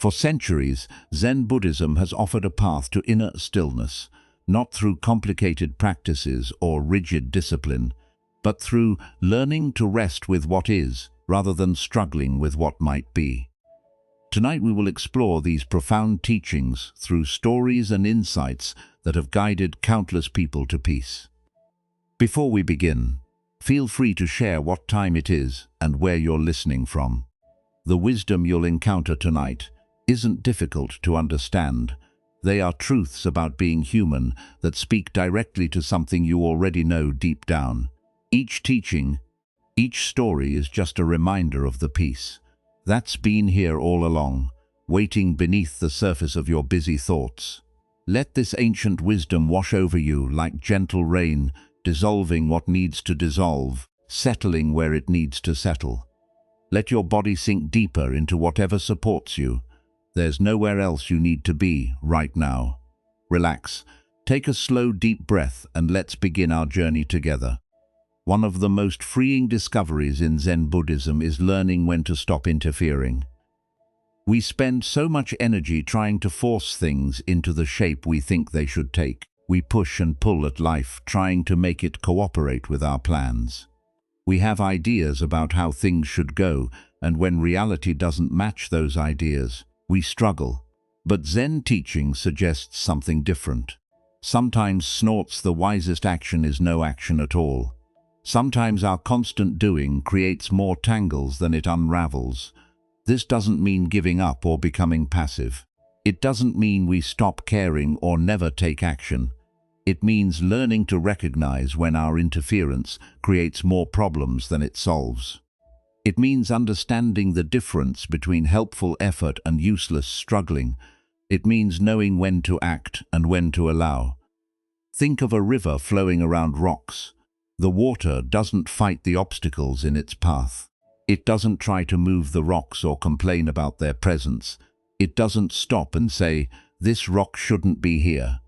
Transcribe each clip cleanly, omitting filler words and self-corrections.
For centuries, Zen Buddhism has offered a path to inner stillness, not through complicated practices or rigid discipline, but through learning to rest with what is, rather than struggling with what might be. Tonight we will explore these profound teachings through stories and insights that have guided countless people to peace. Before we begin, feel free to share what time it is and where you're listening from. The wisdom you'll encounter tonight isn't difficult to understand. They are truths about being human that speak directly to something you already know deep down. Each teaching, each story is just a reminder of the peace that's been here all along, waiting beneath the surface of your busy thoughts. Let this ancient wisdom wash over you like gentle rain, dissolving what needs to dissolve, settling where it needs to settle. Let your body sink deeper into whatever supports you. There's nowhere else you need to be right now. Relax, take a slow, deep breath, and let's begin our journey together. One of the most freeing discoveries in Zen Buddhism is learning when to stop interfering. We spend so much energy trying to force things into the shape we think they should take. We push and pull at life, trying to make it cooperate with our plans. We have ideas about how things should go, and when reality doesn't match those ideas, we struggle. But Zen teaching suggests something different. Sometimes snorts the wisest action is no action at all. Sometimes our constant doing creates more tangles than it unravels. This doesn't mean giving up or becoming passive. It doesn't mean we stop caring or never take action. It means learning to recognize when our interference creates more problems than it solves. It means understanding the difference between helpful effort and useless struggling. It means knowing when to act and when to allow. Think of a river flowing around rocks. The water doesn't fight the obstacles in its path. It doesn't try to move the rocks or complain about their presence. It doesn't stop and say, "This rock shouldn't be here."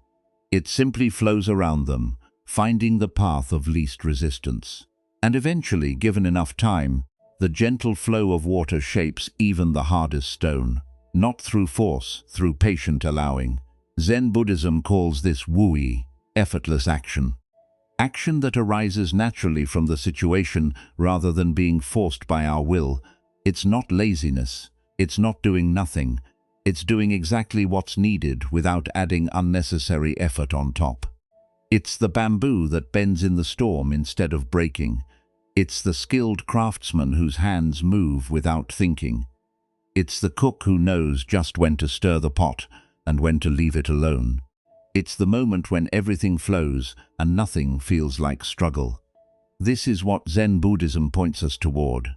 It simply flows around them, finding the path of least resistance. And eventually, given enough time, the gentle flow of water shapes even the hardest stone. Not through force, through patient allowing. Zen Buddhism calls this wui, effortless action. Action that arises naturally from the situation rather than being forced by our will. It's not laziness. It's not doing nothing. It's doing exactly what's needed without adding unnecessary effort on top. It's the bamboo that bends in the storm instead of breaking. It's the skilled craftsman whose hands move without thinking. It's the cook who knows just when to stir the pot and when to leave it alone. It's the moment when everything flows and nothing feels like struggle. This is what Zen Buddhism points us toward.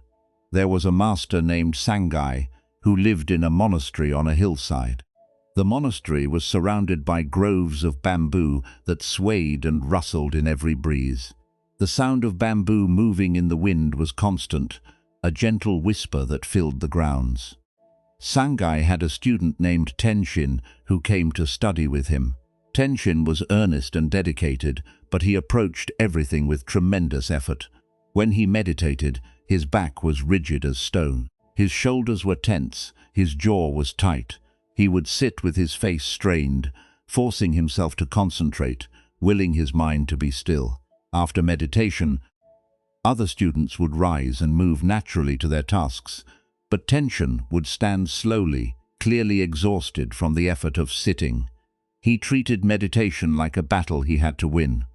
There was a master named Sangai who lived in a monastery on a hillside. The monastery was surrounded by groves of bamboo that swayed and rustled in every breeze. The sound of bamboo moving in the wind was constant, a gentle whisper that filled the grounds. Sangai had a student named Tenshin who came to study with him. Tenshin was earnest and dedicated, but he approached everything with tremendous effort. When he meditated, his back was rigid as stone. His shoulders were tense, his jaw was tight. He would sit with his face strained, forcing himself to concentrate, willing his mind to be still. After meditation, other students would rise and move naturally to their tasks, but Tenshin would stand slowly, clearly exhausted from the effort of sitting. He treated meditation like a battle he had to win.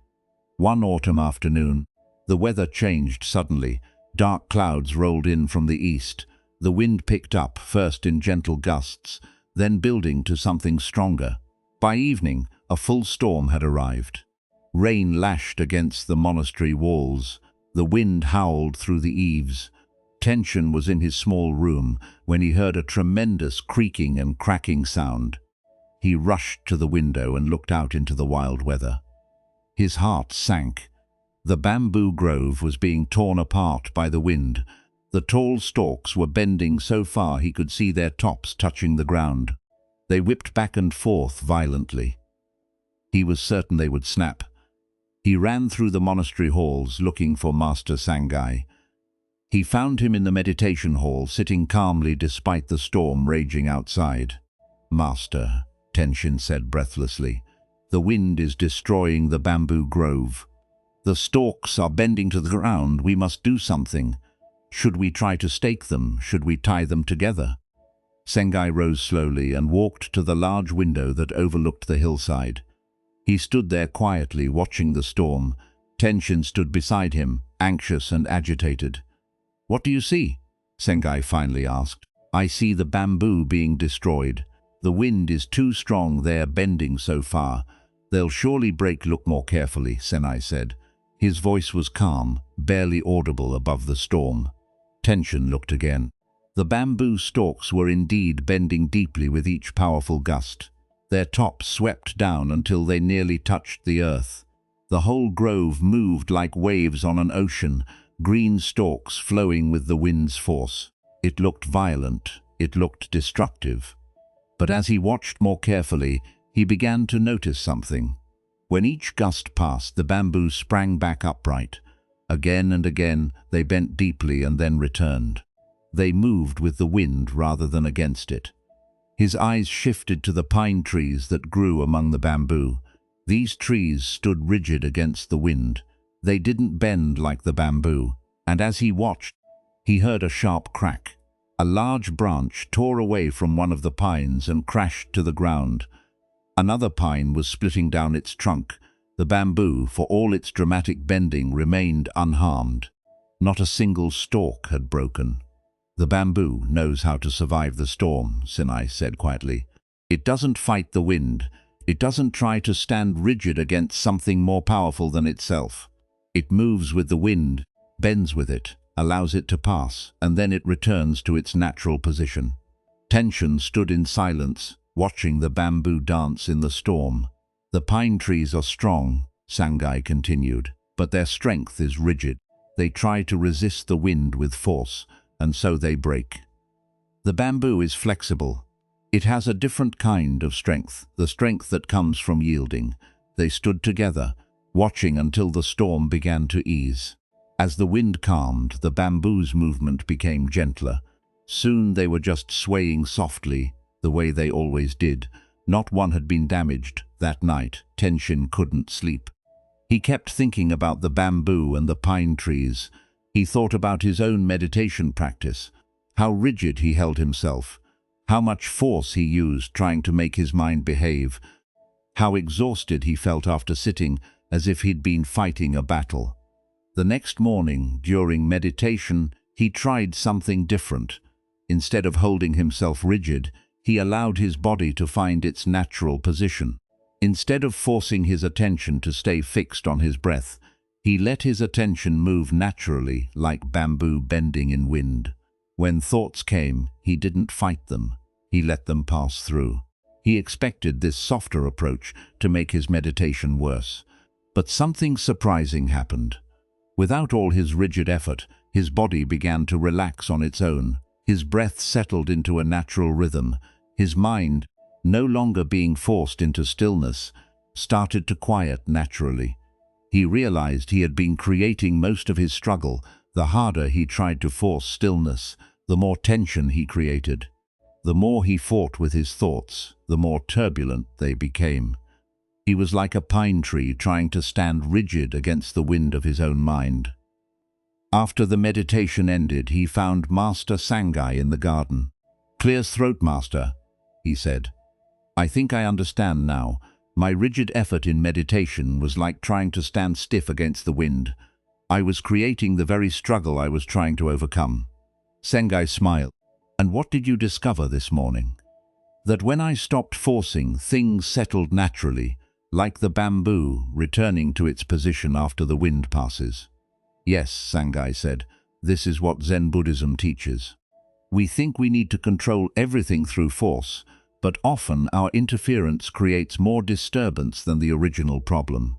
One autumn afternoon, the weather changed suddenly. Dark clouds rolled in from the east. The wind picked up, first in gentle gusts, then building to something stronger. By evening, a full storm had arrived. Rain lashed against the monastery walls. The wind howled through the eaves. Tenshin was in his small room when he heard a tremendous creaking and cracking sound. He rushed to the window and looked out into the wild weather. His heart sank. The bamboo grove was being torn apart by the wind. The tall stalks were bending so far he could see their tops touching the ground. They whipped back and forth violently. He was certain they would snap. He ran through the monastery halls looking for Master Sangai. He found him in the meditation hall, sitting calmly despite the storm raging outside. "Master," Tenshin said breathlessly, "the wind is destroying the bamboo grove. The stalks are bending to the ground. We must do something. Should we try to stake them? Should we tie them together?" Sengai rose slowly and walked to the large window that overlooked the hillside. He stood there quietly, watching the storm. Tenshin stood beside him, anxious and agitated. "What do you see?" Sengai finally asked. "I see the bamboo being destroyed. The wind is too strong. They're bending so far. They'll surely break. Look more carefully," Sengai said. His voice was calm, barely audible above the storm. Tenshin looked again. The bamboo stalks were indeed bending deeply with each powerful gust. Their tops swept down until they nearly touched the earth. The whole grove moved like waves on an ocean, green stalks flowing with the wind's force. It looked violent, it looked destructive. But as he watched more carefully, he began to notice something. When each gust passed, the bamboo sprang back upright. Again and again, they bent deeply and then returned. They moved with the wind rather than against it. His eyes shifted to the pine trees that grew among the bamboo. These trees stood rigid against the wind. They didn't bend like the bamboo, and as he watched, he heard a sharp crack. A large branch tore away from one of the pines and crashed to the ground. Another pine was splitting down its trunk. The bamboo, for all its dramatic bending, remained unharmed. Not a single stalk had broken. "The bamboo knows how to survive the storm," Sinai said quietly. "It doesn't fight the wind. It doesn't try to stand rigid against something more powerful than itself. It moves with the wind, bends with it, allows it to pass, and then it returns to its natural position." Tenshin stood in silence, watching the bamboo dance in the storm. "The pine trees are strong," Sangai continued, "but their strength is rigid. They try to resist the wind with force, and so they break. The bamboo is flexible. It has a different kind of strength, the strength that comes from yielding." They stood together, watching until the storm began to ease. As the wind calmed, the bamboo's movement became gentler. Soon they were just swaying softly, the way they always did. Not one had been damaged. That night, Tenshin couldn't sleep. He kept thinking about the bamboo and the pine trees. He thought about his own meditation practice, how rigid he held himself, how much force he used trying to make his mind behave, how exhausted he felt after sitting as if he'd been fighting a battle. The next morning, during meditation, he tried something different. Instead of holding himself rigid, he allowed his body to find its natural position. Instead of forcing his attention to stay fixed on his breath, he let his attention move naturally, like bamboo bending in wind. When thoughts came, he didn't fight them. He let them pass through. He expected this softer approach to make his meditation worse. But something surprising happened. Without all his rigid effort, his body began to relax on its own. His breath settled into a natural rhythm. His mind, no longer being forced into stillness, started to quiet naturally. He realized he had been creating most of his struggle. The harder he tried to force stillness, the more tension he created. The more he fought with his thoughts, the more turbulent they became. He was like a pine tree trying to stand rigid against the wind of his own mind. After the meditation ended, he found Master Sangai in the garden. "Clear as throat, Master," he said. "I think I understand now. My rigid effort in meditation was like trying to stand stiff against the wind. I was creating the very struggle I was trying to overcome." Sangai smiled. "And what did you discover this morning?" "That when I stopped forcing, things settled naturally, like the bamboo returning to its position after the wind passes." "Yes," Sangai said, "this is what Zen Buddhism teaches. We think we need to control everything through force, but often our interference creates more disturbance than the original problem.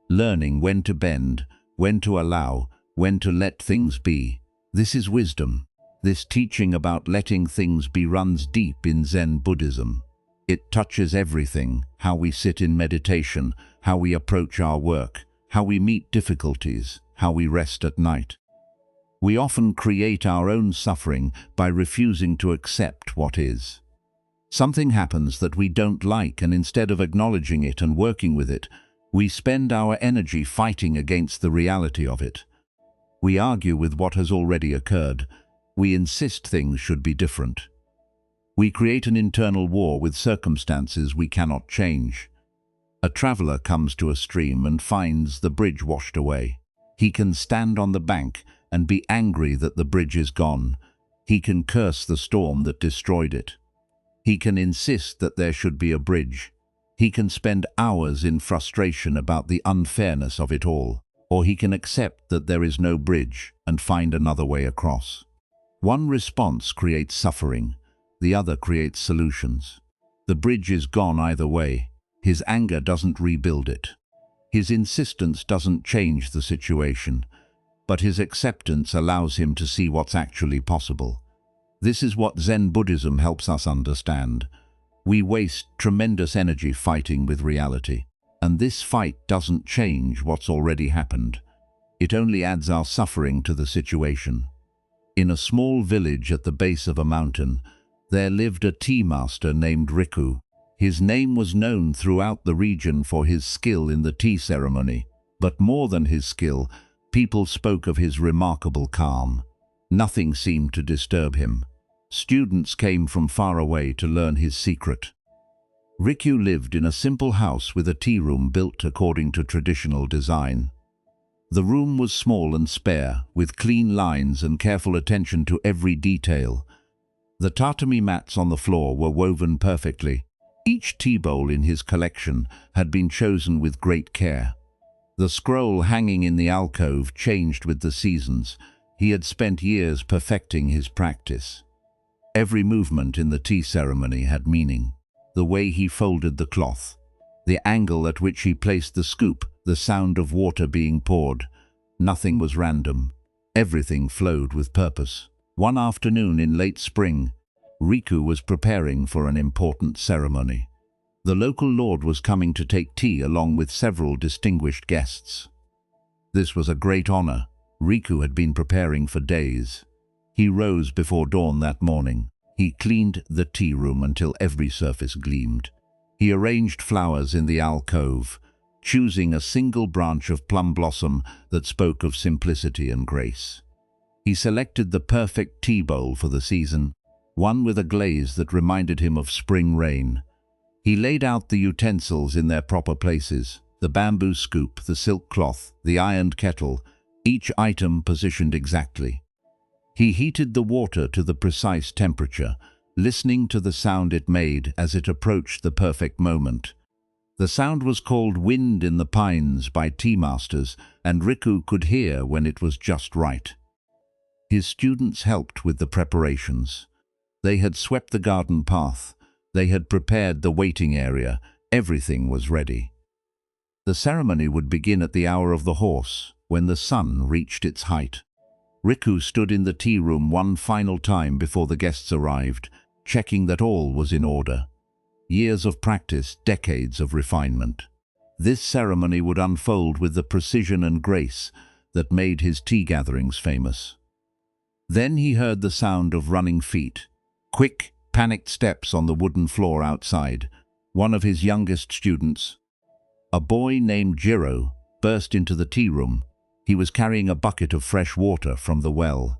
Learning when to bend, when to allow, when to let things be. This is wisdom. This teaching about letting things be runs deep in Zen Buddhism. It touches everything: how we sit in meditation, how we approach our work, how we meet difficulties, how we rest at night." We often create our own suffering by refusing to accept what is. Something happens that we don't like, and instead of acknowledging it and working with it, we spend our energy fighting against the reality of it. We argue with what has already occurred. We insist things should be different. We create an internal war with circumstances we cannot change. A traveler comes to a stream and finds the bridge washed away. He can stand on the bank and be angry that the bridge is gone. He can curse the storm that destroyed it. He can insist that there should be a bridge. He can spend hours in frustration about the unfairness of it all. Or he can accept that there is no bridge and find another way across. One response creates suffering, the other creates solutions. The bridge is gone either way. His anger doesn't rebuild it. His insistence doesn't change the situation, but his acceptance allows him to see what's actually possible. This is what Zen Buddhism helps us understand. We waste tremendous energy fighting with reality. And this fight doesn't change what's already happened. It only adds our suffering to the situation. In a small village at the base of a mountain, there lived a tea master named Riku. His name was known throughout the region for his skill in the tea ceremony. But more than his skill, people spoke of his remarkable calm. Nothing seemed to disturb him. Students came from far away to learn his secret. Riku lived in a simple house with a tea room built according to traditional design. The room was small and spare, with clean lines and careful attention to every detail. The tatami mats on the floor were woven perfectly. Each tea bowl in his collection had been chosen with great care. The scroll hanging in the alcove changed with the seasons. He had spent years perfecting his practice. Every movement in the tea ceremony had meaning. The way he folded the cloth, the angle at which he placed the scoop, the sound of water being poured. Nothing was random. Everything flowed with purpose. One afternoon in late spring, Riku was preparing for an important ceremony. The local lord was coming to take tea along with several distinguished guests. This was a great honor. Riku had been preparing for days. He rose before dawn that morning. He cleaned the tea room until every surface gleamed. He arranged flowers in the alcove, choosing a single branch of plum blossom that spoke of simplicity and grace. He selected the perfect tea bowl for the season, one with a glaze that reminded him of spring rain. He laid out the utensils in their proper places, the bamboo scoop, the silk cloth, the ironed kettle, each item positioned exactly. He heated the water to the precise temperature, listening to the sound it made as it approached the perfect moment. The sound was called Wind in the Pines by tea masters, and Riku could hear when it was just right. His students helped with the preparations. They had swept the garden path. They had prepared the waiting area. Everything was ready. The ceremony would begin at the hour of the horse, when the sun reached its height. Riku stood in the tea room one final time before the guests arrived, checking that all was in order. Years of practice, decades of refinement. This ceremony would unfold with the precision and grace that made his tea gatherings famous. Then he heard the sound of running feet, quick, panicked steps on the wooden floor outside. One of his youngest students, a boy named Jiro, burst into the tea room. He was carrying a bucket of fresh water from the well.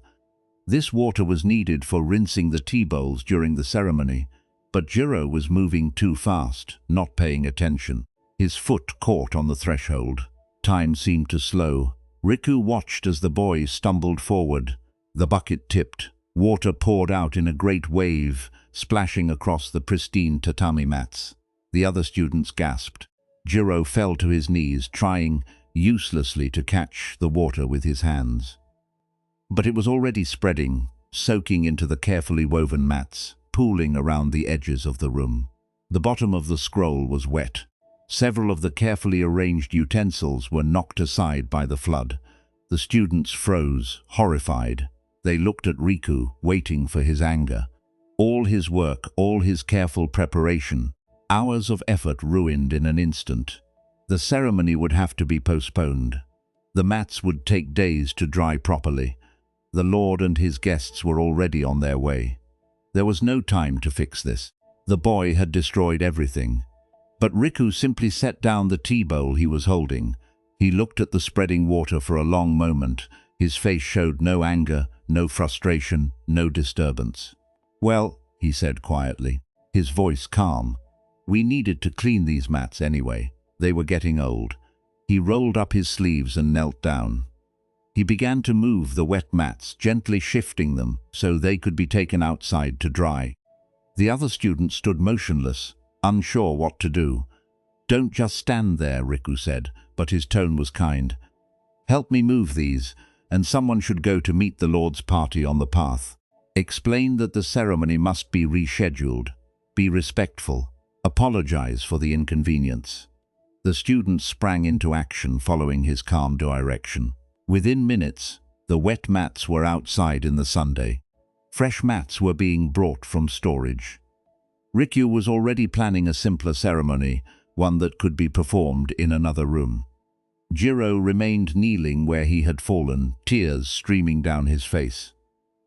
This water was needed for rinsing the tea bowls during the ceremony, but Jiro was moving too fast, not paying attention. His foot caught on the threshold. Time seemed to slow. Riku watched as the boy stumbled forward. The bucket tipped. Water poured out in a great wave, splashing across the pristine tatami mats. The other students gasped. Jiro fell to his knees, trying uselessly to catch the water with his hands. But it was already spreading, soaking into the carefully woven mats, pooling around the edges of the room. The bottom of the scroll was wet. Several of the carefully arranged utensils were knocked aside by the flood. The students froze, horrified. They looked at Riku, waiting for his anger. All his work, all his careful preparation, hours of effort ruined in an instant. The ceremony would have to be postponed. The mats would take days to dry properly. The Lord and his guests were already on their way. There was no time to fix this. The boy had destroyed everything. But Riku simply set down the tea bowl he was holding. He looked at the spreading water for a long moment. His face showed no anger, no frustration, no disturbance. "Well," he said quietly, his voice calm, "we needed to clean these mats anyway. They were getting old." He rolled up his sleeves and knelt down. He began to move the wet mats, gently shifting them so they could be taken outside to dry. The other students stood motionless, unsure what to do. "Don't just stand there," Riku said, but his tone was kind. "Help me move these, and someone should go to meet the Lord's party on the path. Explain that the ceremony must be rescheduled. Be respectful. Apologize for the inconvenience." The students sprang into action following his calm direction. Within minutes, the wet mats were outside in the Sunday. Fresh mats were being brought from storage. Riku was already planning a simpler ceremony, one that could be performed in another room. Jiro remained kneeling where he had fallen, tears streaming down his face.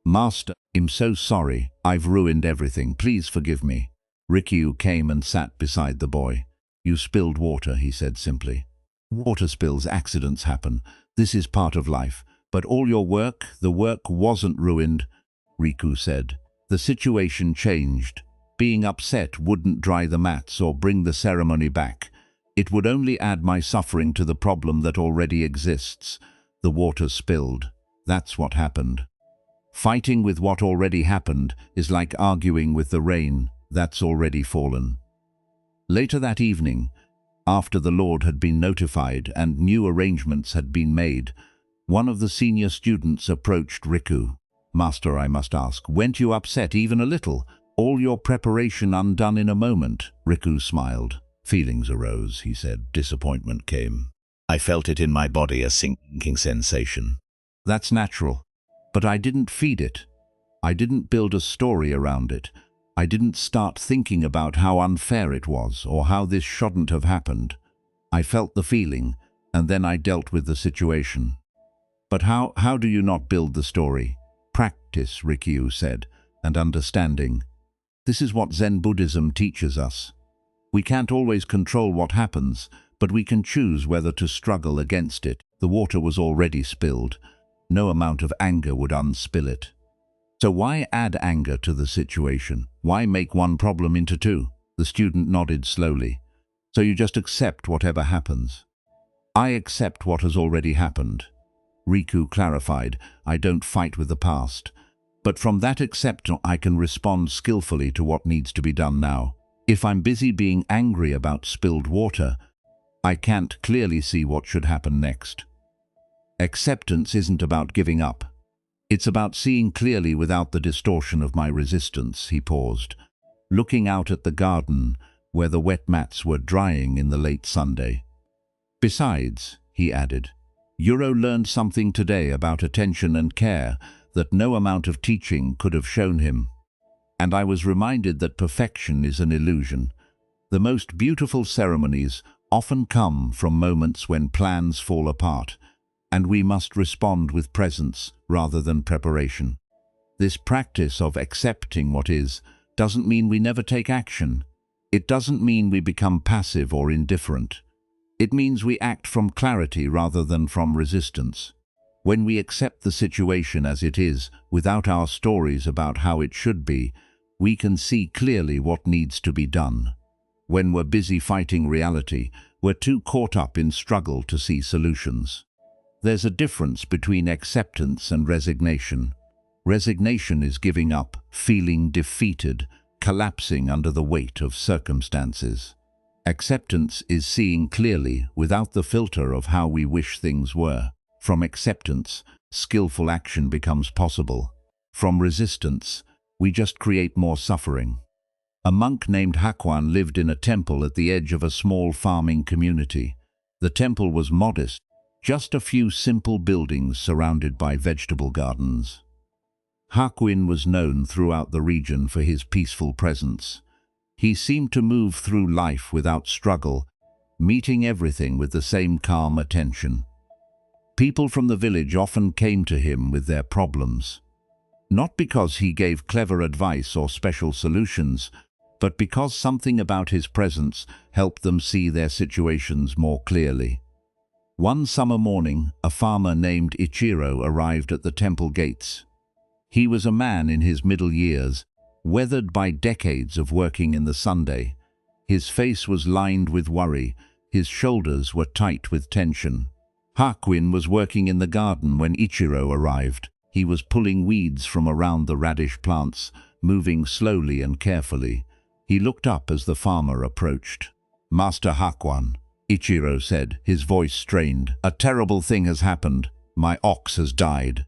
"Master, I'm so sorry. I've ruined everything. Please forgive me." Riku came and sat beside the boy. "You spilled water," he said simply. "Water spills, accidents happen. This is part of life. But all your work, the work wasn't ruined," Riku said. "The situation changed. Being upset wouldn't dry the mats or bring the ceremony back. It would only add my suffering to the problem that already exists. The water spilled. That's what happened. Fighting with what already happened is like arguing with the rain that's already fallen." Later that evening, after the Lord had been notified and new arrangements had been made, one of the senior students approached Riku. "Master, I must ask, weren't you upset even a little? All your preparation undone in a moment?" Riku smiled. "Feelings arose," he said. "Disappointment came. I felt it in my body, a sinking sensation. That's natural. But I didn't feed it. I didn't build a story around it. I didn't start thinking about how unfair it was or how this shouldn't have happened. I felt the feeling, and then I dealt with the situation." "But how do you not build the story?" "Practice," Riku said, "and understanding. This is what Zen Buddhism teaches us. We can't always control what happens, but we can choose whether to struggle against it." The water was already spilled. No amount of anger would unspill it. So why add anger to the situation? Why make one problem into two? The student nodded slowly. "So you just accept whatever happens?" "I accept what has already happened." Riku clarified. "I don't fight with the past. But from that acceptance, I can respond skillfully to what needs to be done now. If I'm busy being angry about spilled water, I can't clearly see what should happen next." Acceptance isn't about giving up. It's about seeing clearly without the distortion of my resistance." He paused, looking out at the garden where the wet mats were drying in the late Sunday. "Besides," he added, "Yuro learned something today about attention and care that no amount of teaching could have shown him. And I was reminded that perfection is an illusion. The most beautiful ceremonies often come from moments when plans fall apart, and we must respond with presence rather than preparation. This practice of accepting what is doesn't mean we never take action. It doesn't mean we become passive or indifferent. It means we act from clarity rather than from resistance. When we accept the situation as it is, without our stories about how it should be, we can see clearly what needs to be done. When we're busy fighting reality, we're too caught up in struggle to see solutions. There's a difference between acceptance and resignation. Resignation is giving up, feeling defeated, collapsing under the weight of circumstances. Acceptance is seeing clearly without the filter of how we wish things were. From acceptance, skillful action becomes possible. From resistance, we just create more suffering. A monk named Hakuan lived in a temple at the edge of a small farming community. The temple was modest, just a few simple buildings surrounded by vegetable gardens. Hakuin was known throughout the region for his peaceful presence. He seemed to move through life without struggle, meeting everything with the same calm attention. People from the village often came to him with their problems. Not because he gave clever advice or special solutions, but because something about his presence helped them see their situations more clearly. One summer morning, a farmer named Ichiro arrived at the temple gates. He was a man in his middle years, weathered by decades of working in the Sunday. His face was lined with worry, his shoulders were tight with tension. Hakuin was working in the garden when Ichiro arrived. He was pulling weeds from around the radish plants, moving slowly and carefully. He looked up as the farmer approached. "Master Hakuin," Ichiro said, his voice strained. "A terrible thing has happened. My ox has died."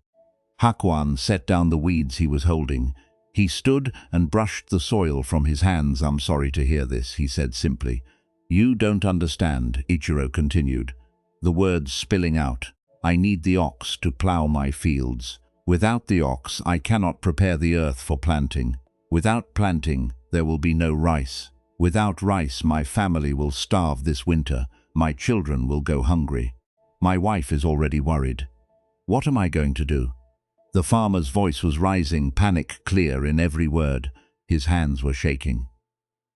Hakuin set down the weeds he was holding. He stood and brushed the soil from his hands. "I'm sorry to hear this," he said simply. "You don't understand," Ichiro continued, the words spilling out. "I need the ox to plow my fields. Without the ox, I cannot prepare the earth for planting. Without planting, there will be no rice. Without rice, my family will starve this winter. My children will go hungry. My wife is already worried. What am I going to do?" The farmer's voice was rising, panic clear in every word. His hands were shaking.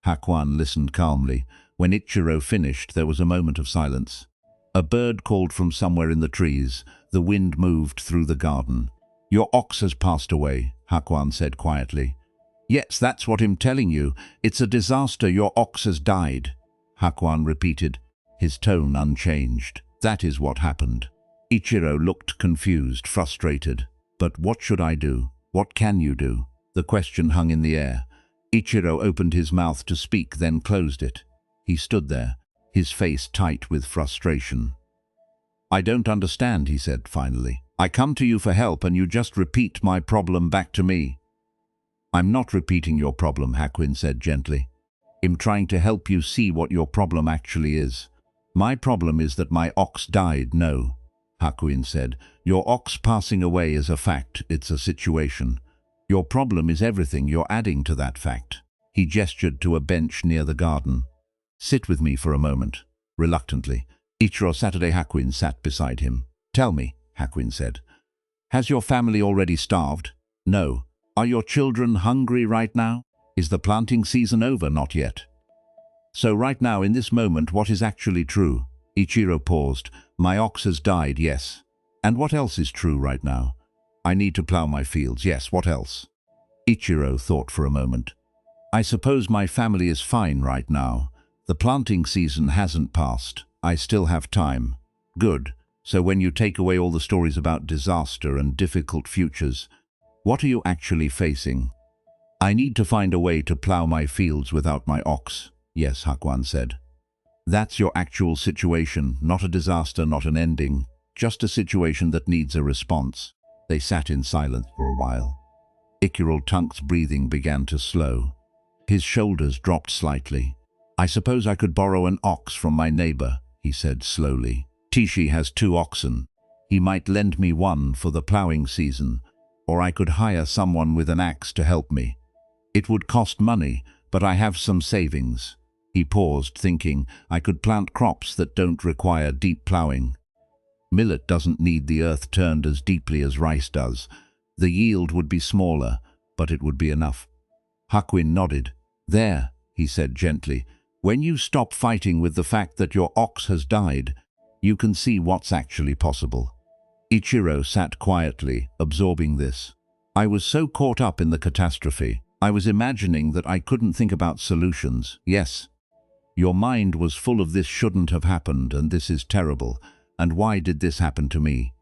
Hakuin listened calmly. When Ichiro finished, there was a moment of silence. A bird called from somewhere in the trees. The wind moved through the garden. "Your ox has passed away," Hakuin said quietly. "Yes, that's what I'm telling you. It's a disaster. Your ox has died," Hakuin repeated, his tone unchanged. "That is what happened." Ichiro looked confused, frustrated. "But what should I do? What can you do?" The question hung in the air. Ichiro opened his mouth to speak, then closed it. He stood there, his face tight with frustration. "I don't understand," he said finally. "I come to you for help and you just repeat my problem back to me." "I'm not repeating your problem," Hakuin said gently. "I'm trying to help you see what your problem actually is." "My problem is that my ox died." "No," Hakuin said. "Your ox passing away is a fact, it's a situation. Your problem is everything you're adding to that fact." He gestured to a bench near the garden. "Sit with me for a moment." Reluctantly, Ichiro Saturday Hakuin sat beside him. "Tell me," Hakuin said, "has your family already starved?" "No." "Are your children hungry right now?" "Is the planting season over?" "Not yet." "So right now, in this moment, what is actually true?" Ichiro paused. "My ox has died, yes. And what else is true right now?" "I need to plow my fields." "Yes, what else?" Ichiro thought for a moment. "I suppose my family is fine right now. The planting season hasn't passed. I still have time." "Good. So when you take away all the stories about disaster and difficult futures, what are you actually facing?" "I need to find a way to plow my fields without my ox." "Yes," Hakuin said. "That's your actual situation, not a disaster, not an ending, just a situation that needs a response." They sat in silence for a while. Ichiro Tunk's breathing began to slow. His shoulders dropped slightly. "I suppose I could borrow an ox from my neighbor," he said slowly. "Tishi has 2 oxen. He might lend me one for the plowing season, or I could hire someone with an axe to help me. It would cost money, but I have some savings." He paused, thinking, "I could plant crops that don't require deep plowing. Millet doesn't need the earth turned as deeply as rice does. The yield would be smaller, but it would be enough." Hakuin nodded. "There," he said gently, "when you stop fighting with the fact that your ox has died, you can see what's actually possible." Ichiro sat quietly, absorbing this. "I was so caught up in the catastrophe. I was imagining that I couldn't think about solutions." "Yes. Your mind was full of this shouldn't have happened, and this is terrible, and why did this happen to me?"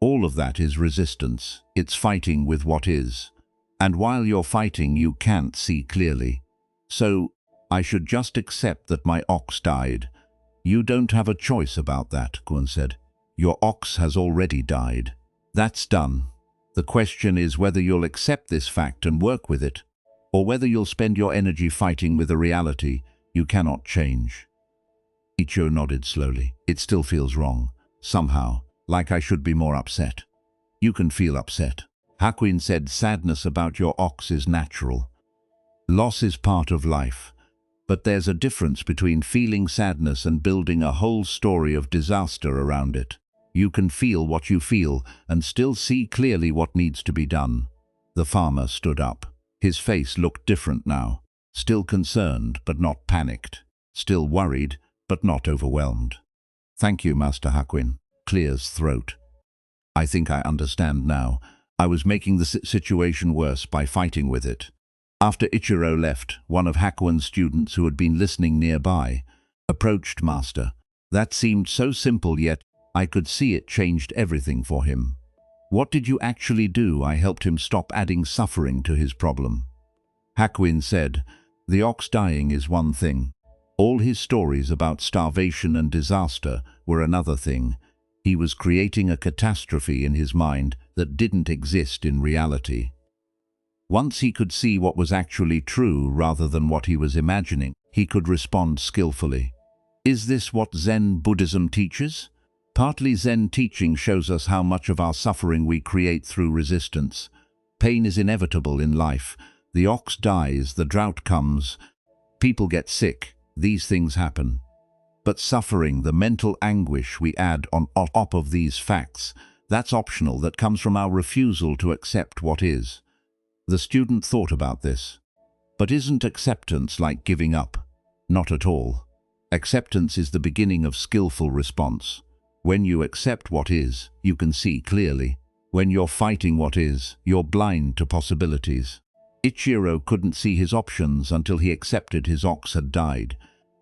All of that is resistance. It's fighting with what is. And while you're fighting, you can't see clearly. "So, I should just accept that my ox died." "You don't have a choice about that," Hakuin said. "Your ox has already died. That's done. The question is whether you'll accept this fact and work with it, or whether you'll spend your energy fighting with a reality you cannot change." Ichiro nodded slowly. "It still feels wrong. Somehow, like I should be more upset." "You can feel upset." Hakuin said, "Sadness about your ox is natural. Loss is part of life. But there's a difference between feeling sadness and building a whole story of disaster around it. You can feel what you feel and still see clearly what needs to be done. The farmer stood up. His face looked different now. Still concerned, but not panicked. Still worried, but not overwhelmed. "Thank you, Master Hakuin." Clears throat. "I think I understand now. I was making the situation worse by fighting with it." After Ichiro left, one of Hakuin's students who had been listening nearby approached Master. That seemed so simple, yet I could see it changed everything for him. "What did you actually do?" I helped him stop adding suffering to his problem. Hakuin said, "The ox dying is one thing. All his stories about starvation and disaster were another thing. He was creating a catastrophe in his mind that didn't exist in reality." Once he could see what was actually true rather than what he was imagining, he could respond skillfully. Is this what Zen Buddhism teaches? Partly Zen teaching shows us how much of our suffering we create through resistance. Pain is inevitable in life. The ox dies, the drought comes, people get sick, these things happen. But suffering, the mental anguish we add on top of these facts, that's optional, that comes from our refusal to accept what is. The student thought about this. But isn't acceptance like giving up? Not at all. Acceptance is the beginning of skillful response. When you accept what is, you can see clearly. When you're fighting what is, you're blind to possibilities. Ichiro couldn't see his options until he accepted his ox had died.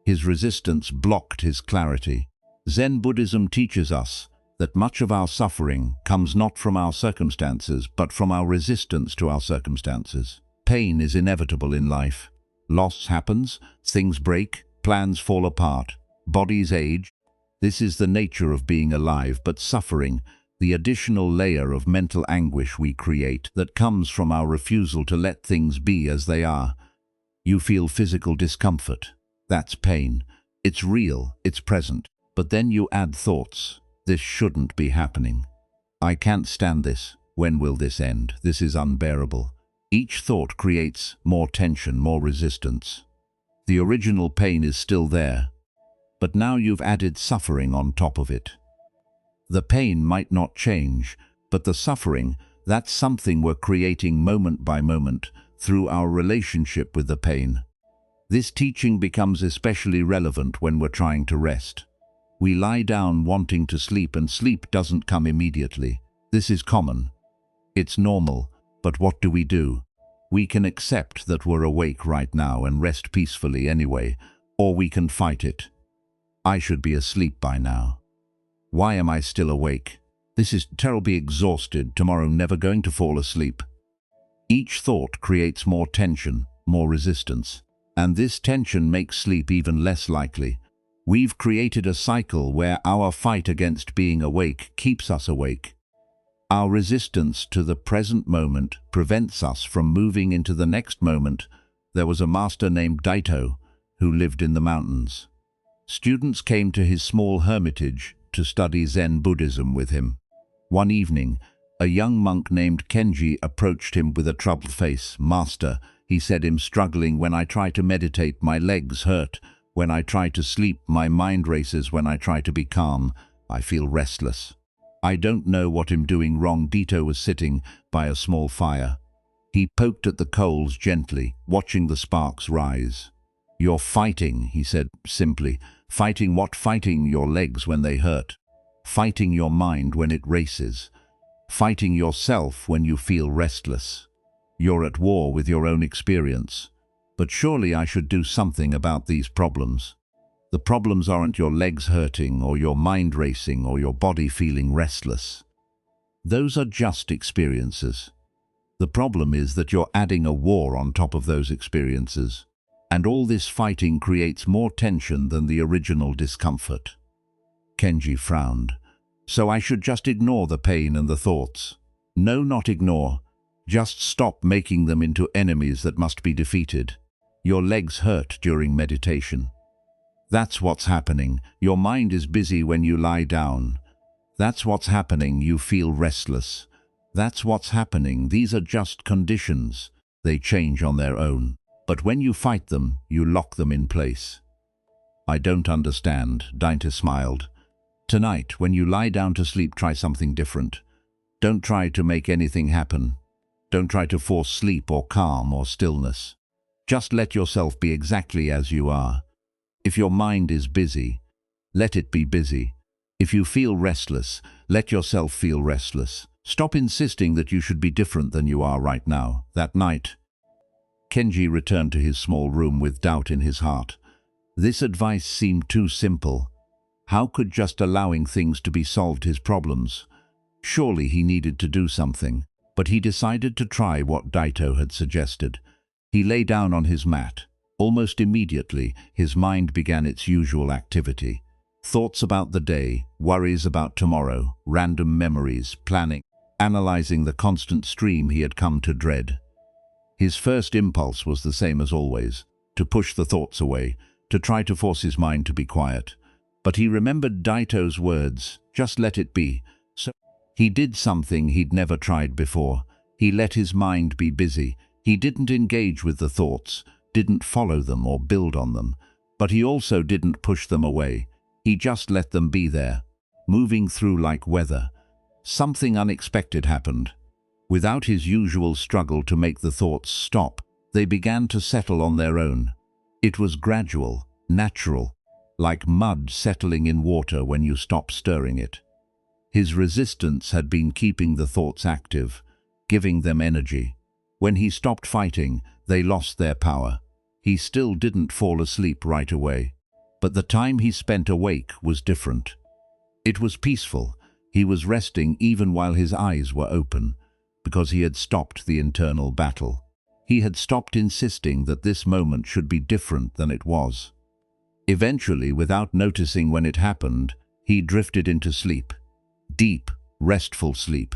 His resistance blocked his clarity. Zen Buddhism teaches us that much of our suffering comes not from our circumstances, but from our resistance to our circumstances. Pain is inevitable in life. Loss happens, things break, plans fall apart, bodies age. This is the nature of being alive, but suffering, the additional layer of mental anguish we create that comes from our refusal to let things be as they are. You feel physical discomfort. That's pain. It's real, it's present. But then you add thoughts. This shouldn't be happening. I can't stand this. When will this end? This is unbearable. Each thought creates more tension, more resistance. The original pain is still there, but now you've added suffering on top of it. The pain might not change, but the suffering, that's something we're creating moment by moment through our relationship with the pain. This teaching becomes especially relevant when we're trying to rest. We lie down wanting to sleep, and sleep doesn't come immediately. This is common. It's normal, but what do? We can accept that we're awake right now and rest peacefully anyway, or we can fight it. I should be asleep by now. Why am I still awake? This is terribly exhausted, tomorrow never going to fall asleep. Each thought creates more tension, more resistance, and this tension makes sleep even less likely. We've created a cycle where our fight against being awake keeps us awake. Our resistance to the present moment prevents us from moving into the next moment. There was a master named Daito who lived in the mountains. Students came to his small hermitage to study Zen Buddhism with him. One evening, a young monk named Kenji approached him with a troubled face. "Master," he said, "I'm struggling. When I try to meditate, my legs hurt. When I try to sleep, my mind races. When I try to be calm, I feel restless. I don't know what I'm doing wrong." Daito was sitting by a small fire. He poked at the coals gently, watching the sparks rise. "You're fighting," he said simply. "Fighting what?" "Fighting your legs when they hurt. Fighting your mind when it races. Fighting yourself when you feel restless. You're at war with your own experience. But surely I should do something about these problems. The problems aren't your legs hurting or your mind racing or your body feeling restless. Those are just experiences. The problem is that you're adding a war on top of those experiences. And all this fighting creates more tension than the original discomfort." Kenji frowned. "So I should just ignore the pain and the thoughts?" "No, not ignore. Just stop making them into enemies that must be defeated. Your legs hurt during meditation. That's what's happening. Your mind is busy when you lie down. That's what's happening. You feel restless. That's what's happening. These are just conditions. They change on their own. But when you fight them, you lock them in place." "I don't understand," Daito smiled. Tonight, when you lie down to sleep, try something different. Don't try to make anything happen. Don't try to force sleep or calm or stillness. Just let yourself be exactly as you are. If your mind is busy, let it be busy. If you feel restless, let yourself feel restless. Stop insisting that you should be different than you are right now. That night, Kenji returned to his small room with doubt in his heart. This advice seemed too simple. How could just allowing things to be solved his problems? Surely he needed to do something, but he decided to try what Daito had suggested. He lay down on his mat. Almost immediately, his mind began its usual activity. Thoughts about the day, worries about tomorrow, random memories, planning, analyzing the constant stream he had come to dread. His first impulse was the same as always, to push the thoughts away, to try to force his mind to be quiet. But he remembered Daito's words, just let it be. So he did something he'd never tried before. He let his mind be busy. He didn't engage with the thoughts, didn't follow them or build on them, but he also didn't push them away. He just let them be there, moving through like weather. Something unexpected happened. Without his usual struggle to make the thoughts stop, they began to settle on their own. It was gradual, natural, like mud settling in water when you stop stirring it. His resistance had been keeping the thoughts active, giving them energy. When he stopped fighting, they lost their power. He still didn't fall asleep right away, but the time he spent awake was different. It was peaceful. He was resting even while his eyes were open, because he had stopped the internal battle. He had stopped insisting that this moment should be different than it was. Eventually, without noticing when it happened, he drifted into sleep. Deep, restful sleep.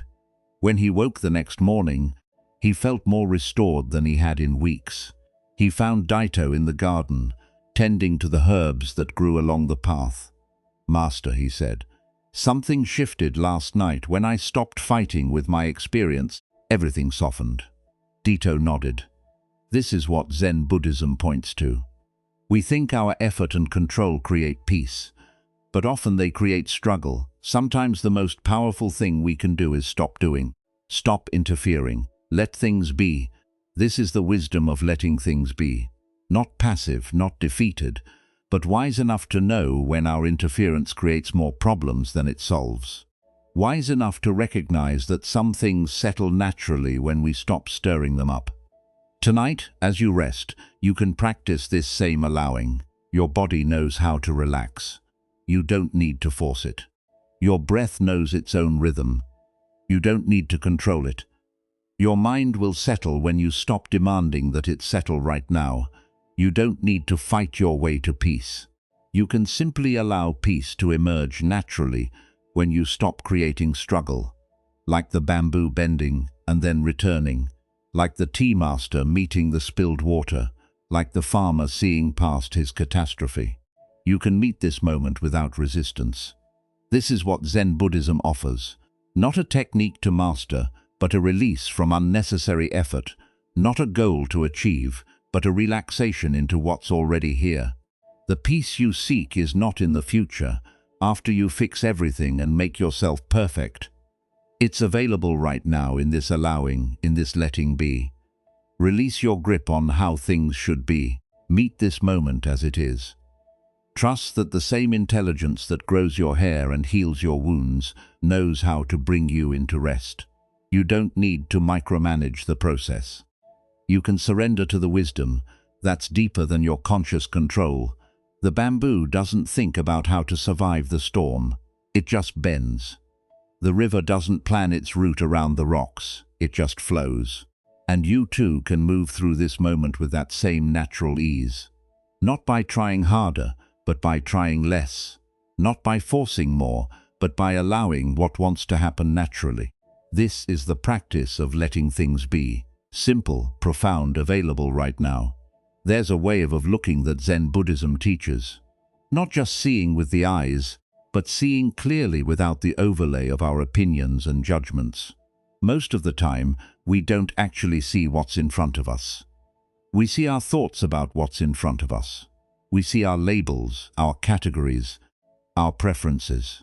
When he woke the next morning, he felt more restored than he had in weeks. He found Daito in the garden, tending to the herbs that grew along the path. "Master," he said, "something shifted last night. When I stopped fighting with my experience, everything softened." Daito nodded. This is what Zen Buddhism points to. We think our effort and control create peace, but often they create struggle. Sometimes the most powerful thing we can do is stop doing, stop interfering, let things be. This is the wisdom of letting things be. Not passive, not defeated, but wise enough to know when our interference creates more problems than it solves. Wise enough to recognize that some things settle naturally when we stop stirring them up. Tonight, as you rest, you can practice this same allowing. Your body knows how to relax. You don't need to force it. Your breath knows its own rhythm. You don't need to control it. Your mind will settle when you stop demanding that it settle right now. You don't need to fight your way to peace. You can simply allow peace to emerge naturally when you stop creating struggle, like the bamboo bending and then returning, like the tea master meeting the spilled water, like the farmer seeing past his catastrophe. You can meet this moment without resistance. This is what Zen Buddhism offers. Not a technique to master, but a release from unnecessary effort. Not a goal to achieve, but a relaxation into what's already here. The peace you seek is not in the future, after you fix everything and make yourself perfect. It's available right now in this allowing, in this letting be. Release your grip on how things should be. Meet this moment as it is. Trust that the same intelligence that grows your hair and heals your wounds knows how to bring you into rest. You don't need to micromanage the process. You can surrender to the wisdom that's deeper than your conscious control. The bamboo doesn't think about how to survive the storm. It just bends. The river doesn't plan its route around the rocks. It just flows. And you too can move through this moment with that same natural ease. Not by trying harder, but by trying less. Not by forcing more, but by allowing what wants to happen naturally. This is the practice of letting things be. Simple, profound, available right now. There's a way of looking that Zen Buddhism teaches. Not just seeing with the eyes, but seeing clearly without the overlay of our opinions and judgments. Most of the time, we don't actually see what's in front of us. We see our thoughts about what's in front of us. We see our labels, our categories, our preferences.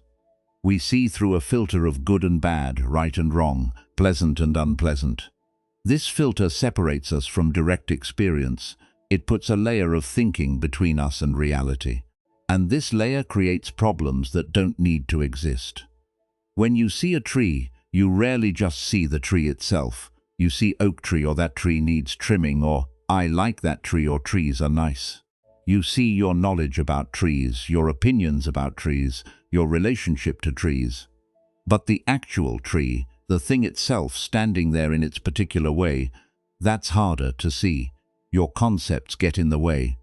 We see through a filter of good and bad, right and wrong, pleasant and unpleasant. This filter separates us from direct experience. It puts a layer of thinking between us and reality. And this layer creates problems that don't need to exist. When you see a tree, you rarely just see the tree itself. You see oak tree, or that tree needs trimming, or I like that tree, or trees are nice. You see your knowledge about trees, your opinions about trees, your relationship to trees. But the actual tree, the thing itself standing there in its particular way, that's harder to see. Your concepts get in the way.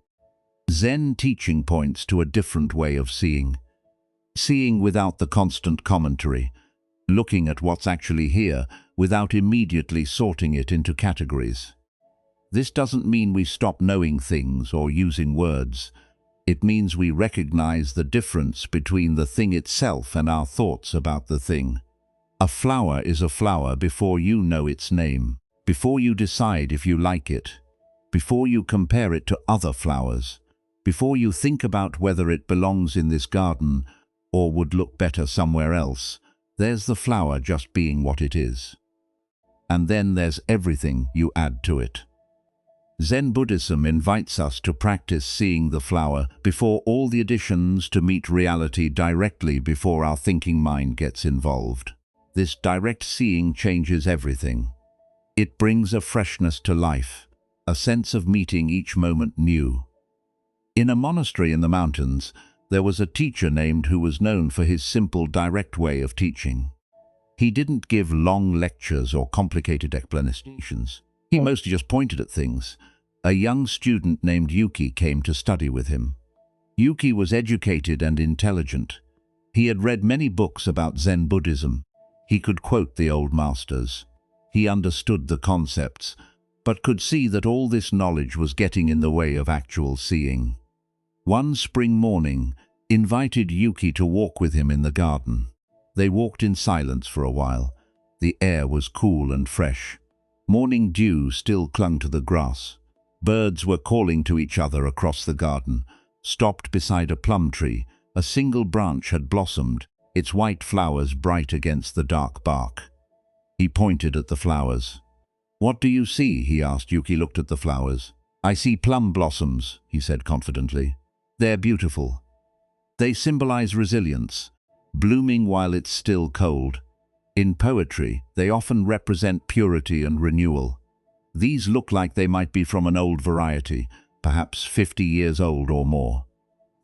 Zen teaching points to a different way of seeing. Seeing without the constant commentary. Looking at what's actually here without immediately sorting it into categories. This doesn't mean we stop knowing things or using words. It means we recognize the difference between the thing itself and our thoughts about the thing. A flower is a flower before you know its name, before you decide if you like it, before you compare it to other flowers, before you think about whether it belongs in this garden or would look better somewhere else. There's the flower just being what it is. And then there's everything you add to it. Zen Buddhism invites us to practice seeing the flower before all the additions to meet reality directly before our thinking mind gets involved. This direct seeing changes everything. It brings a freshness to life, a sense of meeting each moment new. In a monastery in the mountains, there was a teacher named who was known for his simple, direct way of teaching. He didn't give long lectures or complicated explanations. He mostly just pointed at things. A young student named Yuki came to study with him. Yuki was educated and intelligent. He had read many books about Zen Buddhism. He could quote the old masters. He understood the concepts, but could see that all this knowledge was getting in the way of actual seeing. One spring morning, invited Yuki to walk with him in the garden. They walked in silence for a while. The air was cool and fresh. Morning dew still clung to the grass. Birds were calling to each other across the garden. Stopped beside a plum tree, a single branch had blossomed, its white flowers bright against the dark bark. He pointed at the flowers. "What do you see?" he asked. Yuki looked at the flowers. "I see plum blossoms," he said confidently. "They're beautiful. They symbolize resilience, blooming while it's still cold. In poetry, they often represent purity and renewal. These look like they might be from an old variety, perhaps 50 years old or more.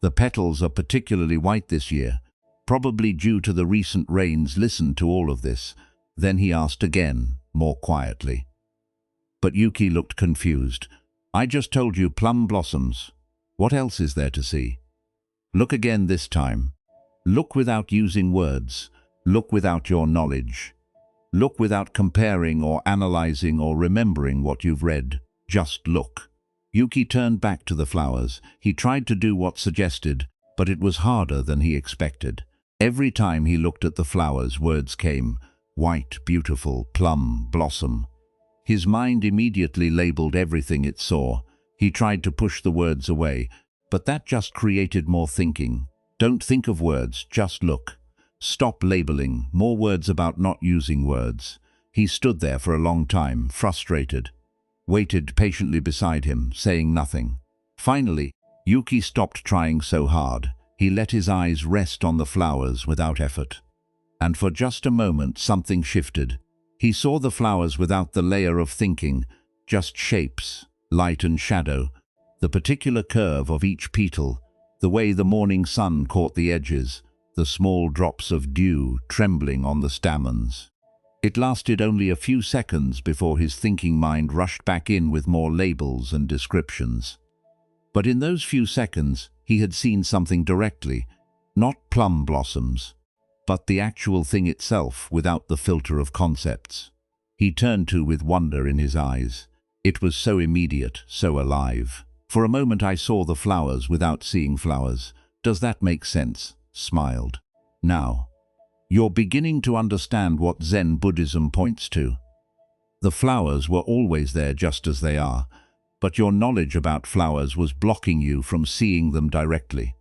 The petals are particularly white this year, probably due to the recent rains." Listen to all of this. Then he asked again, more quietly. But Yuki looked confused. "I just told you plum blossoms. What else is there to see? Look again this time. Look without using words. Look without your knowledge. Look without comparing or analyzing or remembering what you've read. Just look." Yuki turned back to the flowers. He tried to do what suggested, but it was harder than he expected. Every time he looked at the flowers, words came: white, beautiful, plum, blossom. His mind immediately labeled everything it saw. He tried to push the words away, but that just created more thinking. Don't think of words, just look. Stop labeling, more words about not using words. He stood there for a long time, frustrated. Waited patiently beside him, saying nothing. Finally, Yuki stopped trying so hard. He let his eyes rest on the flowers without effort. And for just a moment, something shifted. He saw the flowers without the layer of thinking, just shapes, light and shadow, the particular curve of each petal, the way the morning sun caught the edges, the small drops of dew trembling on the stamens. It lasted only a few seconds before his thinking mind rushed back in with more labels and descriptions. But in those few seconds, he had seen something directly, not plum blossoms, but the actual thing itself without the filter of concepts. He turned to with wonder in his eyes. It was so immediate, so alive. "For a moment I saw the flowers without seeing flowers. Does that make sense?" Smiled. "Now, you're beginning to understand what Zen Buddhism points to. The flowers were always there just as they are, but your knowledge about flowers was blocking you from seeing them directly.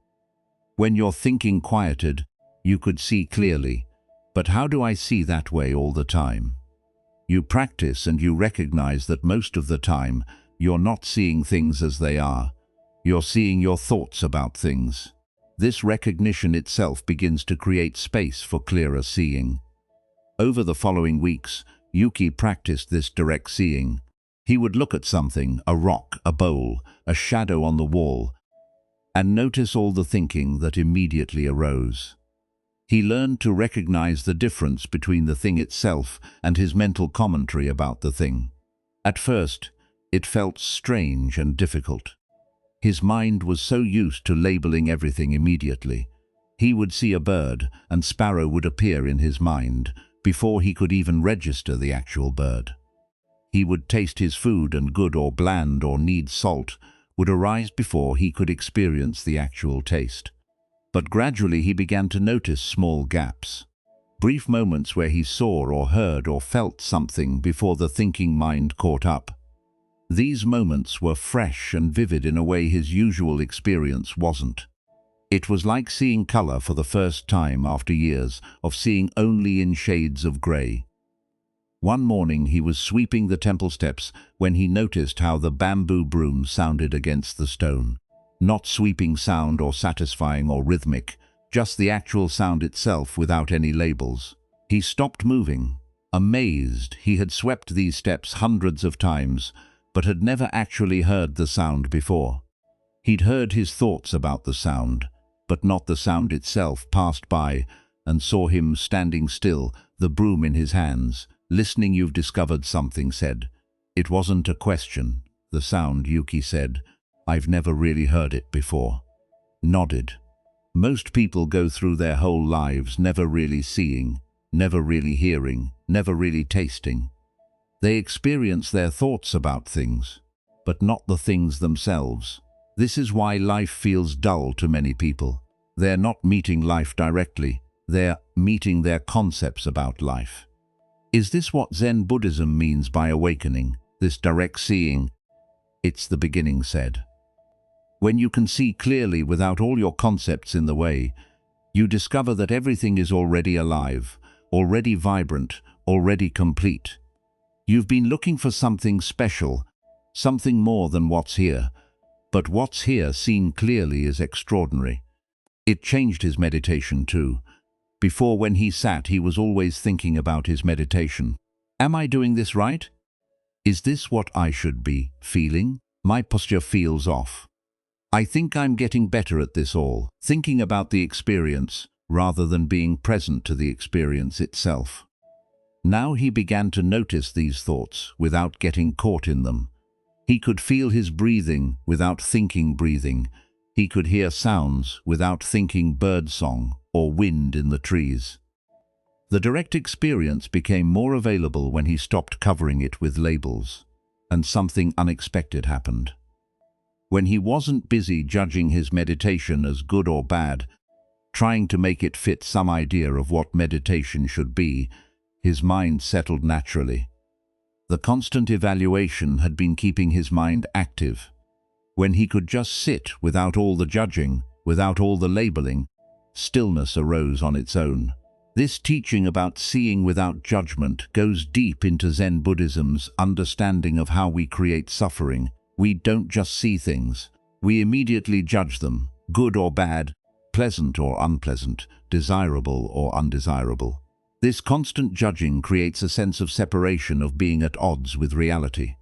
When your thinking quieted, You could see clearly. But how do I see that way all the time? You practice and you recognize that most of the time, you're not seeing things as they are. You're seeing your thoughts about things. This recognition itself begins to create space for clearer seeing. Over the following weeks, Yuki practiced this direct seeing. He would look at something, a rock, a bowl, a shadow on the wall, and notice all the thinking that immediately arose. He learned to recognize the difference between the thing itself and his mental commentary about the thing. At first, it felt strange and difficult. His mind was so used to labeling everything immediately. He would see a bird, and sparrow would appear in his mind before he could even register the actual bird. He would taste his food, and good or bland or need salt would arise before he could experience the actual taste. But gradually he began to notice small gaps, brief moments where he saw or heard or felt something before the thinking mind caught up. These moments were fresh and vivid in a way his usual experience wasn't. It was like seeing color for the first time after years of seeing only in shades of gray. One morning he was sweeping the temple steps when he noticed how the bamboo broom sounded against the stone. Not sweeping sound or satisfying or rhythmic, just the actual sound itself without any labels. He stopped moving, amazed. He had swept these steps hundreds of times, but had never actually heard the sound before. He'd heard his thoughts about the sound, but not the sound itself. Passed by and saw him standing still, the broom in his hands, listening. You've discovered something, said. It wasn't a question. The sound, Yuki said. I've never really heard it before. Nodded. Most people go through their whole lives never really seeing, never really hearing, never really tasting. They experience their thoughts about things, but not the things themselves. This is why life feels dull to many people. They're not meeting life directly, they're meeting their concepts about life. Is this what Zen Buddhism means by awakening, this direct seeing? It's the beginning, said. When you can see clearly without all your concepts in the way, you discover that everything is already alive, already vibrant, already complete. You've been looking for something special, something more than what's here, but what's here seen clearly is extraordinary. It changed his meditation too. Before, when he sat, he was always thinking about his meditation. Am I doing this right? Is this what I should be feeling? My posture feels off. I think I'm getting better at this all, thinking about the experience rather than being present to the experience itself. Now he began to notice these thoughts without getting caught in them. He could feel his breathing without thinking breathing. He could hear sounds without thinking birdsong or wind in the trees. The direct experience became more available when he stopped covering it with labels, and something unexpected happened. When he wasn't busy judging his meditation as good or bad, trying to make it fit some idea of what meditation should be, his mind settled naturally. The constant evaluation had been keeping his mind active. When he could just sit without all the judging, without all the labeling, stillness arose on its own. This teaching about seeing without judgment goes deep into Zen Buddhism's understanding of how we create suffering. We don't just see things, we immediately judge them, good or bad, pleasant or unpleasant, desirable or undesirable. This constant judging creates a sense of separation, of being at odds with reality.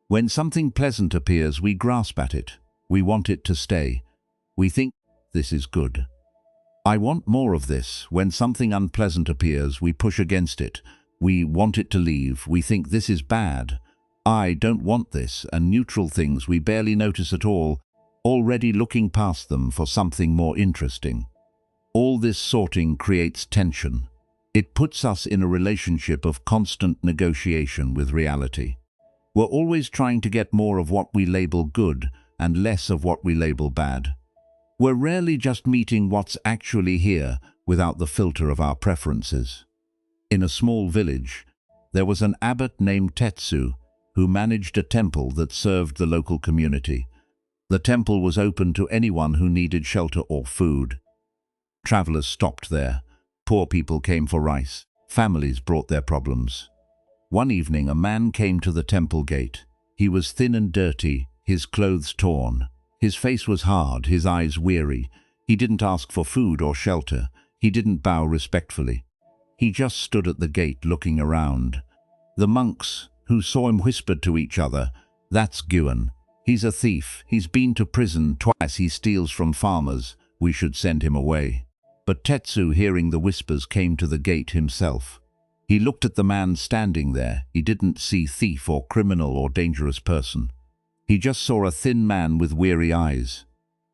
When something pleasant appears, we grasp at it. We want it to stay. We think, this is good. I want more of this. When something unpleasant appears, we push against it. We want it to leave. We think this is bad. I don't want this, and neutral things we barely notice at all, already looking past them for something more interesting. All this sorting creates tension. It puts us in a relationship of constant negotiation with reality. We're always trying to get more of what we label good and less of what we label bad. We're rarely just meeting what's actually here without the filter of our preferences. In a small village, there was an abbot named Tetsu who managed a temple that served the local community. The temple was open to anyone who needed shelter or food. Travelers stopped there. Poor people came for rice. Families brought their problems. One evening, a man came to the temple gate. He was thin and dirty, his clothes torn. His face was hard, his eyes weary. He didn't ask for food or shelter. He didn't bow respectfully. He just stood at the gate looking around. The monks, who saw him, whispered to each other, "That's Gyuan. He's a thief. He's been to prison twice. He steals from farmers. We should send him away." But Tetsu, hearing the whispers, came to the gate himself. He looked at the man standing there. He didn't see thief or criminal or dangerous person. He just saw a thin man with weary eyes.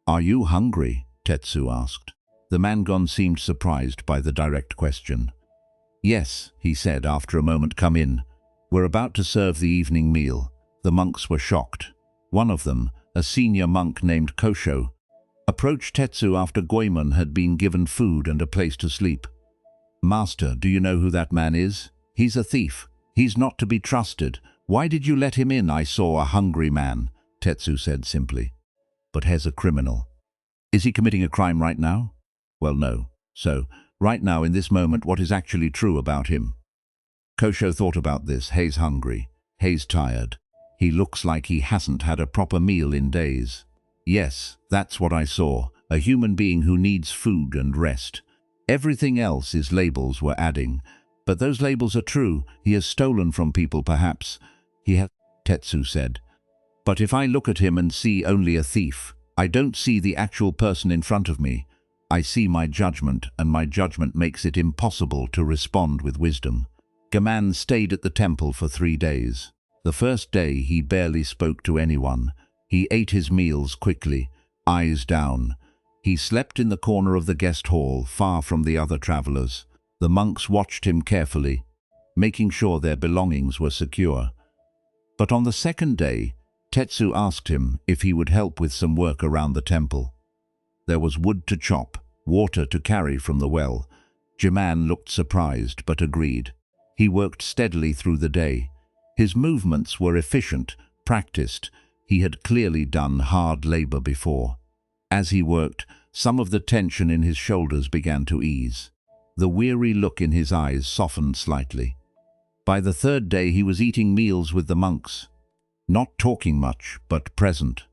"Are you hungry?" Tetsu asked. The man seemed surprised by the direct question. "Yes," he said after a moment. "Come in. We're about to serve the evening meal." The monks were shocked. One of them, a senior monk named Kosho, approached Tetsu after Goemon had been given food and a place to sleep. "Master, do you know who that man is? He's a thief. He's not to be trusted. Why did you let him in?" "I saw a hungry man," Tetsu said simply. "But he's a criminal." "Is he committing a crime right now?" "Well, no. So, right now, in this moment, what is actually true about him?" Kosho thought about this. "He's hungry. He's tired. He looks like he hasn't had a proper meal in days." "Yes, that's what I saw. A human being who needs food and rest. Everything else is labels we're adding. But those labels are true. He has stolen from people, perhaps. He has," Tetsu said. "But if I look at him and see only a thief, I don't see the actual person in front of me. I see my judgment, and my judgment makes it impossible to respond with wisdom." Gaman stayed at the temple for 3 days. The first day he barely spoke to anyone. He ate his meals quickly, eyes down. He slept in the corner of the guest hall, far from the other travelers. The monks watched him carefully, making sure their belongings were secure. But on the second day, Tetsu asked him if he would help with some work around the temple. There was wood to chop, water to carry from the well. Jaman looked surprised but agreed. He worked steadily through the day. His movements were efficient, practiced. He had clearly done hard labor before. As he worked, some of the tension in his shoulders began to ease. The weary look in his eyes softened slightly. By the third day he was eating meals with the monks. Not talking much, but present.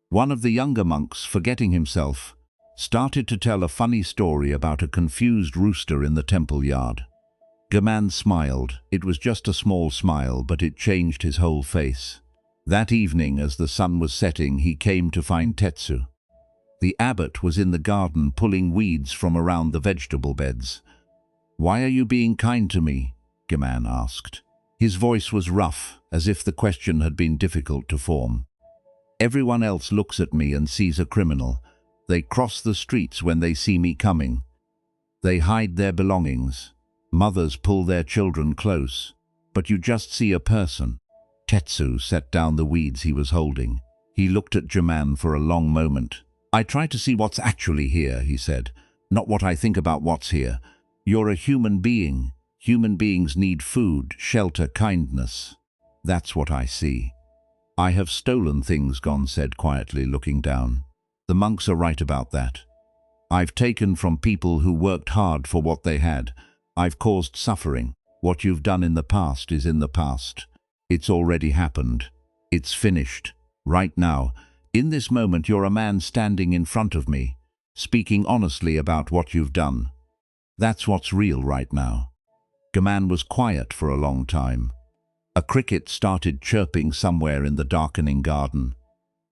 One of the younger monks, forgetting himself, started to tell a funny story about a confused rooster in the temple yard. Gaman smiled. It was just a small smile, but it changed his whole face. That evening, as the sun was setting, he came to find Tetsu. The abbot was in the garden pulling weeds from around the vegetable beds. "Why are you being kind to me?" Gaman asked. His voice was rough, as if the question had been difficult to form. "Everyone else looks at me and sees a criminal. They cross the streets when they see me coming. They hide their belongings. Mothers pull their children close. But you just see a person." Tetsu set down the weeds he was holding. He looked at Jaman for a long moment. "I try to see what's actually here," he said, "not what I think about what's here. You're a human being. Human beings need food, shelter, kindness. That's what I see." "I have stolen things," Gon said quietly, looking down. "The monks are right about that. I've taken from people who worked hard for what they had. I've caused suffering. What you've done in the past is in the past. It's already happened. It's finished. Right now, in this moment, you're a man standing in front of me, speaking honestly about what you've done. That's what's real right now." Gaman was quiet for a long time. A cricket started chirping somewhere in the darkening garden.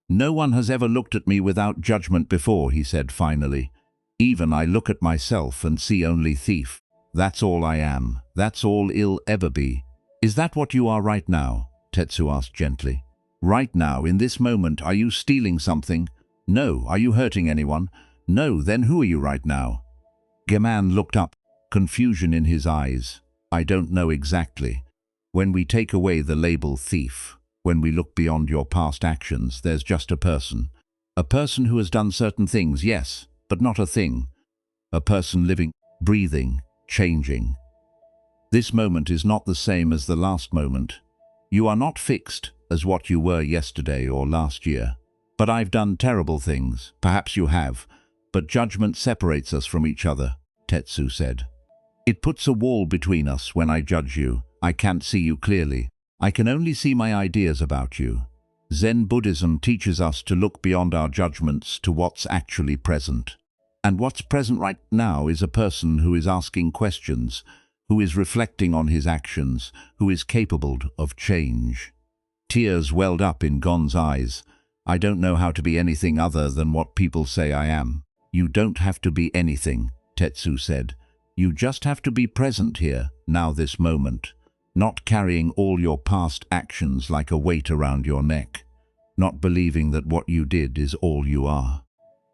"No one has ever looked at me without judgment before," he said finally. "Even I look at myself and see only thief. That's all I am. That's all I'll ever be." "Is that what you are right now?" Tetsu asked gently. "Right now, in this moment, are you stealing something?" "No." "Are you hurting anyone?" "No." "Then who are you right now?" Gaman looked up, confusion in his eyes. "I don't know exactly. When we take away the label thief, when we look beyond your past actions, there's just a person. A person who has done certain things, yes, but not a thing. A person living, breathing, changing. This moment is not the same as the last moment. You are not fixed as what you were yesterday or last year. But I've done terrible things. Perhaps you have. But judgment separates us from each other, Tetsu said. It puts a wall between us. When I judge you, I can't see you clearly. I can only see my ideas about you. Zen Buddhism teaches us to look beyond our judgments to what's actually present. And what's present right now is a person who is asking questions, who is reflecting on his actions, who is capable of change. Tears welled up in Gon's eyes. I don't know how to be anything other than what people say I am. You don't have to be anything, Tetsu said. You just have to be present here, now, this moment. Not carrying all your past actions like a weight around your neck. Not believing that what you did is all you are.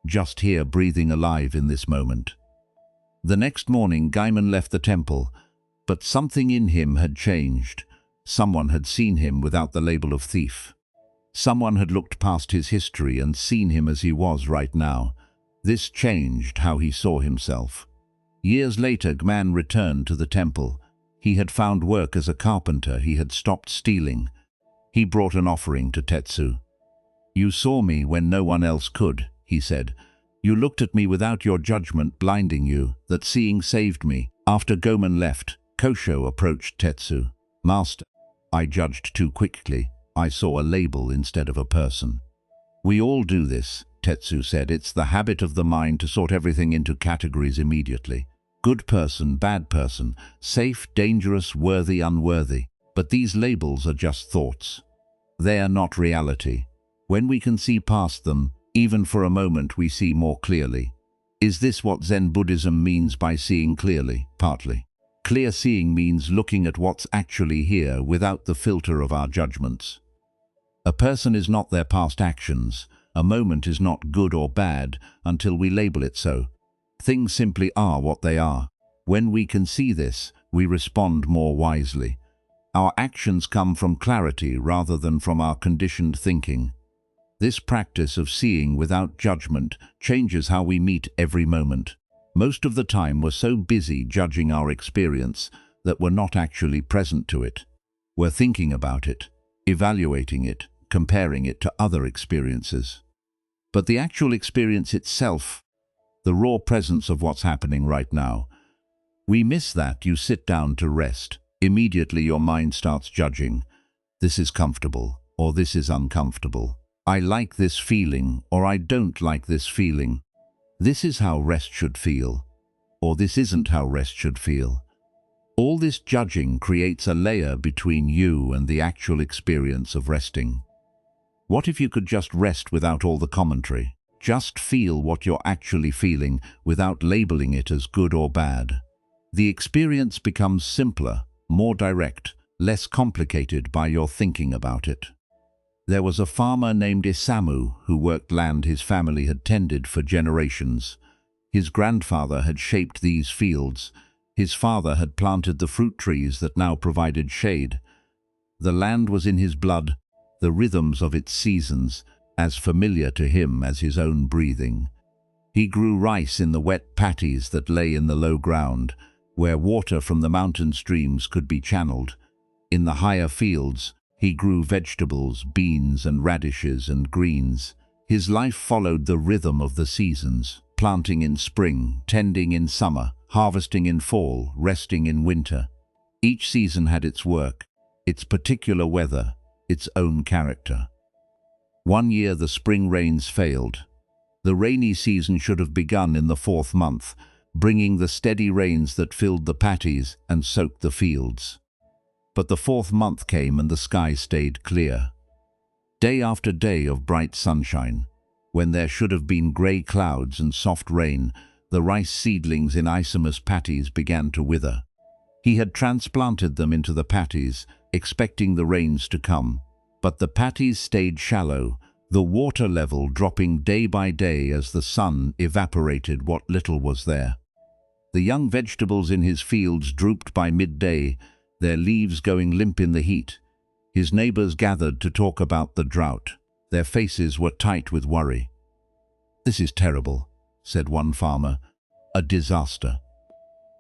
Just here, breathing alive in this moment. The next morning, Gaiman left the temple, but something in him had changed. Someone had seen him without the label of thief. Someone had looked past his history and seen him as he was right now. This changed how he saw himself. Years later, Gaiman returned to the temple. He had found work as a carpenter. He had stopped stealing. He brought an offering to Tetsu. You saw me when no one else could, he said. You looked at me without your judgment blinding you. That seeing saved me. After Gaiman left, Kosho approached Tetsu. Master, I judged too quickly. I saw a label instead of a person. We all do this, Tetsu said. It's the habit of the mind to sort everything into categories immediately. Good person, bad person, safe, dangerous, worthy, unworthy. But these labels are just thoughts. They are not reality. When we can see past them, even for a moment, we see more clearly. Is this what Zen Buddhism means by seeing clearly? Partly. Clear seeing means looking at what's actually here without the filter of our judgments. A person is not their past actions. A moment is not good or bad until we label it so. Things simply are what they are. When we can see this, we respond more wisely. Our actions come from clarity rather than from our conditioned thinking. This practice of seeing without judgment changes how we meet every moment. Most of the time we're so busy judging our experience that we're not actually present to it. We're thinking about it, evaluating it, comparing it to other experiences. But the actual experience itself, the raw presence of what's happening right now, we miss that. You sit down to rest. Immediately your mind starts judging. This is comfortable, or this is uncomfortable. I like this feeling, or I don't like this feeling. This is how rest should feel, or this isn't how rest should feel. All this judging creates a layer between you and the actual experience of resting. What if you could just rest without all the commentary? Just feel what you're actually feeling without labeling it as good or bad. The experience becomes simpler, more direct, less complicated by your thinking about it. There was a farmer named Isamu who worked land his family had tended for generations. His grandfather had shaped these fields. His father had planted the fruit trees that now provided shade. The land was in his blood, the rhythms of its seasons, as familiar to him as his own breathing. He grew rice in the wet patties that lay in the low ground, where water from the mountain streams could be channeled. In the higher fields, he grew vegetables, beans and radishes and greens. His life followed the rhythm of the seasons, planting in spring, tending in summer, harvesting in fall, resting in winter. Each season had its work, its particular weather, its own character. One year the spring rains failed. The rainy season should have begun in the 4th month, bringing the steady rains that filled the patties and soaked the fields. But the 4th month came and the sky stayed clear. Day after day of bright sunshine, when there should have been grey clouds and soft rain, the rice seedlings in Isamu's patties began to wither. He had transplanted them into the patties, expecting the rains to come. But the patties stayed shallow, the water level dropping day by day as the sun evaporated what little was there. The young vegetables in his fields drooped by midday, their leaves going limp in the heat. His neighbors gathered to talk about the drought. Their faces were tight with worry. "This is terrible," said one farmer. "A disaster.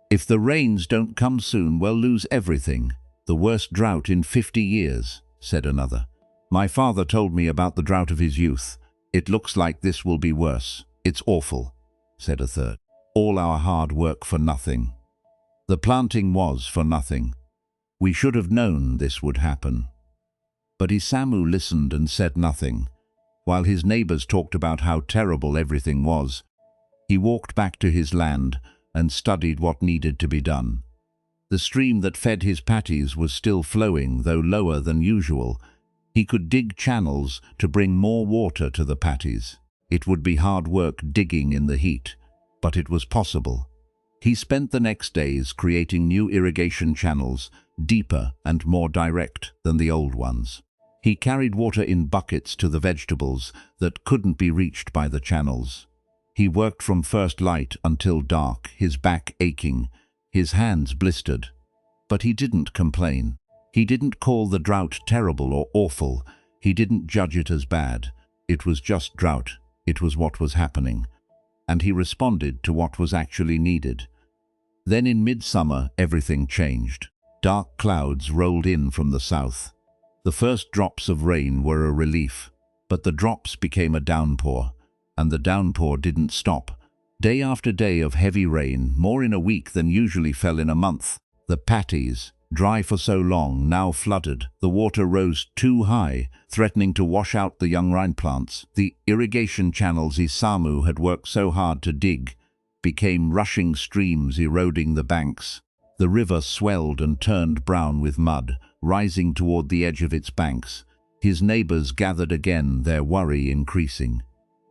If the rains don't come soon, we'll lose everything. The worst drought in 50 years, said another. "My father told me about the drought of his youth. It looks like this will be worse. It's awful." said a third. All our hard work for nothing. The planting was for nothing. We should have known this would happen. But Isamu listened and said nothing. While his neighbors talked about how terrible everything was, he walked back to his land and studied what needed to be done. The stream that fed his patties was still flowing, though lower than usual. He could dig channels to bring more water to the patties. It would be hard work digging in the heat, but it was possible. He spent the next days creating new irrigation channels, deeper and more direct than the old ones. He carried water in buckets to the vegetables that couldn't be reached by the channels. He worked from first light until dark, his back aching, his hands blistered. But he didn't complain. He didn't call the drought terrible or awful. He didn't judge it as bad. It was just drought. It was what was happening. And he responded to what was actually needed. Then in midsummer, everything changed. Dark clouds rolled in from the south. The first drops of rain were a relief, but the drops became a downpour, and the downpour didn't stop. Day after day of heavy rain, more in a week than usually fell in a month. The patties, dry for so long, now flooded. The water rose too high, threatening to wash out the young rind plants. The irrigation channels Isamu had worked so hard to dig became rushing streams eroding the banks. The river swelled and turned brown with mud, rising toward the edge of its banks. His neighbors gathered again, their worry increasing.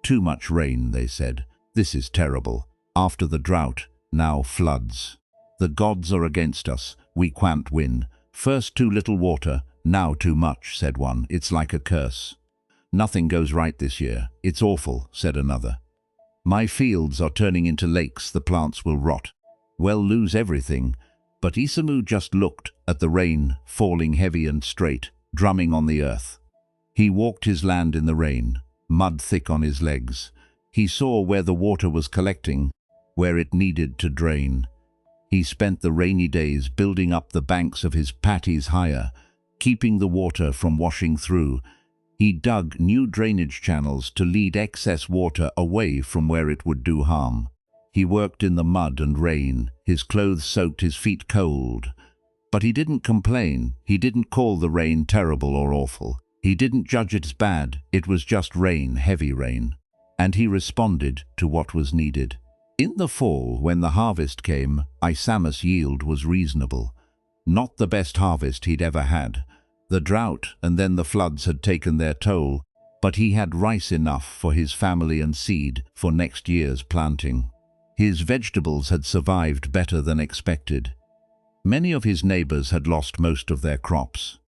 Too much rain, they said. This is terrible. After the drought, now floods. The gods are against us. We can't win. First too little water, now too much, said one. It's like a curse. Nothing goes right this year. It's awful, said another. My fields are turning into lakes. The plants will rot. We'll lose everything. But Isamu just looked at the rain, falling heavy and straight, drumming on the earth. He walked his land in the rain, mud thick on his legs. He saw where the water was collecting, where it needed to drain. He spent the rainy days building up the banks of his patties higher, keeping the water from washing through. He dug new drainage channels to lead excess water away from where it would do harm. He worked in the mud and rain, his clothes soaked, his feet cold. But he didn't complain. He didn't call the rain terrible or awful. He didn't judge it as bad. It was just rain, heavy rain. And he responded to what was needed. In the fall, when the harvest came, Isamu's yield was reasonable. Not the best harvest he'd ever had. The drought and then the floods had taken their toll, but he had rice enough for his family and seed for next year's planting. His vegetables had survived better than expected. Many of his neighbors had lost most of their crops,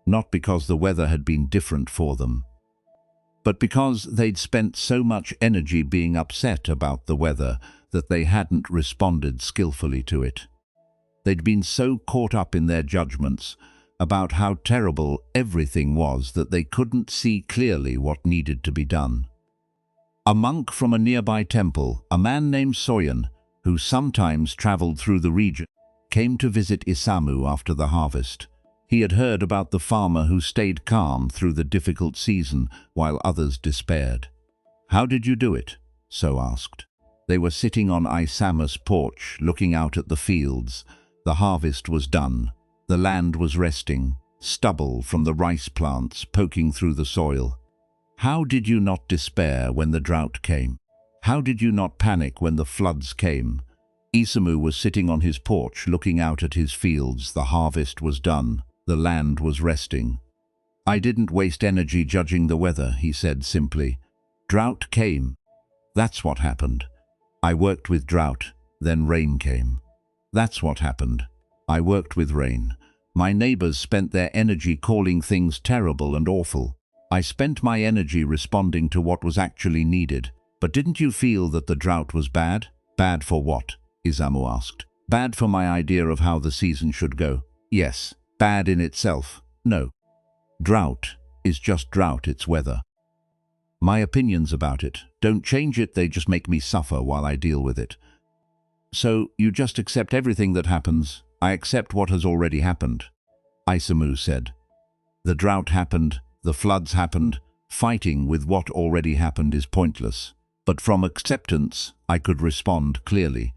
not because the weather had been different for them, but because they'd spent so much energy being upset about the weather that they hadn't responded skillfully to it. They'd been so caught up in their judgments about how terrible everything was that they couldn't see clearly what needed to be done. A monk from a nearby temple, a man named Soyen, who sometimes traveled through the region, came to visit Isamu after the harvest. He had heard about the farmer who stayed calm through the difficult season while others despaired. "How did you do it?" So asked. They were sitting on Isamu's porch, looking out at the fields. The harvest was done. The land was resting, stubble from the rice plants poking through the soil. "How did you not despair when the drought came? How did you not panic when the floods came?" Isamu was sitting on his porch looking out at his fields. The harvest was done. The land was resting. "I didn't waste energy judging the weather," he said simply. "Drought came. That's what happened. I worked with drought, then rain came. That's what happened. I worked with rain. My neighbors spent their energy calling things terrible and awful. I spent my energy responding to what was actually needed. But didn't you feel that the drought was bad?" "Bad for what?" Isamu asked. "Bad for my idea of how the season should go." "Yes. Bad in itself?" "No. Drought is just drought, it's weather. My opinions about it don't change it, they just make me suffer while I deal with it." "So you just accept everything that happens?" "I accept what has already happened," Isamu said. "The drought happened, the floods happened. Fighting with what already happened is pointless. But from acceptance, I could respond clearly.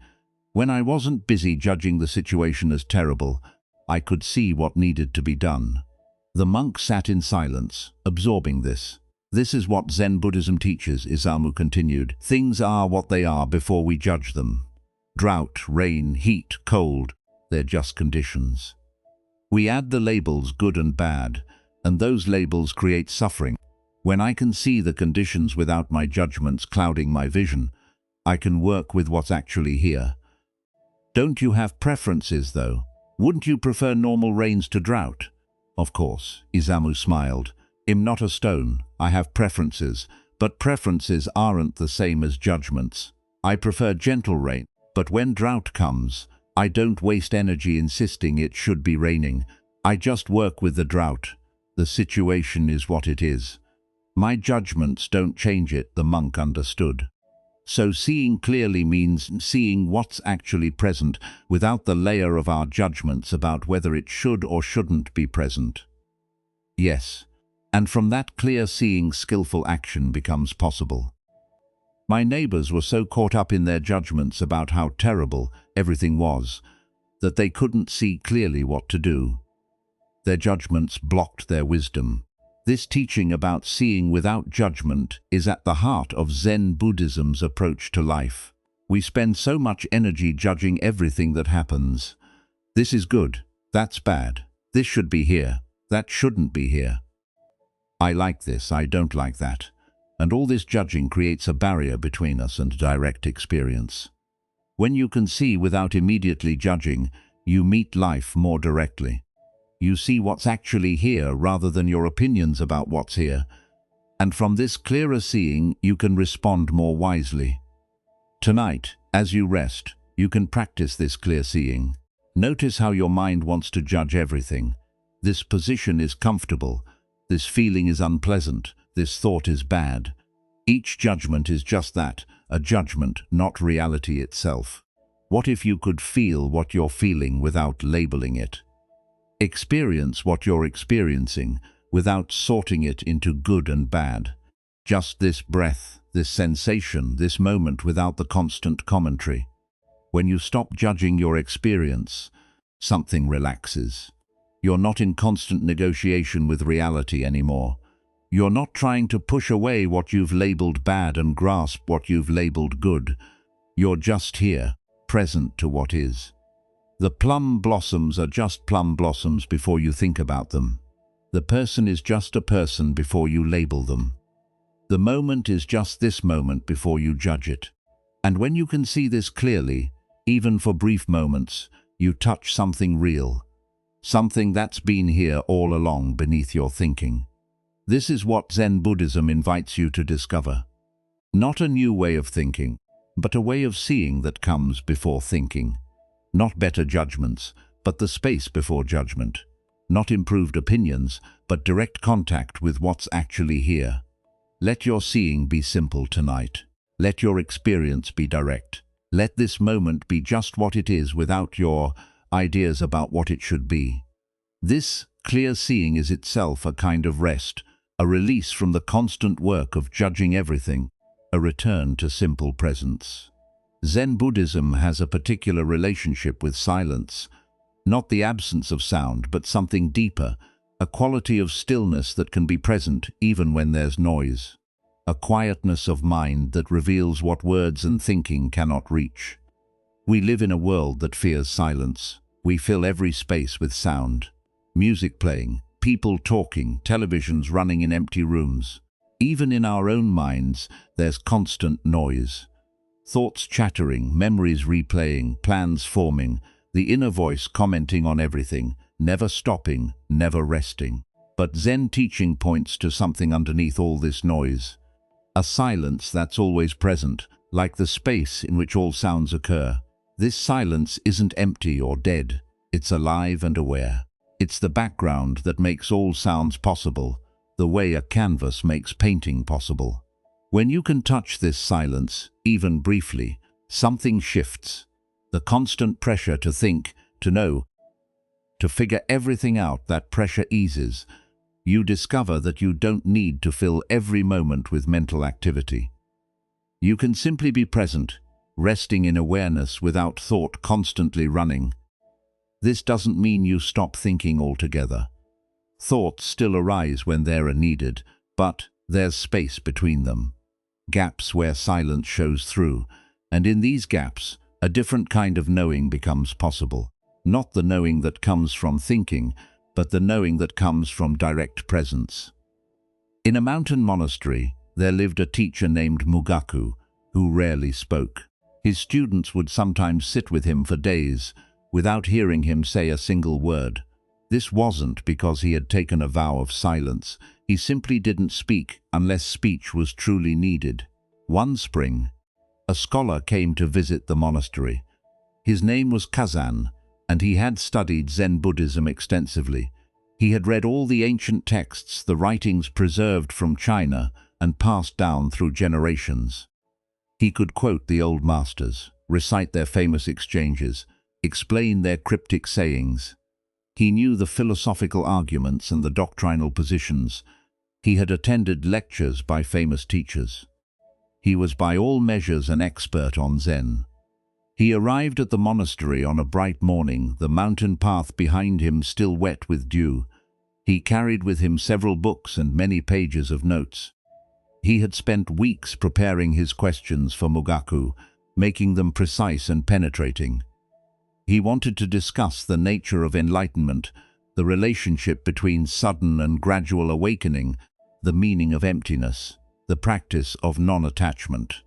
When I wasn't busy judging the situation as terrible, I could see what needed to be done. The monk sat in silence, absorbing this. This is what Zen Buddhism teaches, Isamu continued. Things are what they are before we judge them. Drought, rain, heat, cold, they're just conditions. We add the labels good and bad, and those labels create suffering. When I can see the conditions without my judgments clouding my vision, I can work with what's actually here. Don't you have preferences, though? Wouldn't you prefer normal rains to drought? Of course, Isamu smiled. I'm not a stone. I have preferences, but preferences aren't the same as judgments. I prefer gentle rain, but when drought comes, I don't waste energy insisting it should be raining. I just work with the drought. The situation is what it is. My judgments don't change it, the monk understood. So seeing clearly means seeing what's actually present without the layer of our judgments about whether it should or shouldn't be present. Yes, and from that clear seeing, skillful action becomes possible. My neighbors were so caught up in their judgments about how terrible everything was that they couldn't see clearly what to do. Their judgments blocked their wisdom. This teaching about seeing without judgment is at the heart of Zen Buddhism's approach to life. We spend so much energy judging everything that happens. This is good, that's bad, this should be here, that shouldn't be here. I like this, I don't like that. And all this judging creates a barrier between us and direct experience. When you can see without immediately judging, you meet life more directly. You see what's actually here rather than your opinions about what's here. And from this clearer seeing, you can respond more wisely. Tonight, as you rest, you can practice this clear seeing. Notice how your mind wants to judge everything. This position is comfortable. This feeling is unpleasant. This thought is bad. Each judgment is just that, a judgment, not reality itself. What if you could feel what you're feeling without labeling it? Experience what you're experiencing without sorting it into good and bad. Just this breath, this sensation, this moment without the constant commentary. When you stop judging your experience, something relaxes. You're not in constant negotiation with reality anymore. You're not trying to push away what you've labeled bad and grasp what you've labeled good. You're just here, present to what is. The plum blossoms are just plum blossoms before you think about them. The person is just a person before you label them. The moment is just this moment before you judge it. And when you can see this clearly, even for brief moments, you touch something real. Something that's been here all along beneath your thinking. This is what Zen Buddhism invites you to discover. Not a new way of thinking, but a way of seeing that comes before thinking. Not better judgments, but the space before judgment. Not improved opinions, but direct contact with what's actually here. Let your seeing be simple tonight. Let your experience be direct. Let this moment be just what it is without your ideas about what it should be. This clear seeing is itself a kind of rest, a release from the constant work of judging everything, a return to simple presence. Zen Buddhism has a particular relationship with silence, not the absence of sound, but something deeper, a quality of stillness that can be present even when there's noise, a quietness of mind that reveals what words and thinking cannot reach. We live in a world that fears silence. We fill every space with sound, music playing, people talking, televisions running in empty rooms. Even in our own minds, there's constant noise. Thoughts chattering, memories replaying, plans forming, the inner voice commenting on everything, never stopping, never resting. But Zen teaching points to something underneath all this noise. A silence that's always present, like the space in which all sounds occur. This silence isn't empty or dead. It's alive and aware. It's the background that makes all sounds possible, the way a canvas makes painting possible. When you can touch this silence, even briefly, something shifts. The constant pressure to think, to know, to figure everything out, that pressure eases. You discover that you don't need to fill every moment with mental activity. You can simply be present, resting in awareness without thought constantly running. This doesn't mean you stop thinking altogether. Thoughts still arise when they are needed, but there's space between them. Gaps where silence shows through, and in these gaps, a different kind of knowing becomes possible. Not the knowing that comes from thinking, but the knowing that comes from direct presence. In a mountain monastery, there lived a teacher named Mugaku, who rarely spoke. His students would sometimes sit with him for days, without hearing him say a single word. This wasn't because he had taken a vow of silence. He simply didn't speak unless speech was truly needed. One spring, a scholar came to visit the monastery. His name was Kazan, and he had studied Zen Buddhism extensively. He had read all the ancient texts, the writings preserved from China and passed down through generations. He could quote the old masters, recite their famous exchanges, explain their cryptic sayings. He knew the philosophical arguments and the doctrinal positions. He had attended lectures by famous teachers. He was by all measures an expert on Zen. He arrived at the monastery on a bright morning, the mountain path behind him still wet with dew. He carried with him several books and many pages of notes. He had spent weeks preparing his questions for Mugaku, making them precise and penetrating. He wanted to discuss the nature of enlightenment, the relationship between sudden and gradual awakening, the meaning of emptiness, the practice of non-attachment.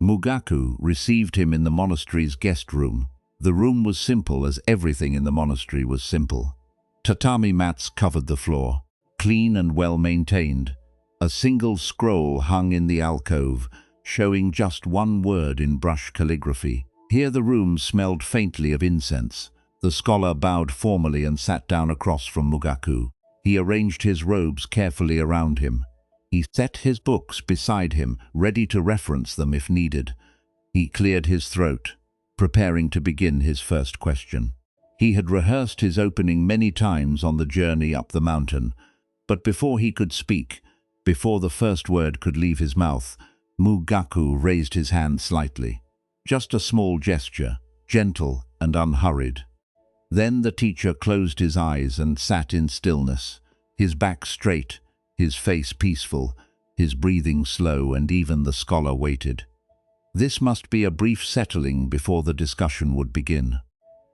Mugaku received him in the monastery's guest room. The room was simple, as everything in the monastery was simple. Tatami mats covered the floor, clean and well maintained. A single scroll hung in the alcove, showing just one word in brush calligraphy. Here the room smelled faintly of incense. The scholar bowed formally and sat down across from Mugaku. He arranged his robes carefully around him. He set his books beside him, ready to reference them if needed. He cleared his throat, preparing to begin his first question. He had rehearsed his opening many times on the journey up the mountain, but before he could speak, before the first word could leave his mouth, Mugaku raised his hand slightly. Just a small gesture, gentle and unhurried. Then the teacher closed his eyes and sat in stillness, his back straight, his face peaceful, his breathing slow, and even the scholar waited. This must be a brief settling before the discussion would begin.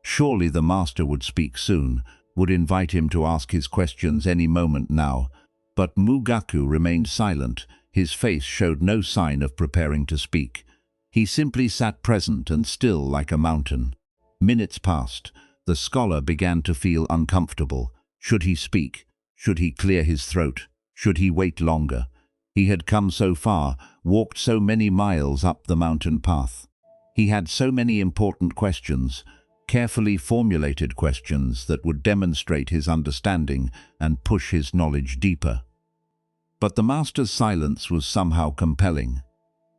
Surely the master would speak soon, would invite him to ask his questions any moment now. But Mugaku remained silent. His face showed no sign of preparing to speak. He simply sat present and still like a mountain. Minutes passed. The scholar began to feel uncomfortable. Should he speak? Should he clear his throat? Should he wait longer? He had come so far, walked so many miles up the mountain path. He had so many important questions, carefully formulated questions that would demonstrate his understanding and push his knowledge deeper. But the master's silence was somehow compelling.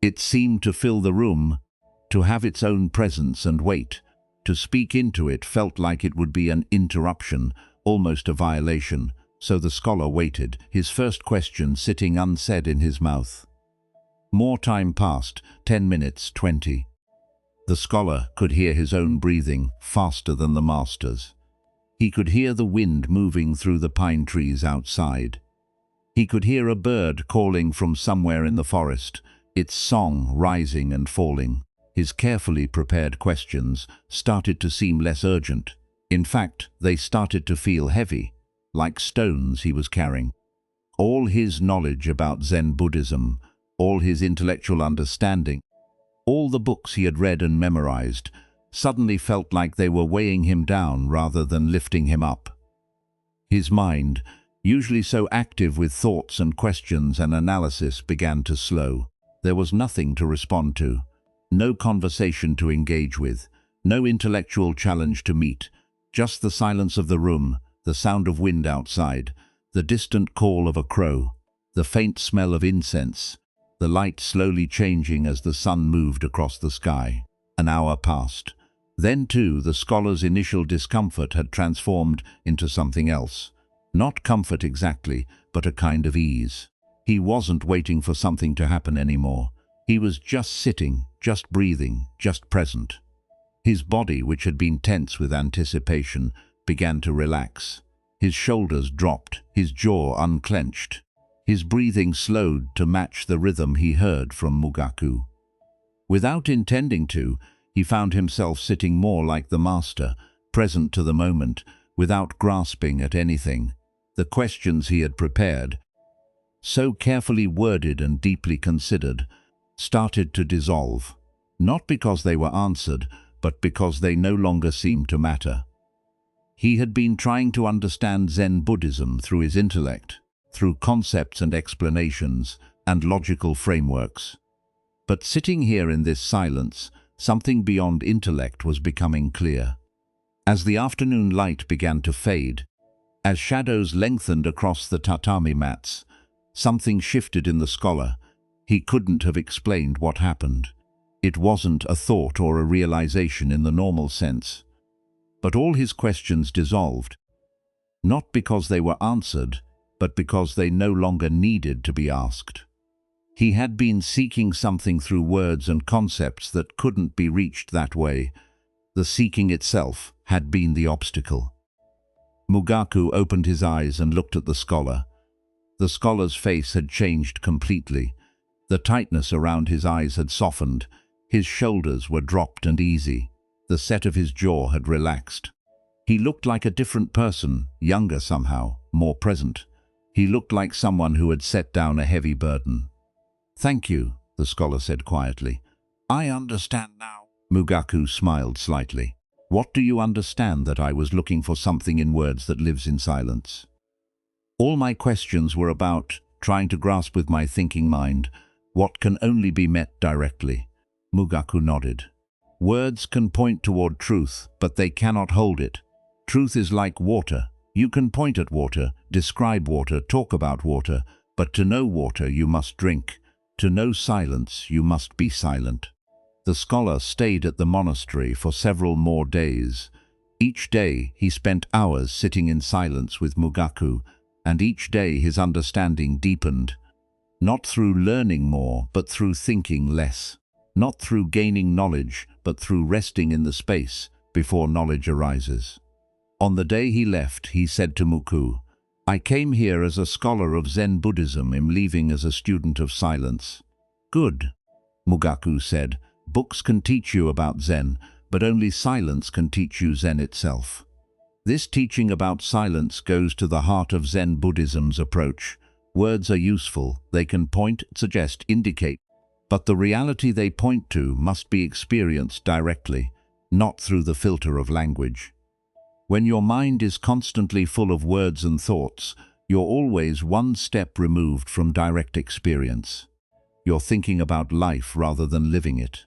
It seemed to fill the room, to have its own presence and weight. To speak into it felt like it would be an interruption, almost a violation, so the scholar waited, his first question sitting unsaid in his mouth. More time passed, 10 minutes, 20. The scholar could hear his own breathing, faster than the master's. He could hear the wind moving through the pine trees outside. He could hear a bird calling from somewhere in the forest, its song rising and falling. His carefully prepared questions started to seem less urgent. In fact, they started to feel heavy, like stones he was carrying. All his knowledge about Zen Buddhism, all his intellectual understanding, all the books he had read and memorized, suddenly felt like they were weighing him down rather than lifting him up. His mind, usually so active with thoughts and questions and analysis, began to slow. There was nothing to respond to, no conversation to engage with, no intellectual challenge to meet, just the silence of the room, the sound of wind outside, the distant call of a crow, the faint smell of incense, the light slowly changing as the sun moved across the sky. An hour passed. Then, too, the scholar's initial discomfort had transformed into something else. Not comfort exactly, but a kind of ease. He wasn't waiting for something to happen anymore. He was just sitting, just breathing, just present. His body, which had been tense with anticipation, began to relax. His shoulders dropped, his jaw unclenched. His breathing slowed to match the rhythm he heard from Mugaku. Without intending to, he found himself sitting more like the master, present to the moment, without grasping at anything. The questions he had prepared, so carefully worded and deeply considered, started to dissolve, not because they were answered, but because they no longer seemed to matter. He had been trying to understand Zen Buddhism through his intellect, through concepts and explanations and logical frameworks. But sitting here in this silence, something beyond intellect was becoming clear. As the afternoon light began to fade, as shadows lengthened across the tatami mats, something shifted in the scholar. He couldn't have explained what happened. It wasn't a thought or a realization in the normal sense. But all his questions dissolved, not because they were answered, but because they no longer needed to be asked. He had been seeking something through words and concepts that couldn't be reached that way. The seeking itself had been the obstacle. Mugaku opened his eyes and looked at the scholar. The scholar's face had changed completely. The tightness around his eyes had softened. His shoulders were dropped and easy. The set of his jaw had relaxed. He looked like a different person, younger somehow, more present. He looked like someone who had set down a heavy burden. "Thank you," the scholar said quietly. "I understand now." Mugaku smiled slightly. "What do you understand that I was looking for something in words that lives in silence?" "All my questions were about trying to grasp with my thinking mind what can only be met directly." Mugaku nodded. "Words can point toward truth, but they cannot hold it. Truth is like water. You can point at water, describe water, talk about water, but to know water you must drink. To know silence you must be silent." The scholar stayed at the monastery for several more days. Each day he spent hours sitting in silence with Mugaku, and each day his understanding deepened, not through learning more, but through thinking less, not through gaining knowledge, but through resting in the space before knowledge arises. On the day he left, he said to Muku, "I came here as a scholar of Zen Buddhism, am leaving as a student of silence." "Good," Mugaku said. "Books can teach you about Zen, but only silence can teach you Zen itself." This teaching about silence goes to the heart of Zen Buddhism's approach. Words are useful, they can point, suggest, indicate, but the reality they point to must be experienced directly, not through the filter of language. When your mind is constantly full of words and thoughts, you're always one step removed from direct experience. You're thinking about life rather than living it.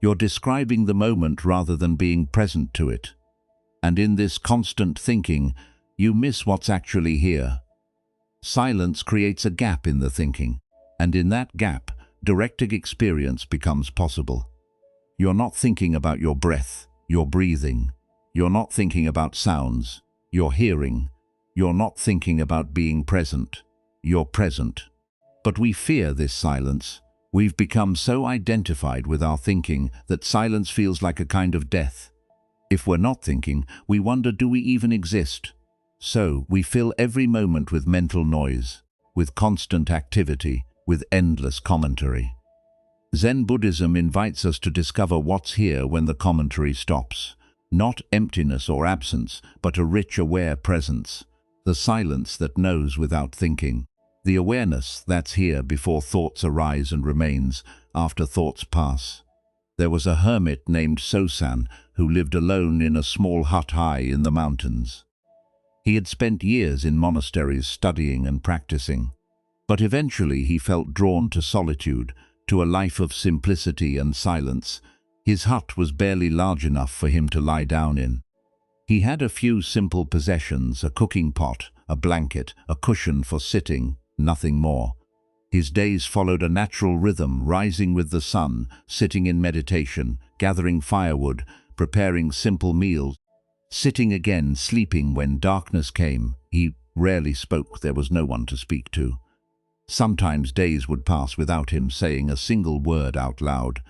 You're describing the moment rather than being present to it. And in this constant thinking, you miss what's actually here. Silence creates a gap in the thinking, and in that gap, direct experience becomes possible. You're not thinking about your breath, you're breathing. You're not thinking about sounds, you're hearing. You're not thinking about being present, you're present. But we fear this silence. We've become so identified with our thinking that silence feels like a kind of death. If we're not thinking, we wonder, do we even exist? So we fill every moment with mental noise, with constant activity, with endless commentary. Zen Buddhism invites us to discover what's here when the commentary stops. Not emptiness or absence, but a rich, aware presence. The silence that knows without thinking. The awareness that's here before thoughts arise and remains after thoughts pass. There was a hermit named Sosan who lived alone in a small hut high in the mountains. He had spent years in monasteries studying and practicing, but eventually he felt drawn to solitude, to a life of simplicity and silence. His hut was barely large enough for him to lie down in. He had a few simple possessions, a cooking pot, a blanket, a cushion for sitting, nothing more. His days followed a natural rhythm, rising with the sun, sitting in meditation, gathering firewood, preparing simple meals, sitting again, sleeping when darkness came. He rarely spoke, there was no one to speak to. Sometimes days would pass without him saying a single word out loud,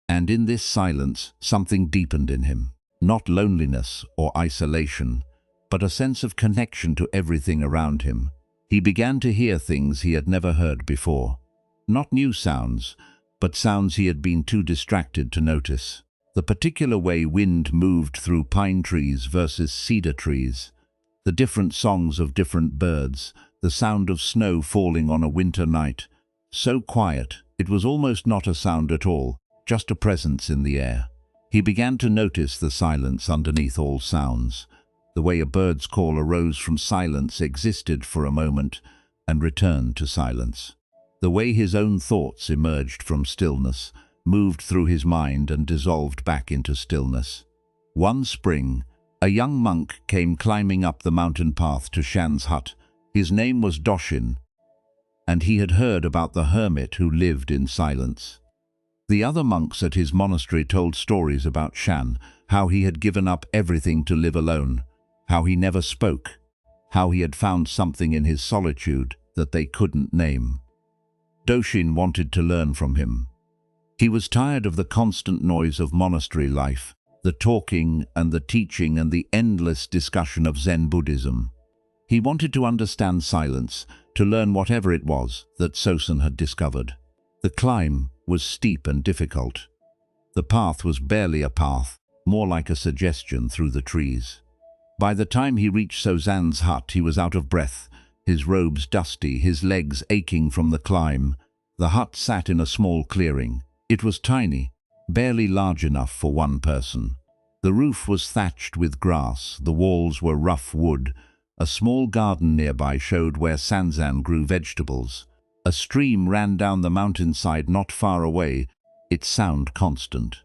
and in this silence something deepened in him. Not loneliness or isolation, but a sense of connection to everything around him. He began to hear things he had never heard before. Not new sounds, but sounds he had been too distracted to notice. The particular way wind moved through pine trees versus cedar trees, the different songs of different birds, the sound of snow falling on a winter night. So quiet, it was almost not a sound at all, just a presence in the air. He began to notice the silence underneath all sounds. The way a bird's call arose from silence, existed for a moment, and returned to silence. The way his own thoughts emerged from stillness, moved through his mind and dissolved back into stillness. One spring, a young monk came climbing up the mountain path to Shan's hut. His name was Doshin, and he had heard about the hermit who lived in silence. The other monks at his monastery told stories about Shan, how he had given up everything to live alone, how he never spoke, how he had found something in his solitude that they couldn't name. Doshin wanted to learn from him. He was tired of the constant noise of monastery life, the talking and the teaching and the endless discussion of Zen Buddhism. He wanted to understand silence, to learn whatever it was that Sosen had discovered. The climb was steep and difficult. The path was barely a path, more like a suggestion through the trees. By the time he reached Sosan's hut, he was out of breath, his robes dusty, his legs aching from the climb. The hut sat in a small clearing. It was tiny, barely large enough for one person. The roof was thatched with grass, the walls were rough wood. A small garden nearby showed where Sanzan grew vegetables. A stream ran down the mountainside not far away, its sound constant.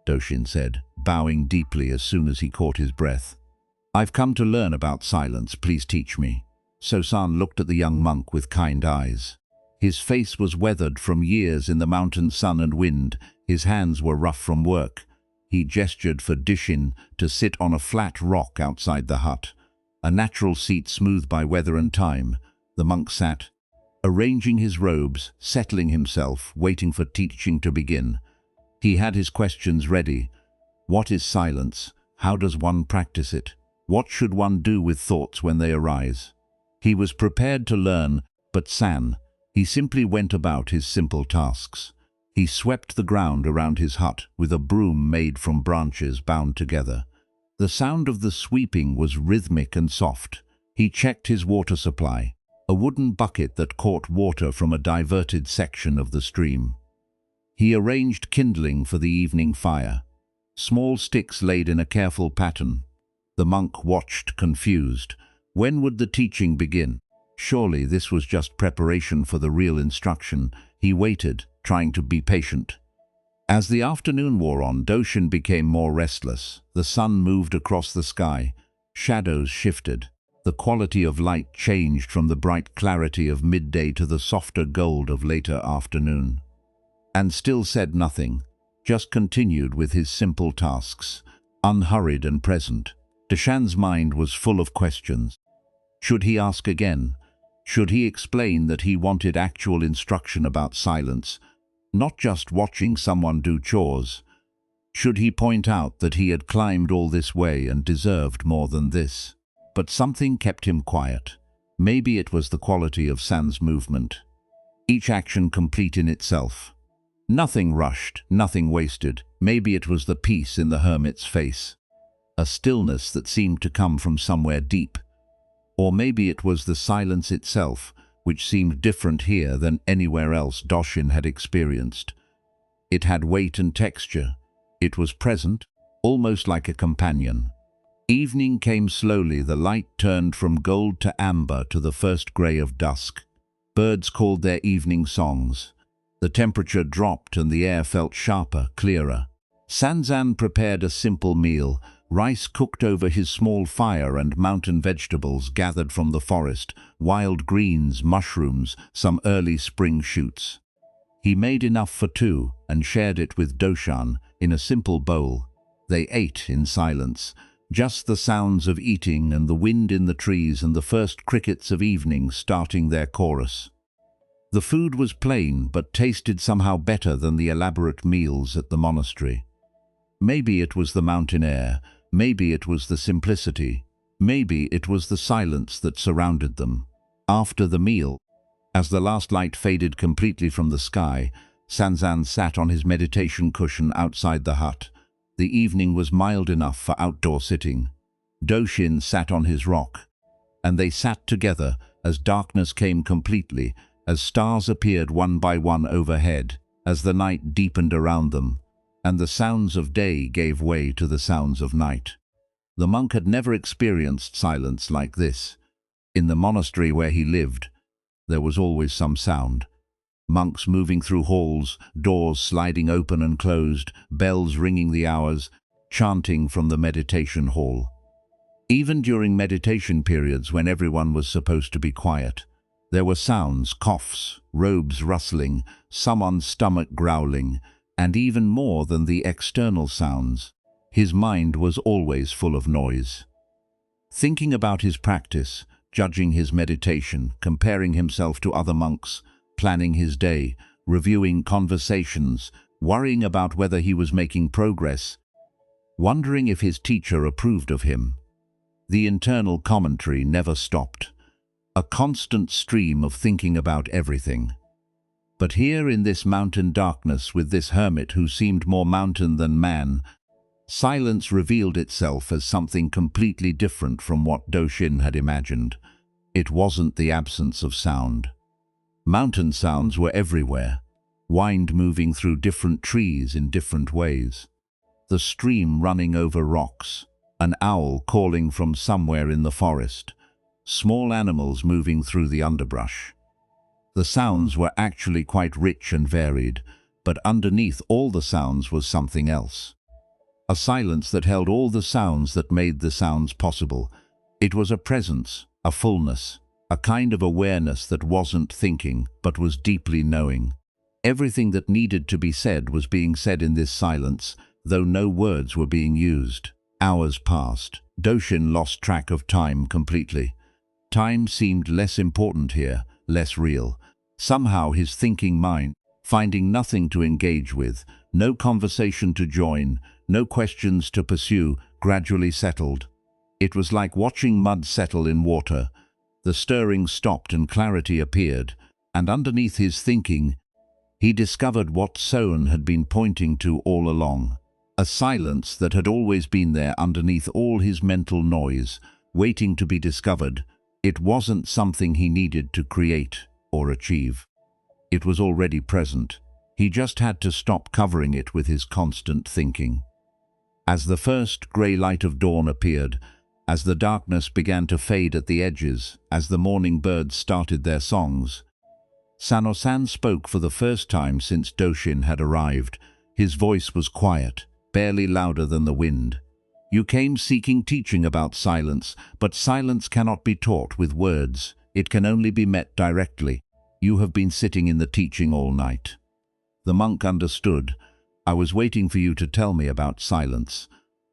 Doshin said, bowing deeply as soon as he caught his breath. "I've come to learn about silence, please teach me." Sosan looked at the young monk with kind eyes. His face was weathered from years in the mountain sun and wind, his hands were rough from work. He gestured for Doshin to sit on a flat rock outside the hut, a natural seat smoothed by weather and time. The monk sat, arranging his robes, settling himself, waiting for teaching to begin. He had his questions ready. What is silence? How does one practice it? What should one do with thoughts when they arise? He was prepared to learn, but he simply went about his simple tasks. He swept the ground around his hut with a broom made from branches bound together. The sound of the sweeping was rhythmic and soft. He checked his water supply, a wooden bucket that caught water from a diverted section of the stream. He arranged kindling for the evening fire, small sticks laid in a careful pattern. The monk watched, confused. When would the teaching begin? Surely this was just preparation for the real instruction. He waited, trying to be patient. As the afternoon wore on, Doshin became more restless. The sun moved across the sky. Shadows shifted. The quality of light changed from the bright clarity of midday to the softer gold of later afternoon. And still said nothing, just continued with his simple tasks, unhurried and present. Doshan's mind was full of questions. Should he ask again? Should he explain that he wanted actual instruction about silence, not just watching someone do chores? Should he point out that he had climbed all this way and deserved more than this? But something kept him quiet. Maybe it was the quality of San's movement. Each action complete in itself. Nothing rushed, nothing wasted. Maybe it was the peace in the hermit's face, a stillness that seemed to come from somewhere deep. Or maybe it was the silence itself, which seemed different here than anywhere else Doshin had experienced. It had weight and texture. It was present, almost like a companion. Evening came slowly. The light turned from gold to amber to the first grey of dusk. Birds called their evening songs. The temperature dropped and the air felt sharper, clearer. Sanzan prepared a simple meal, rice cooked over his small fire and mountain vegetables gathered from the forest, wild greens, mushrooms, some early spring shoots. He made enough for two and shared it with Doshan in a simple bowl. They ate in silence, just the sounds of eating and the wind in the trees and the first crickets of evening starting their chorus. The food was plain but tasted somehow better than the elaborate meals at the monastery. Maybe it was the mountain air, maybe it was the simplicity, maybe it was the silence that surrounded them. After the meal, as the last light faded completely from the sky, Sanzan sat on his meditation cushion outside the hut. The evening was mild enough for outdoor sitting. Doshin sat on his rock, and they sat together as darkness came completely, as stars appeared one by one overhead, as the night deepened around them, and the sounds of day gave way to the sounds of night. The monk had never experienced silence like this. In the monastery where he lived, there was always some sound. Monks moving through halls, doors sliding open and closed, bells ringing the hours, chanting from the meditation hall. Even during meditation periods when everyone was supposed to be quiet, there were sounds, coughs, robes rustling, someone's stomach growling, and even more than the external sounds, his mind was always full of noise. Thinking about his practice, judging his meditation, comparing himself to other monks, planning his day, reviewing conversations, worrying about whether he was making progress, wondering if his teacher approved of him. The internal commentary never stopped, a constant stream of thinking about everything. But here in this mountain darkness with this hermit who seemed more mountain than man, silence revealed itself as something completely different from what Doshin had imagined. It wasn't the absence of sound. Mountain sounds were everywhere, wind moving through different trees in different ways, the stream running over rocks, an owl calling from somewhere in the forest, small animals moving through the underbrush. The sounds were actually quite rich and varied, but underneath all the sounds was something else. A silence that held all the sounds that made the sounds possible. It was a presence, a fullness, a kind of awareness that wasn't thinking, but was deeply knowing. Everything that needed to be said was being said in this silence, though no words were being used. Hours passed. Doshin lost track of time completely. Time seemed less important here, less real. Somehow his thinking mind, finding nothing to engage with, no conversation to join, no questions to pursue, gradually settled. It was like watching mud settle in water. The stirring stopped and clarity appeared, and underneath his thinking, he discovered what Sohn had been pointing to all along. A silence that had always been there underneath all his mental noise, waiting to be discovered. It wasn't something he needed to create or achieve. It was already present. He just had to stop covering it with his constant thinking. As the first grey light of dawn appeared, as the darkness began to fade at the edges, as the morning birds started their songs, Sano-san spoke for the first time since Doshin had arrived. His voice was quiet, barely louder than the wind. You came seeking teaching about silence, but silence cannot be taught with words. It can only be met directly. You have been sitting in the teaching all night. The monk understood. I was waiting for you to tell me about silence,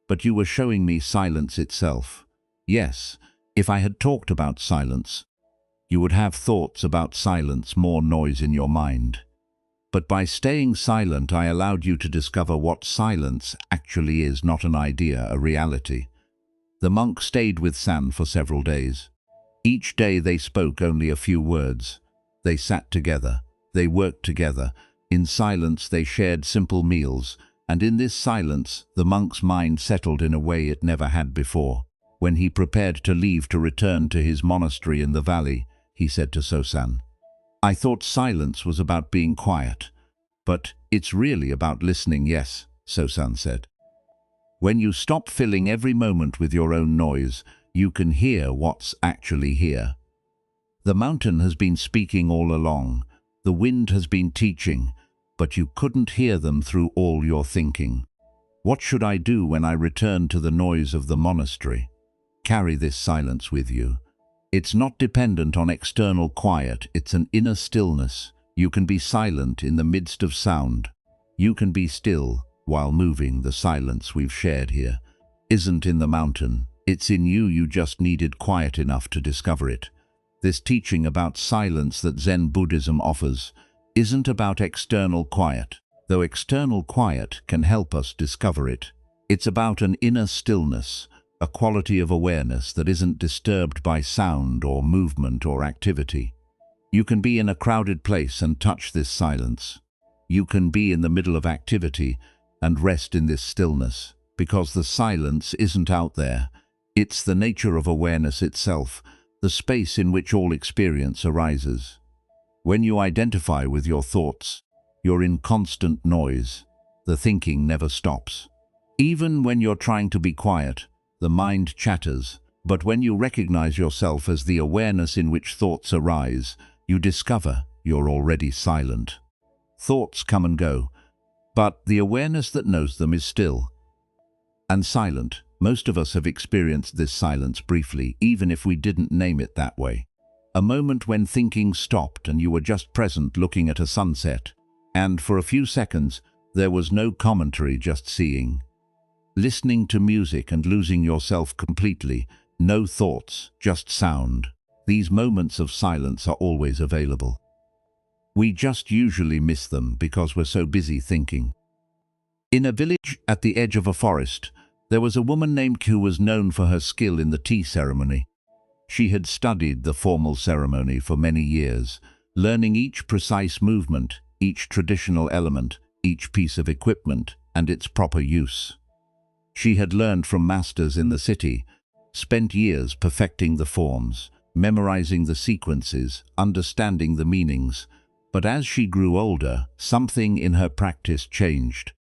but you were showing me silence itself. Yes, if I had talked about silence, you would have thoughts about silence, more noise in your mind. But by staying silent, I allowed you to discover what silence actually is, not an idea, a reality. The monk stayed with San for several days. Each day they spoke only a few words. They sat together. They worked together. In silence they shared simple meals, and in this silence the monk's mind settled in a way it never had before. When he prepared to leave to return to his monastery in the valley, he said to Sosan, I thought silence was about being quiet, but it's really about listening. Yes, Sosan said. When you stop filling every moment with your own noise, you can hear what's actually here. The mountain has been speaking all along. The wind has been teaching, but you couldn't hear them through all your thinking. What should I do when I return to the noise of the monastery? Carry this silence with you. It's not dependent on external quiet, it's an inner stillness. You can be silent in the midst of sound. You can be still while moving. The silence we've shared here isn't in the mountain, it's in you. You just needed quiet enough to discover it. This teaching about silence that Zen Buddhism offers isn't about external quiet, though external quiet can help us discover it. It's about an inner stillness, a quality of awareness that isn't disturbed by sound or movement or activity. You can be in a crowded place and touch this silence. You can be in the middle of activity and rest in this stillness, because the silence isn't out there. It's the nature of awareness itself, the space in which all experience arises. When you identify with your thoughts, you're in constant noise. The thinking never stops. Even when you're trying to be quiet, the mind chatters. But when you recognize yourself as the awareness in which thoughts arise, you discover you're already silent. Thoughts come and go, but the awareness that knows them is still and silent. Most of us have experienced this silence briefly, even if we didn't name it that way. A moment when thinking stopped and you were just present looking at a sunset. And for a few seconds, there was no commentary, just seeing. Listening to music and losing yourself completely. No thoughts, just sound. These moments of silence are always available. We just usually miss them because we're so busy thinking. In a village at the edge of a forest, there was a woman named who was known for her skill in the tea ceremony. She had studied the formal ceremony for many years, learning each precise movement, each traditional element, each piece of equipment, and its proper use. She had learned from masters in the city, spent years perfecting the forms, memorizing the sequences, understanding the meanings. But as she grew older, something in her practice changed.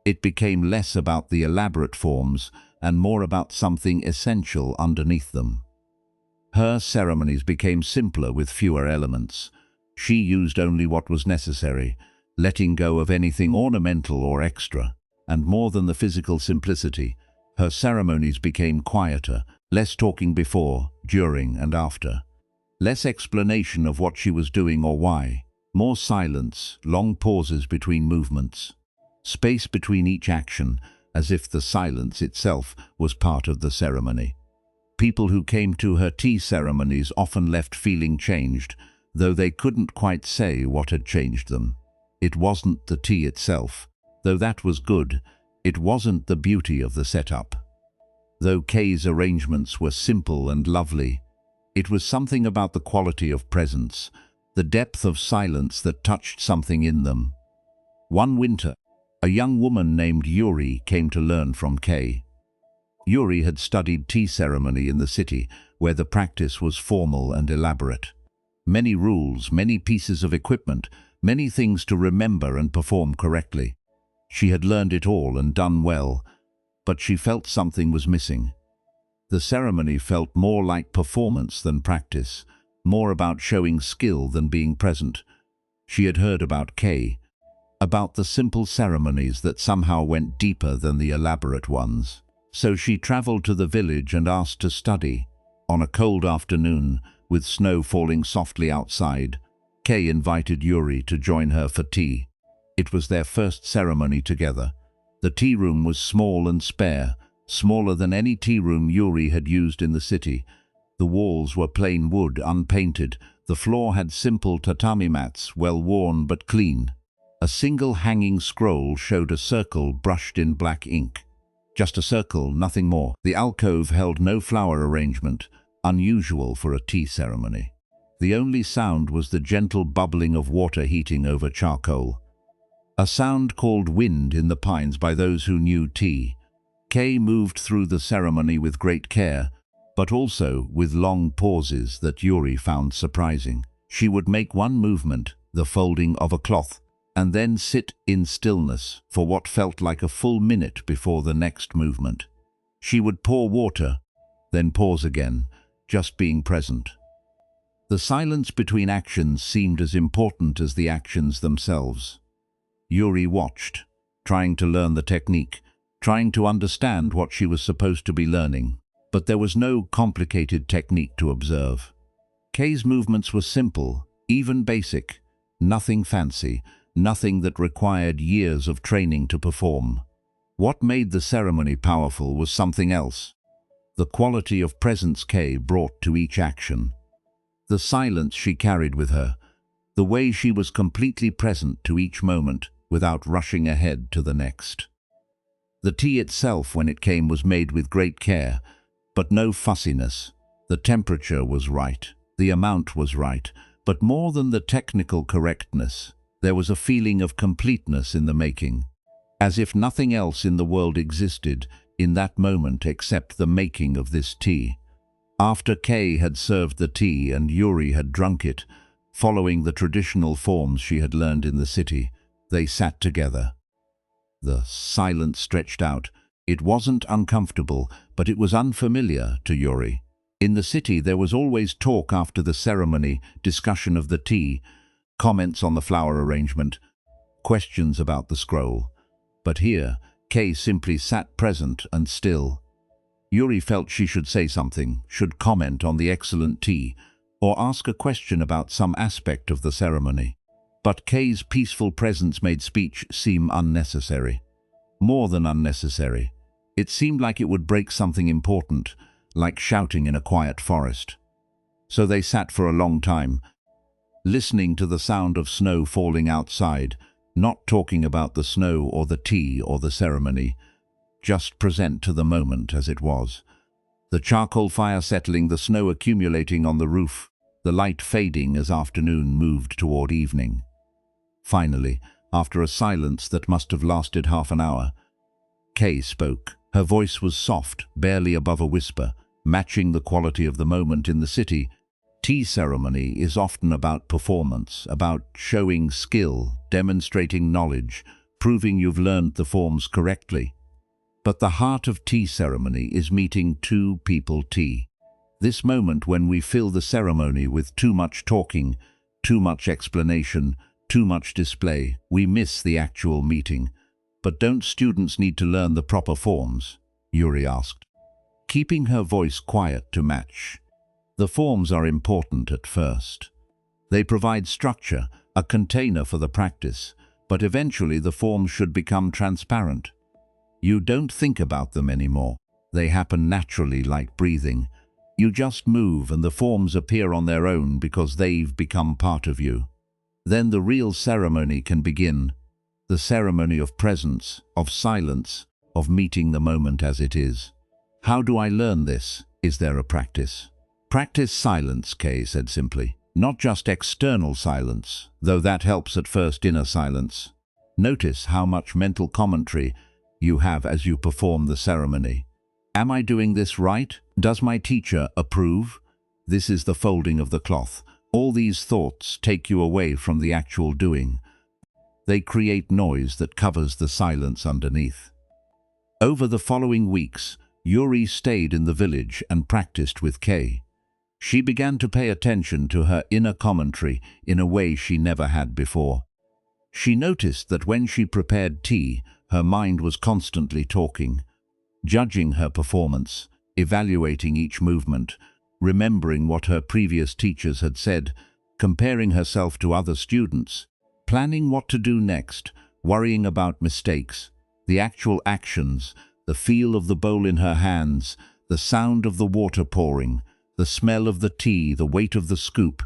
It became less about the elaborate forms and more about something essential underneath them. Her ceremonies became simpler with fewer elements. She used only what was necessary, letting go of anything ornamental or extra. And more than the physical simplicity, her ceremonies became quieter, less talking before, during, and after. Less explanation of what she was doing or why. More silence, long pauses between movements. Space between each action, as if the silence itself was part of the ceremony. People who came to her tea ceremonies often left feeling changed, though they couldn't quite say what had changed them. It wasn't the tea itself. Though that was good, it wasn't the beauty of the setup. Though Kay's arrangements were simple and lovely, it was something about the quality of presence, the depth of silence that touched something in them. One winter, a young woman named Yuri came to learn from Kay. Yuri had studied tea ceremony in the city, where the practice was formal and elaborate. Many rules, many pieces of equipment, many things to remember and perform correctly. She had learned it all and done well, but she felt something was missing. The ceremony felt more like performance than practice, more about showing skill than being present. She had heard about Kay, about the simple ceremonies that somehow went deeper than the elaborate ones. So she traveled to the village and asked to study. On a cold afternoon, with snow falling softly outside, Kay invited Yuri to join her for tea. It was their first ceremony together. The tea room was small and spare, smaller than any tea room Yuri had used in the city. The walls were plain wood, unpainted. The floor had simple tatami mats, well worn but clean. A single hanging scroll showed a circle brushed in black ink. Just a circle, nothing more. The alcove held no flower arrangement, unusual for a tea ceremony. The only sound was the gentle bubbling of water heating over charcoal. A sound called wind in the pines by those who knew tea. Kay moved through the ceremony with great care, but also with long pauses that Yuri found surprising. She would make one movement, the folding of a cloth, and then sit in stillness for what felt like a full minute before the next movement. She would pour water, then pause again, just being present. The silence between actions seemed as important as the actions themselves. Yuri watched, trying to learn the technique, trying to understand what she was supposed to be learning. But there was no complicated technique to observe. Kay's movements were simple, even basic, nothing fancy, nothing that required years of training to perform. What made the ceremony powerful was something else. The quality of presence Kay brought to each action. The silence she carried with her, the way she was completely present to each moment without rushing ahead to the next. The tea itself, when it came, was made with great care, but no fussiness. The temperature was right, the amount was right, but more than the technical correctness, there was a feeling of completeness in the making, as if nothing else in the world existed in that moment except the making of this tea. After Kay had served the tea and Yuri had drunk it, following the traditional forms she had learned in the city, they sat together. The silence stretched out. It wasn't uncomfortable, but it was unfamiliar to Yuri. In the city there was always talk after the ceremony, discussion of the tea, comments on the flower arrangement, questions about the scroll. But here, Kay simply sat present and still. Yuri felt she should say something, should comment on the excellent tea, or ask a question about some aspect of the ceremony. But Kay's peaceful presence made speech seem unnecessary. More than unnecessary. It seemed like it would break something important, like shouting in a quiet forest. So they sat for a long time, listening to the sound of snow falling outside, not talking about the snow or the tea or the ceremony, just present to the moment as it was. The charcoal fire settling, the snow accumulating on the roof, the light fading as afternoon moved toward evening. Finally, after a silence that must have lasted half an hour, Kay spoke. Her voice was soft, barely above a whisper, matching the quality of the moment in the city. Tea ceremony is often about performance, about showing skill, demonstrating knowledge, proving you've learned the forms correctly. But the heart of tea ceremony is meeting two people tea. This moment when we fill the ceremony with too much talking, too much explanation, too much display, we miss the actual meeting. But don't students need to learn the proper forms? Yuri asked, keeping her voice quiet to match. The forms are important at first. They provide structure, a container for the practice, but eventually the forms should become transparent. You don't think about them anymore. They happen naturally, like breathing. You just move and the forms appear on their own because they've become part of you. Then the real ceremony can begin. The ceremony of presence, of silence, of meeting the moment as it is. How do I learn this? Is there a practice? Practice silence, Kay said simply. Not just external silence, though that helps at first, inner silence. Notice how much mental commentary you have as you perform the ceremony. Am I doing this right? Does my teacher approve? This is the folding of the cloth. All these thoughts take you away from the actual doing. They create noise that covers the silence underneath. Over the following weeks, Yuri stayed in the village and practiced with Kay. She began to pay attention to her inner commentary in a way she never had before. She noticed that when she prepared tea, her mind was constantly talking, judging her performance, evaluating each movement, remembering what her previous teachers had said, comparing herself to other students, planning what to do next, worrying about mistakes, the actual actions, the feel of the bowl in her hands, the sound of the water pouring, the smell of the tea, the weight of the scoop.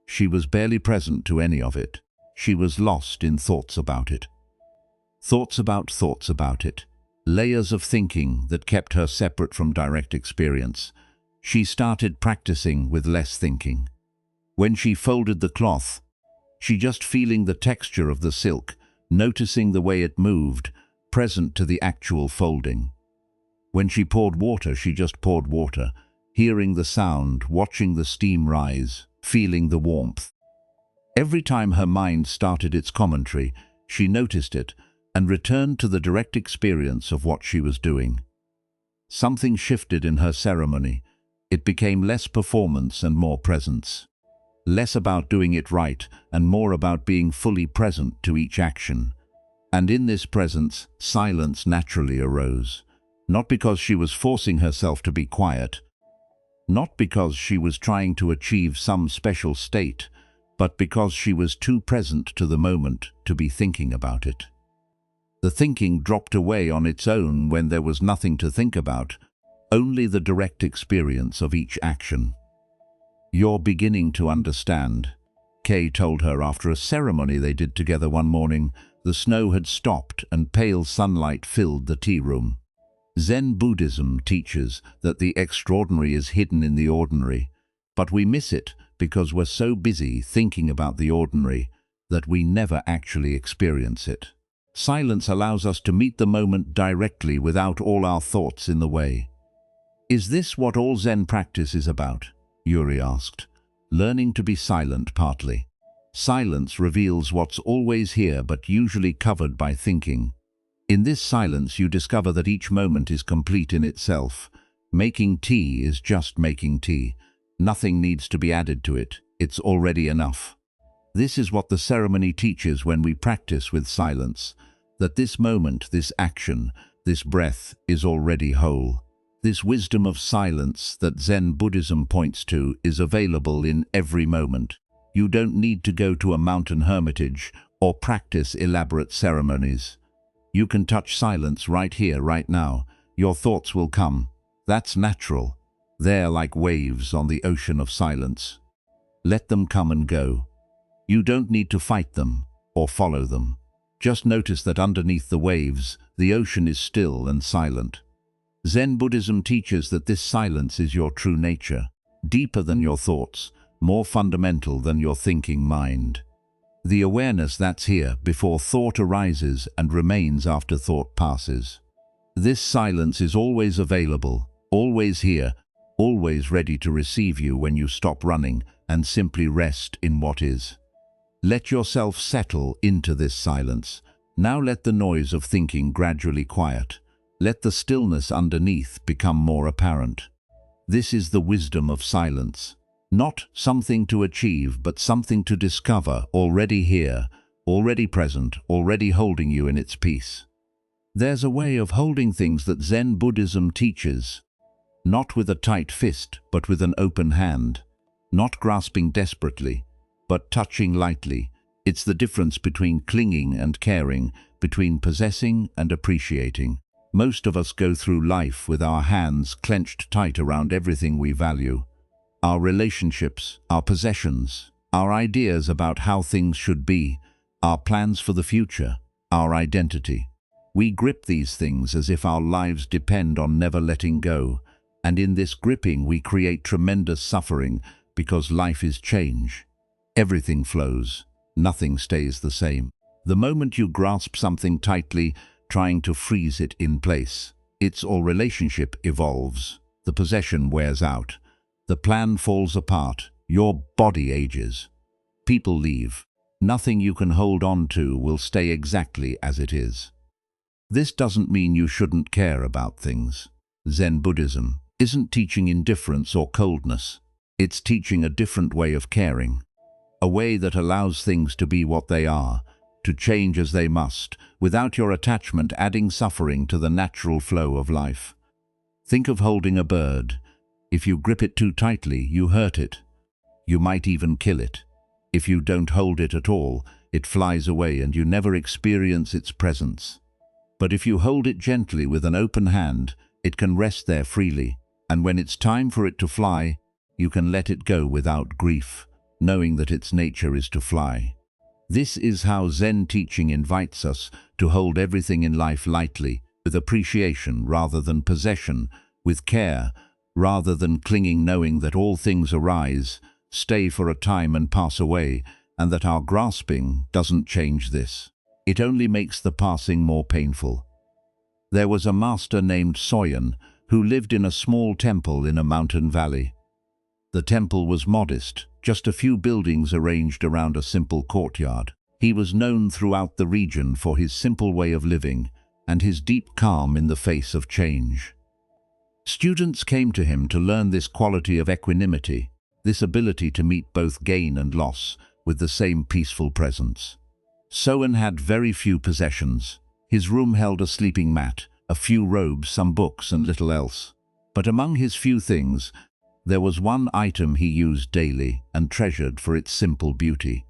She was barely present to any of it. She was lost in thoughts about it. Thoughts about it. Layers of thinking that kept her separate from direct experience. She started practicing with less thinking. When she folded the cloth, she just feeling the texture of the silk, noticing the way it moved, present to the actual folding. When she poured water, she just poured water, hearing the sound, watching the steam rise, feeling the warmth. Every time her mind started its commentary, she noticed it and returned to the direct experience of what she was doing. Something shifted in her ceremony. It became less performance and more presence. Less about doing it right and more about being fully present to each action. And in this presence, silence naturally arose. Not because she was forcing herself to be quiet, not because she was trying to achieve some special state, but because she was too present to the moment to be thinking about it. The thinking dropped away on its own when there was nothing to think about, only the direct experience of each action. "You're beginning to understand," Kay told her after a ceremony they did together one morning. The snow had stopped and pale sunlight filled the tea room. Zen Buddhism teaches that the extraordinary is hidden in the ordinary, but we miss it because we're so busy thinking about the ordinary that we never actually experience it. Silence allows us to meet the moment directly without all our thoughts in the way. "Is this what all Zen practice is about?" Yuri asked. "Learning to be silent partly. Silence reveals what's always here but usually covered by thinking. In this silence you discover that each moment is complete in itself. Making tea is just making tea. Nothing needs to be added to it. It's already enough." This is what the ceremony teaches when we practice with silence, that this moment, this action, this breath is already whole. This wisdom of silence that Zen Buddhism points to is available in every moment. You don't need to go to a mountain hermitage or practice elaborate ceremonies. You can touch silence right here, right now. Your thoughts will come. That's natural. They're like waves on the ocean of silence. Let them come and go. You don't need to fight them or follow them. Just notice that underneath the waves, the ocean is still and silent. Zen Buddhism teaches that this silence is your true nature, deeper than your thoughts, more fundamental than your thinking mind. The awareness that's here before thought arises and remains after thought passes. This silence is always available, always here, always ready to receive you when you stop running and simply rest in what is. Let yourself settle into this silence. Now let the noise of thinking gradually quiet. Let the stillness underneath become more apparent. This is the wisdom of silence. Not something to achieve, but something to discover, already here, already present, already holding you in its peace. There's a way of holding things that Zen Buddhism teaches. Not with a tight fist, but with an open hand. Not grasping desperately, but touching lightly. It's the difference between clinging and caring, between possessing and appreciating. Most of us go through life with our hands clenched tight around everything we value. Our relationships, our possessions, our ideas about how things should be, our plans for the future, our identity. We grip these things as if our lives depend on never letting go, and in this gripping we create tremendous suffering because life is change. Everything flows, nothing stays the same. The moment you grasp something tightly, trying to freeze it in place, its or relationship evolves, the possession wears out. The plan falls apart, your body ages. People leave. Nothing you can hold on to will stay exactly as it is. This doesn't mean you shouldn't care about things. Zen Buddhism isn't teaching indifference or coldness. It's teaching a different way of caring. A way that allows things to be what they are, to change as they must, without your attachment adding suffering to the natural flow of life. Think of holding a bird. If you grip it too tightly, you hurt it. You might even kill it. If you don't hold it at all, it flies away and you never experience its presence. But if you hold it gently with an open hand, it can rest there freely, and when it's time for it to fly, you can let it go without grief, knowing that its nature is to fly. This is how Zen teaching invites us to hold everything in life lightly, with appreciation rather than possession, with care rather than clinging, knowing that all things arise, stay for a time and pass away, and that our grasping doesn't change this. It only makes the passing more painful. There was a master named Soyen who lived in a small temple in a mountain valley. The temple was modest, just a few buildings arranged around a simple courtyard. He was known throughout the region for his simple way of living and his deep calm in the face of change. Students came to him to learn this quality of equanimity, this ability to meet both gain and loss with the same peaceful presence. Soen had very few possessions. His room held a sleeping mat, a few robes, some books, and little else. But among his few things, there was one item he used daily and treasured for its simple beauty.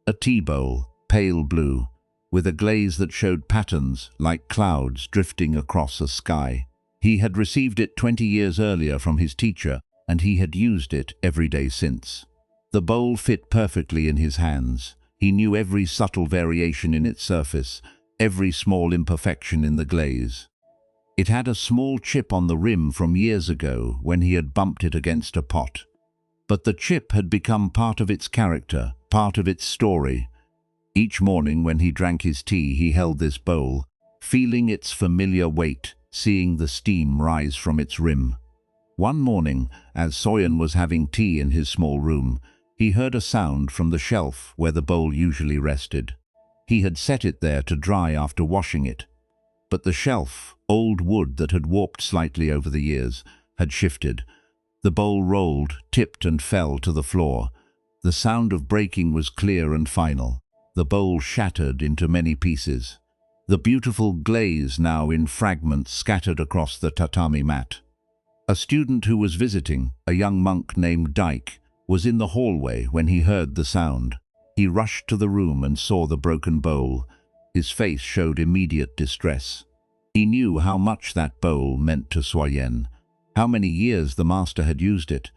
A tea bowl, pale blue, with a glaze that showed patterns like clouds drifting across a sky. He had received it 20 years earlier from his teacher, and he had used it every day since. The bowl fit perfectly in his hands. He knew every subtle variation in its surface, every small imperfection in the glaze. It had a small chip on the rim from years ago when he had bumped it against a pot. But the chip had become part of its character, part of its story. Each morning when he drank his tea, he held this bowl, feeling its familiar weight, seeing the steam rise from its rim. One morning, as Soyen was having tea in his small room, he heard a sound from the shelf where the bowl usually rested. He had set it there to dry after washing it. But the shelf, old wood that had warped slightly over the years, had shifted. The bowl rolled, tipped and fell to the floor. The sound of breaking was clear and final. The bowl shattered into many pieces. The beautiful glaze now in fragments scattered across the tatami mat. A student who was visiting, a young monk named Dyke, was in the hallway when he heard the sound. He rushed to the room and saw the broken bowl. His face showed immediate distress. He knew how much that bowl meant to Soyen, how many years the master had used it,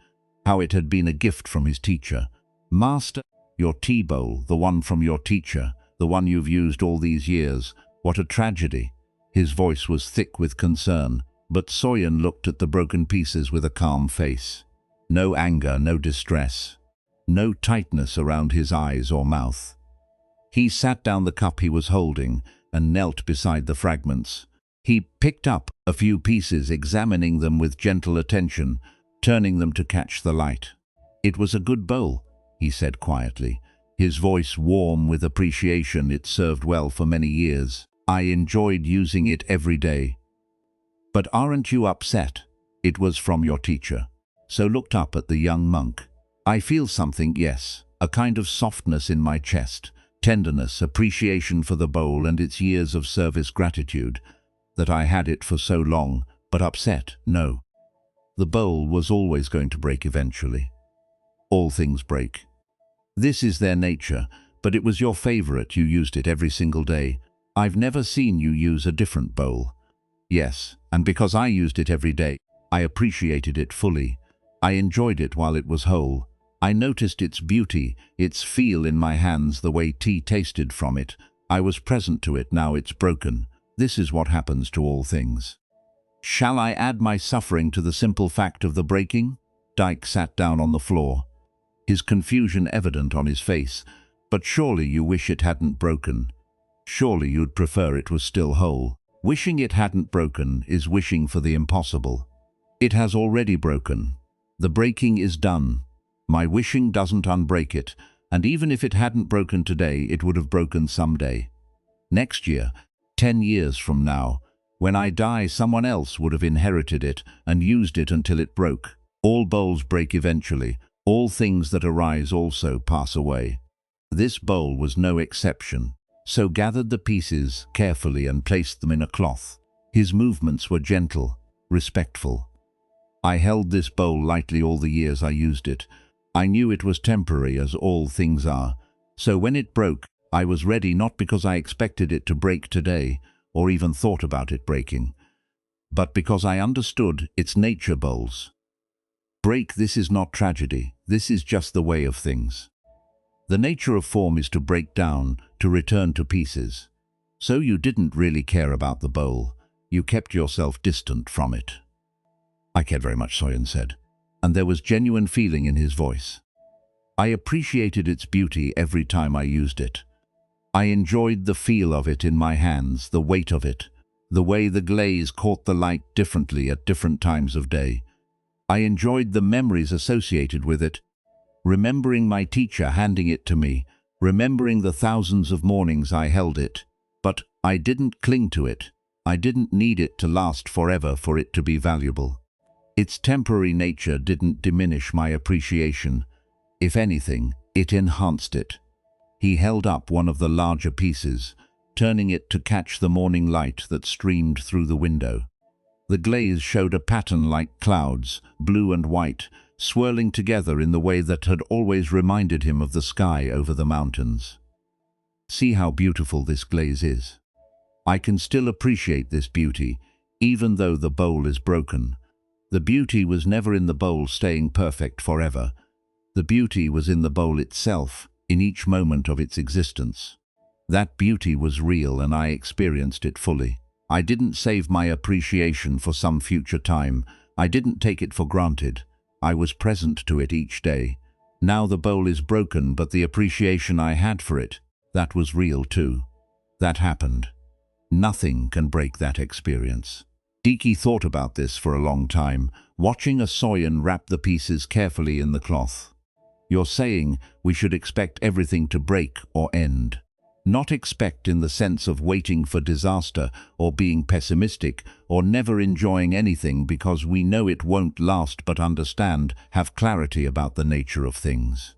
how it had been a gift from his teacher. "Master, your tea bowl, the one from your teacher, the one you've used all these years. What a tragedy." His voice was thick with concern, but Soyen looked at the broken pieces with a calm face. No anger, no distress, no tightness around his eyes or mouth. He sat down the cup he was holding and knelt beside the fragments. He picked up a few pieces, examining them with gentle attention, turning them to catch the light. "It was a good bowl," he said quietly, his voice warm with appreciation. "It served well for many years. I enjoyed using it every day." "But aren't you upset? It was from your teacher." So looked up at the young monk. "I feel something, yes, a kind of softness in my chest, tenderness, appreciation for the bowl and its years of service, gratitude that I had it for so long, but upset, no. The bowl was always going to break eventually. All things break. This is their nature, but it was your favorite. You used it every single day. I've never seen you use a different bowl." "Yes, and because I used it every day, I appreciated it fully. I enjoyed it while it was whole. I noticed its beauty, its feel in my hands, the way tea tasted from it. I was present to it. Now it's broken. This is what happens to all things. Shall I add my suffering to the simple fact of the breaking?" Dyke sat down on the floor, his confusion evident on his face. "But surely you wish it hadn't broken. Surely you'd prefer it was still whole. Wishing it hadn't broken is wishing for the impossible. It has already broken. The breaking is done. My wishing doesn't unbreak it, and even if it hadn't broken today, it would have broken someday. Next year, 10 years from now, when I die, someone else would have inherited it and used it until it broke. All bowls break eventually. All things that arise also pass away. This bowl was no exception." So gathered the pieces carefully and placed them in a cloth. His movements were gentle, respectful. "I held this bowl lightly all the years I used it. I knew it was temporary, as all things are. So when it broke, I was ready, not because I expected it to break today, or even thought about it breaking, but because I understood its nature. Bowls break. This is not tragedy. This is just the way of things. The nature of form is to break down, to return to pieces. So you didn't really care about the bowl. You kept yourself distant from it." "I cared very much," Soyen said, and there was genuine feeling in his voice. "I appreciated its beauty every time I used it. I enjoyed the feel of it in my hands, the weight of it, the way the glaze caught the light differently at different times of day. I enjoyed the memories associated with it, remembering my teacher handing it to me, remembering the thousands of mornings I held it. But I didn't cling to it. I didn't need it to last forever for it to be valuable. Its temporary nature didn't diminish my appreciation. If anything, it enhanced it." He held up one of the larger pieces, turning it to catch the morning light that streamed through the window. The glaze showed a pattern like clouds, blue and white, swirling together in the way that had always reminded him of the sky over the mountains. "See how beautiful this glaze is. I can still appreciate this beauty, even though the bowl is broken. The beauty was never in the bowl staying perfect forever. The beauty was in the bowl itself, in each moment of its existence. That beauty was real and I experienced it fully. I didn't save my appreciation for some future time. I didn't take it for granted. I was present to it each day. Now the bowl is broken, but the appreciation I had for it, that was real too. That happened. Nothing can break that experience. Diki thought about this for a long time, watching a Soyan wrap the pieces carefully in the cloth. You're saying we should expect everything to break or end. Not expect in the sense of waiting for disaster or being pessimistic or never enjoying anything because we know it won't last, but understand, have clarity about the nature of things.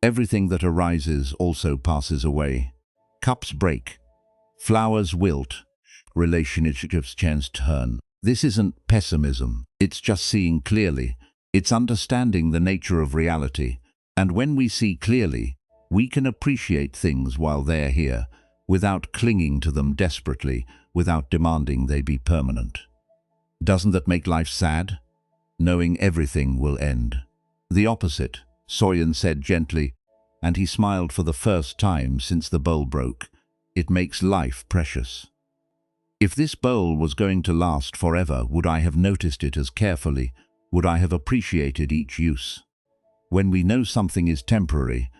Everything that arises also passes away. Cups break. Flowers wilt. Relationships change turn. This isn't pessimism. It's just seeing clearly. It's understanding the nature of reality. And when we see clearly, we can appreciate things while they're here, without clinging to them desperately, without demanding they be permanent. Doesn't that make life sad? Knowing everything will end. The opposite, Soyan said gently, and he smiled for the first time since the bowl broke. It makes life precious. If this bowl was going to last forever, would I have noticed it as carefully? Would I have appreciated each use? When we know something is temporary,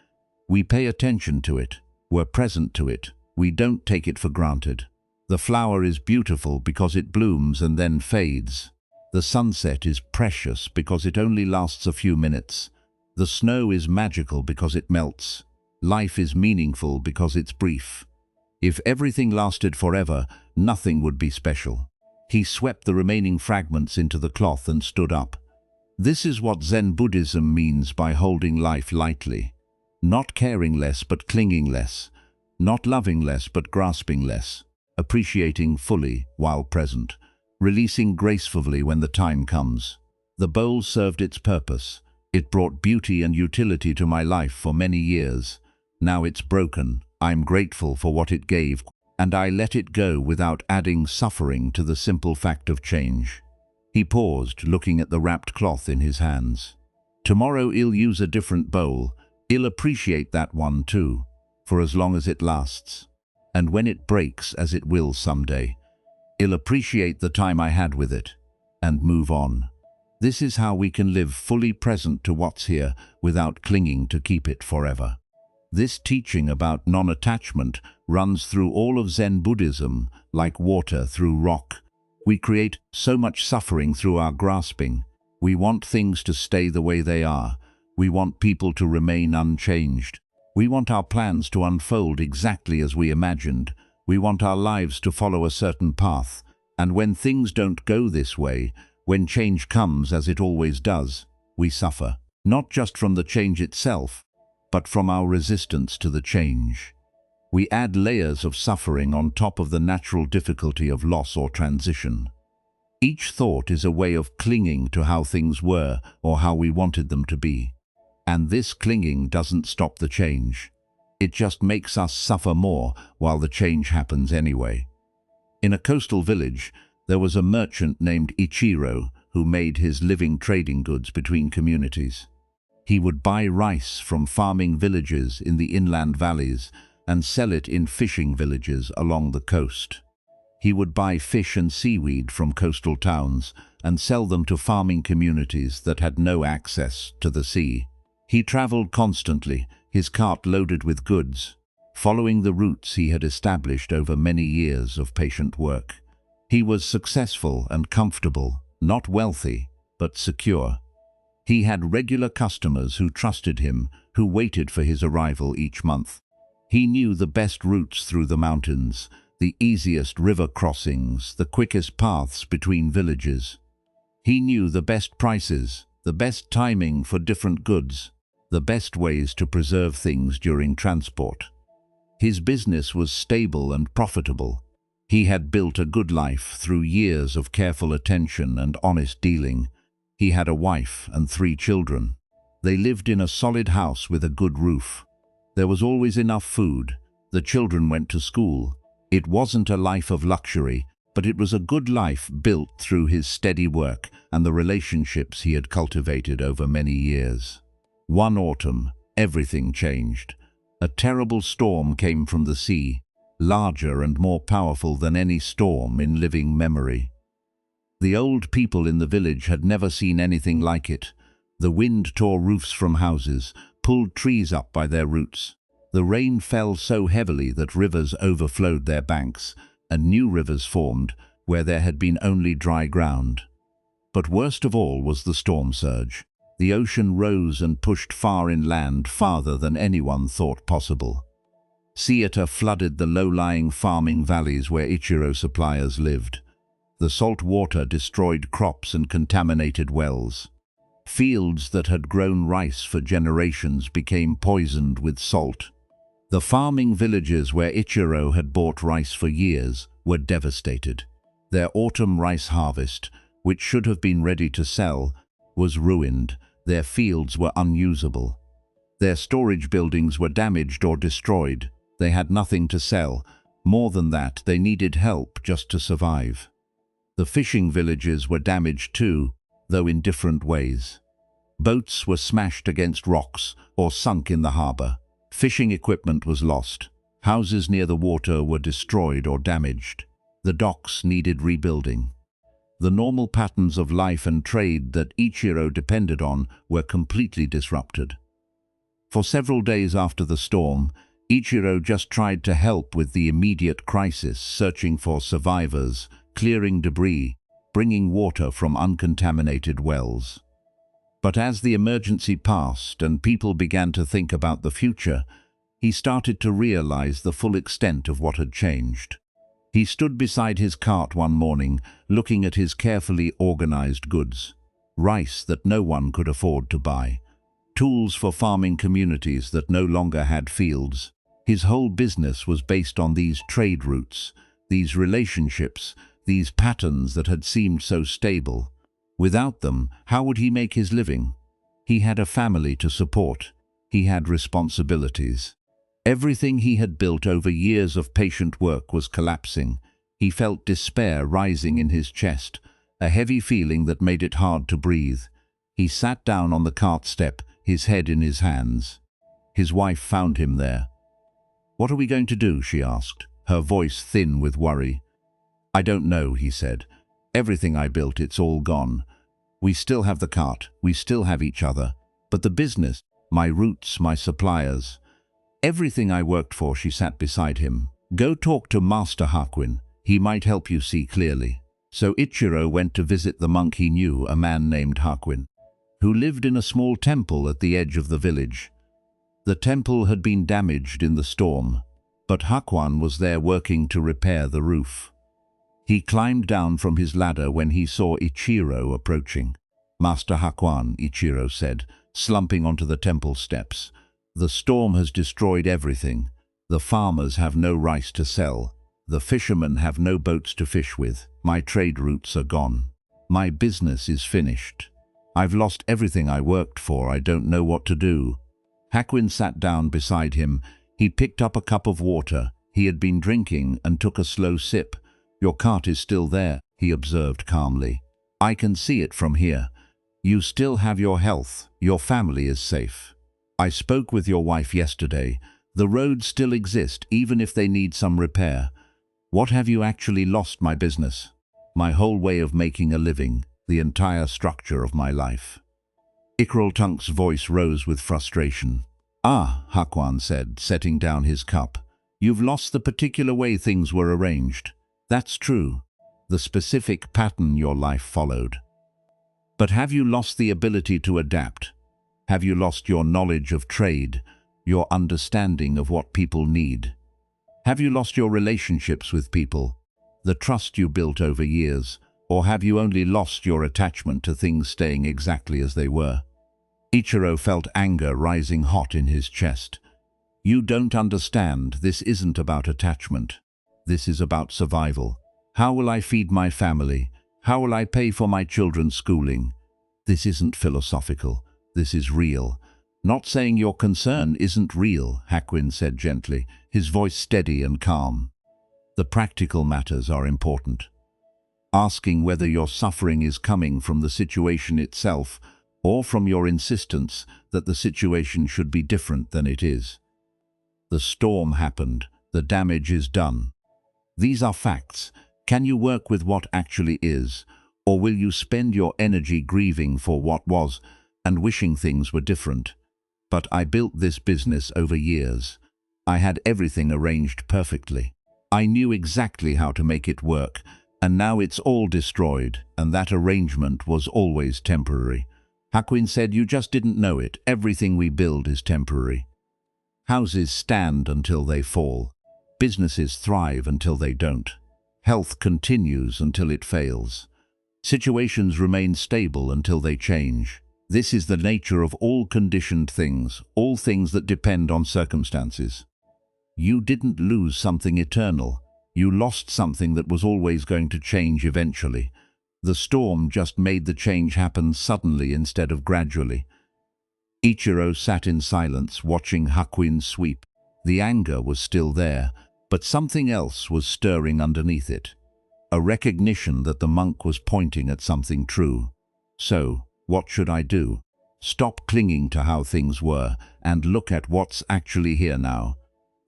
we pay attention to it, we're present to it, we don't take it for granted. The flower is beautiful because it blooms and then fades. The sunset is precious because it only lasts a few minutes. The snow is magical because it melts. Life is meaningful because it's brief. If everything lasted forever, nothing would be special. He swept the remaining fragments into the cloth and stood up. This is what Zen Buddhism means by holding life lightly. Not caring less but clinging less. Not loving less but grasping less. Appreciating fully while present. Releasing gracefully when the time comes. The bowl served its purpose. It brought beauty and utility to my life for many years. Now it's broken. I'm grateful for what it gave, and I let it go without adding suffering to the simple fact of change. He paused, looking at the wrapped cloth in his hands. Tomorrow I'll use a different bowl. I'll appreciate that one too, for as long as it lasts. And when it breaks, as it will someday, I'll appreciate the time I had with it, and move on. This is how we can live fully present to what's here without clinging to keep it forever. This teaching about non-attachment runs through all of Zen Buddhism, like water through rock. We create so much suffering through our grasping. We want things to stay the way they are. We want people to remain unchanged. We want our plans to unfold exactly as we imagined. We want our lives to follow a certain path. And when things don't go this way, when change comes as it always does, we suffer. Not just from the change itself, but from our resistance to the change. We add layers of suffering on top of the natural difficulty of loss or transition. Each thought is a way of clinging to how things were or how we wanted them to be. And this clinging doesn't stop the change. It just makes us suffer more while the change happens anyway. In a coastal village, there was a merchant named Ichiro who made his living trading goods between communities. He would buy rice from farming villages in the inland valleys and sell it in fishing villages along the coast. He would buy fish and seaweed from coastal towns and sell them to farming communities that had no access to the sea. He traveled constantly, his cart loaded with goods, following the routes he had established over many years of patient work. He was successful and comfortable, not wealthy, but secure. He had regular customers who trusted him, who waited for his arrival each month. He knew the best routes through the mountains, the easiest river crossings, the quickest paths between villages. He knew the best prices, the best timing for different goods, the best ways to preserve things during transport. His business was stable and profitable. He had built a good life through years of careful attention and honest dealing. He had a wife and 3 children. They lived in a solid house with a good roof. There was always enough food. The children went to school. It wasn't a life of luxury, but it was a good life built through his steady work and the relationships he had cultivated over many years. One autumn, everything changed. A terrible storm came from the sea, larger and more powerful than any storm in living memory. The old people in the village had never seen anything like it. The wind tore roofs from houses, pulled trees up by their roots. The rain fell so heavily that rivers overflowed their banks, and new rivers formed where there had been only dry ground. But worst of all was the storm surge. The ocean rose and pushed far inland, farther than anyone thought possible. Theater flooded the low-lying farming valleys where Ichiro suppliers lived. The salt water destroyed crops and contaminated wells. Fields that had grown rice for generations became poisoned with salt. The farming villages where Ichiro had bought rice for years were devastated. Their autumn rice harvest, which should have been ready to sell, was ruined. Their fields were unusable. Their storage buildings were damaged or destroyed. They had nothing to sell. More than that, they needed help just to survive. The fishing villages were damaged too, though in different ways. Boats were smashed against rocks or sunk in the harbor. Fishing equipment was lost. Houses near the water were destroyed or damaged. The docks needed rebuilding. The normal patterns of life and trade that Ichiro depended on were completely disrupted. For several days after the storm, Ichiro just tried to help with the immediate crisis, searching for survivors, clearing debris, bringing water from uncontaminated wells. But as the emergency passed and people began to think about the future, he started to realize the full extent of what had changed. He stood beside his cart one morning, looking at his carefully organized goods. Rice that no one could afford to buy. Tools for farming communities that no longer had fields. His whole business was based on these trade routes, these relationships, these patterns that had seemed so stable. Without them, how would he make his living? He had a family to support. He had responsibilities. Everything he had built over years of patient work was collapsing. He felt despair rising in his chest, a heavy feeling that made it hard to breathe. He sat down on the cart step, his head in his hands. His wife found him there. "What are we going to do?" she asked, her voice thin with worry. "I don't know," he said. "Everything I built, it's all gone. We still have the cart, we still have each other, but the business, my roots, my suppliers, everything I worked for." She sat beside him. "Go talk to Master Hakuin. He might help you see clearly." So Ichiro went to visit the monk he knew, a man named Hakuin, who lived in a small temple at the edge of the village. The temple had been damaged in the storm, but Hakuin was there working to repair the roof. He climbed down from his ladder when he saw Ichiro approaching. "Master Hakuin," Ichiro said, slumping onto the temple steps. "The storm has destroyed everything. The farmers have no rice to sell. The fishermen have no boats to fish with. My trade routes are gone. My business is finished. I've lost everything I worked for. I don't know what to do." Hakuin sat down beside him. He picked up a cup of water he had been drinking and took a slow sip. "Your cart is still there," he observed calmly. "I can see it from here. You still have your health. Your family is safe. I spoke with your wife yesterday. The roads still exist, even if they need some repair. What have you actually lost? My business, my whole way of making a living, the entire structure of my life." Ikroltunk's voice rose with frustration. "Ah," Hakuin said, setting down his cup. "You've lost the particular way things were arranged. That's true, the specific pattern your life followed. But have you lost the ability to adapt? Have you lost your knowledge of trade, your understanding of what people need? Have you lost your relationships with people, the trust you built over years, or have you only lost your attachment to things staying exactly as they were?" Ichiro felt anger rising hot in his chest. "You don't understand. This isn't about attachment. This is about survival. How will I feed my family? How will I pay for my children's schooling? This isn't philosophical. This is real." "Not saying your concern isn't real," Hakuin said gently, his voice steady and calm. "The practical matters are important. asking whether your suffering is coming from the situation itself or from your insistence that the situation should be different than it is. The storm happened. The damage is done. These are facts. Can you work with what actually is, or will you spend your energy grieving for what was and wishing things were different? But I built this business over years. I had everything arranged perfectly. I knew exactly how to make it work, and now it's all destroyed, and that arrangement was always temporary. Hakuin said, "You just didn't know it. Everything we build is temporary. Houses stand until they fall. Businesses thrive until they don't. Health continues until it fails. Situations remain stable until they change. This is the nature of all conditioned things, all things that depend on circumstances. You didn't lose something eternal. You lost something that was always going to change eventually. The storm just made the change happen suddenly instead of gradually." Ichiro sat in silence, watching Hakuin sweep. The anger was still there, but something else was stirring underneath it. A recognition that the monk was pointing at something true. So, what should I do? Stop clinging to how things were and look at what's actually here now.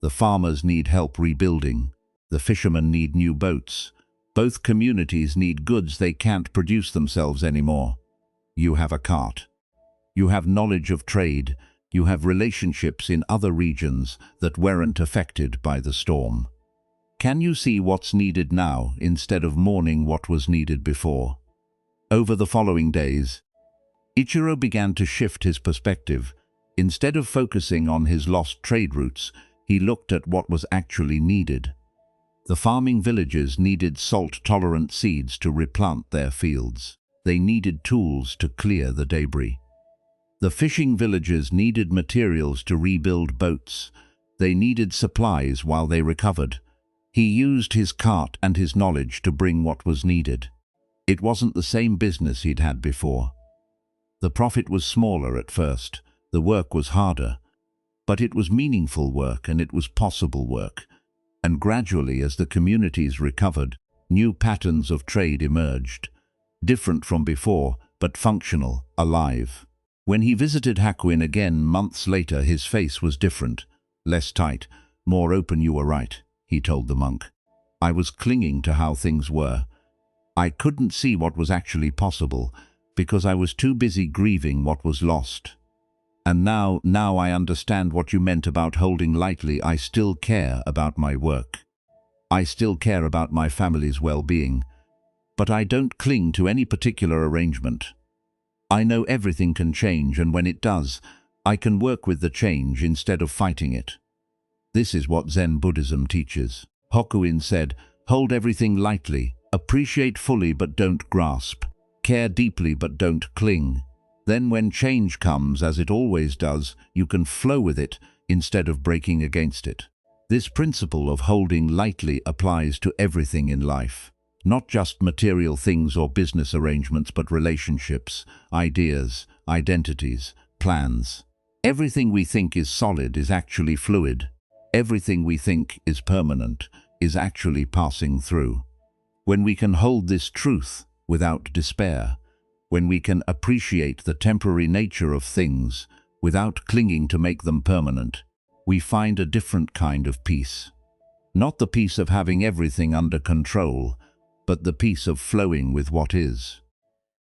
The farmers need help rebuilding. The fishermen need new boats. Both communities need goods they can't produce themselves anymore. You have a cart. You have knowledge of trade. You have relationships in other regions that weren't affected by the storm. Can you see what's needed now instead of mourning what was needed before? Over the following days, Ichiro began to shift his perspective. Instead of focusing on his lost trade routes, he looked at what was actually needed. The farming villages needed salt-tolerant seeds to replant their fields. They needed tools to clear the debris. The fishing villages needed materials to rebuild boats. They needed supplies while they recovered. He used his cart and his knowledge to bring what was needed. It wasn't the same business he'd had before. The profit was smaller at first. The work was harder. But it was meaningful work and it was possible work. And gradually, as the communities recovered, new patterns of trade emerged. Different from before, but functional, alive. When he visited Hakuin again months later, his face was different. Less tight, more open. "You were right," he told the monk. "I was clinging to how things were. I couldn't see what was actually possible because I was too busy grieving what was lost. And now I understand what you meant about holding lightly. I still care about my work. I still care about my family's well-being. But I don't cling to any particular arrangement. I know everything can change, and when it does, I can work with the change instead of fighting it." This is what Zen Buddhism teaches. Hakuin said, "Hold everything lightly, appreciate fully but don't grasp, care deeply but don't cling. Then when change comes, as it always does, you can flow with it instead of breaking against it." This principle of holding lightly applies to everything in life. Not just material things or business arrangements, but relationships, ideas, identities, plans. Everything we think is solid is actually fluid. Everything we think is permanent is actually passing through. When we can hold this truth without despair, when we can appreciate the temporary nature of things without clinging to make them permanent, we find a different kind of peace. Not the peace of having everything under control, but the peace of flowing with what is.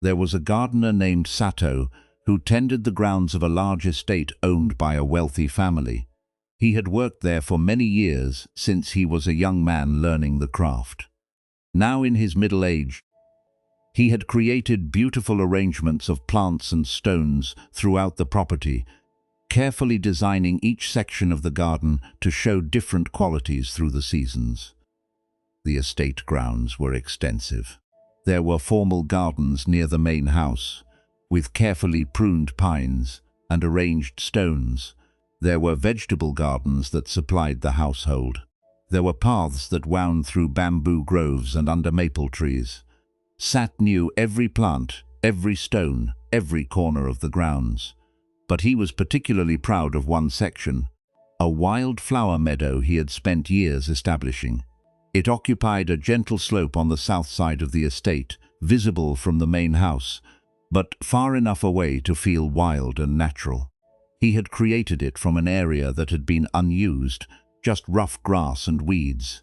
There was a gardener named Sato who tended the grounds of a large estate owned by a wealthy family. He had worked there for many years since he was a young man learning the craft. Now in his middle age, he had created beautiful arrangements of plants and stones throughout the property, carefully designing each section of the garden to show different qualities through the seasons. The estate grounds were extensive. There were formal gardens near the main house, with carefully pruned pines and arranged stones. There were vegetable gardens that supplied the household. There were paths that wound through bamboo groves and under maple trees. Sat knew every plant, every stone, every corner of the grounds. But he was particularly proud of one section, a wild flower meadow he had spent years establishing. It occupied a gentle slope on the south side of the estate, visible from the main house, but far enough away to feel wild and natural. He had created it from an area that had been unused, just rough grass and weeds.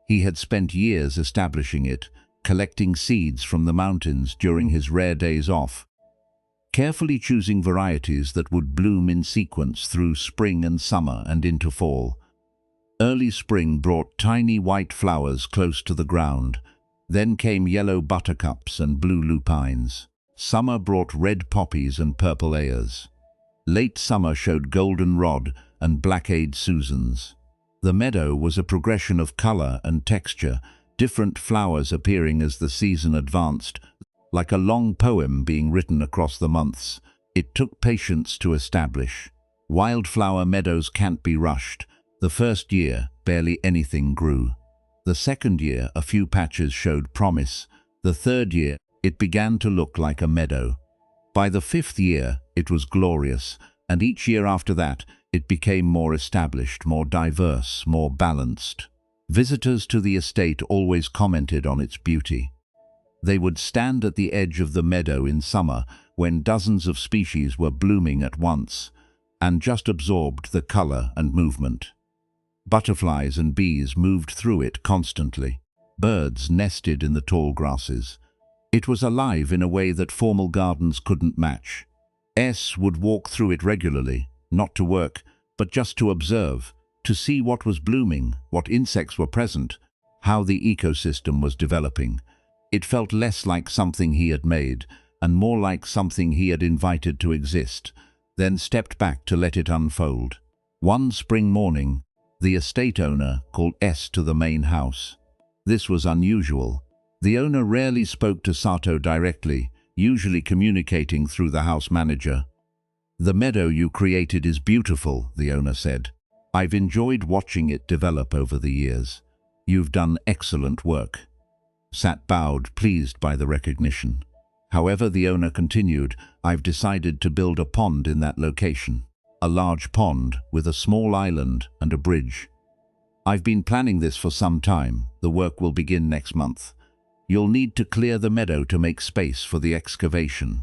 He had spent years establishing it, collecting seeds from the mountains during his rare days off, carefully choosing varieties that would bloom in sequence through spring and summer and into fall. Early spring brought tiny white flowers close to the ground. Then came yellow buttercups and blue lupines. Summer brought red poppies and purple ayers. Late summer showed goldenrod and black-eyed Susans. The meadow was a progression of color and texture, different flowers appearing as the season advanced, like a long poem being written across the months. It took patience to establish. Wildflower meadows can't be rushed. The first year, barely anything grew. The second year, a few patches showed promise. The third year, it began to look like a meadow. By the fifth year, it was glorious, and each year after that, it became more established, more diverse, more balanced. Visitors to the estate always commented on its beauty. They would stand at the edge of the meadow in summer, when dozens of species were blooming at once, and just absorbed the color and movement. Butterflies and bees moved through it constantly. Birds nested in the tall grasses. It was alive in a way that formal gardens couldn't match. S would walk through it regularly, not to work, but just to observe, to see what was blooming, what insects were present, how the ecosystem was developing. It felt less like something he had made, and more like something he had invited to exist, then stepped back to let it unfold. One spring morning, the estate owner called S to the main house. This was unusual. The owner rarely spoke to Sato directly, usually communicating through the house manager. "The meadow you created is beautiful," the owner said. "I've enjoyed watching it develop over the years. You've done excellent work." Sat bowed, pleased by the recognition. However, the owner continued, "I've decided to build a pond in that location. A large pond with a small island and a bridge. I've been planning this for some time. The work will begin next month. You'll need to clear the meadow to make space for the excavation."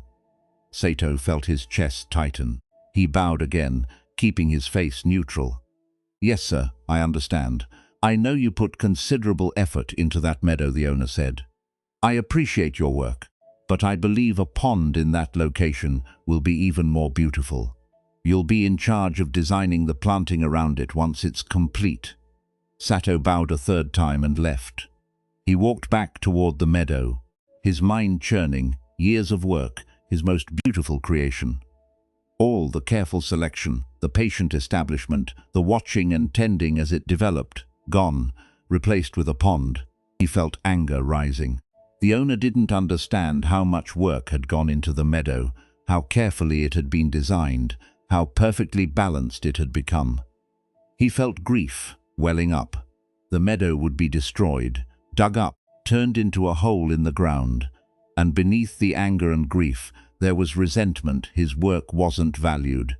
Sato felt his chest tighten. He bowed again, keeping his face neutral. "Yes, sir, I understand. I know you put considerable effort into that meadow," the owner said. "I appreciate your work, but I believe a pond in that location will be even more beautiful. You'll be in charge of designing the planting around it once it's complete." Sato bowed a third time and left. He walked back toward the meadow, his mind churning, years of work, his most beautiful creation. All the careful selection, the patient establishment, the watching and tending as it developed, gone, replaced with a pond. He felt anger rising. The owner didn't understand how much work had gone into the meadow, how carefully it had been designed, how perfectly balanced it had become. He felt grief welling up. The meadow would be destroyed, dug up, turned into a hole in the ground, and beneath the anger and grief there was resentment. His work wasn't valued.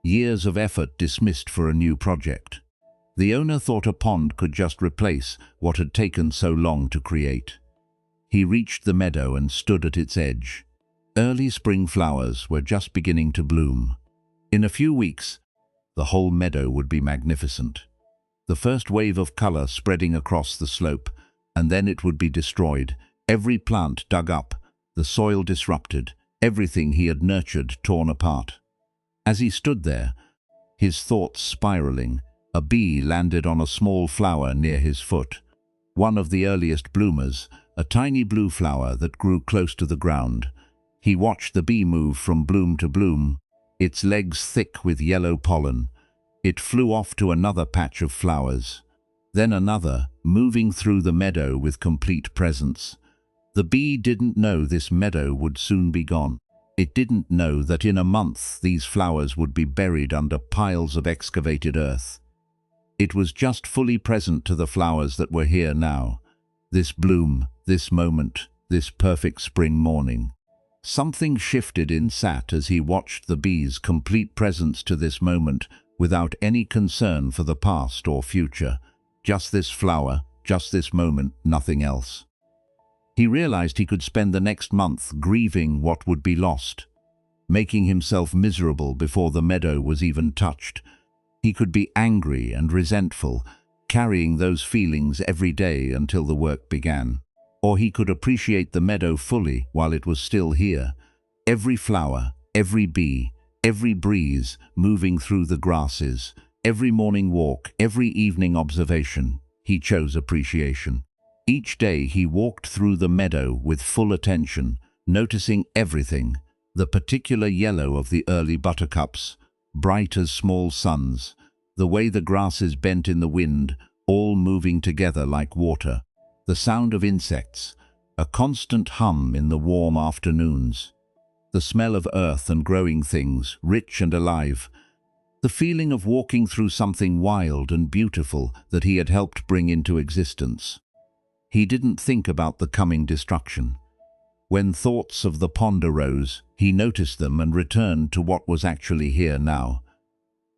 Years of effort dismissed for a new project. The owner thought a pond could just replace what had taken so long to create. He reached the meadow and stood at its edge. Early spring flowers were just beginning to bloom. In a few weeks, the whole meadow would be magnificent. The first wave of color spreading across the slope, and then it would be destroyed, every plant dug up, the soil disrupted, everything he had nurtured torn apart. As he stood there, his thoughts spiraling, a bee landed on a small flower near his foot. One of the earliest bloomers, a tiny blue flower that grew close to the ground. He watched the bee move from bloom to bloom, its legs thick with yellow pollen. It flew off to another patch of flowers, then another, moving through the meadow with complete presence. The bee didn't know this meadow would soon be gone. It didn't know that in a month these flowers would be buried under piles of excavated earth. It was just fully present to the flowers that were here now. This bloom, this moment, this perfect spring morning. Something shifted in Sat as he watched the bee's complete presence to this moment, without any concern for the past or future. Just this flower, just this moment, nothing else. He realized he could spend the next month grieving what would be lost, making himself miserable before the meadow was even touched. He could be angry and resentful, carrying those feelings every day until the work began. Or he could appreciate the meadow fully while it was still here. Every flower, every bee, every breeze moving through the grasses, every morning walk, every evening observation, he chose appreciation. Each day he walked through the meadow with full attention, noticing everything, the particular yellow of the early buttercups, bright as small suns, the way the grasses bent in the wind, all moving together like water, the sound of insects, a constant hum in the warm afternoons, the smell of earth and growing things, rich and alive, the feeling of walking through something wild and beautiful that he had helped bring into existence. He didn't think about the coming destruction. When thoughts of the pond arose, he noticed them and returned to what was actually here now.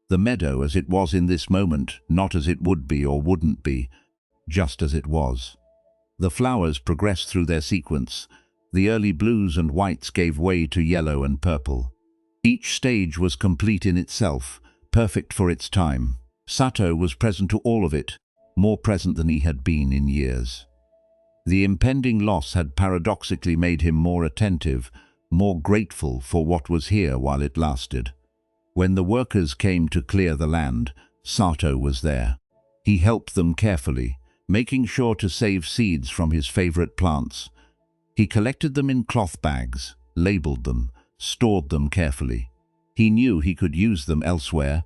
The meadow as it was in this moment, not as it would be or wouldn't be, just as it was. The flowers progressed through their sequence. The early blues and whites gave way to yellow and purple. Each stage was complete in itself, perfect for its time. Sato was present to all of it, more present than he had been in years. The impending loss had paradoxically made him more attentive, more grateful for what was here while it lasted. When the workers came to clear the land, Sato was there. He helped them carefully, making sure to save seeds from his favorite plants. He collected them in cloth bags, labeled them, stored them carefully. He knew he could use them elsewhere.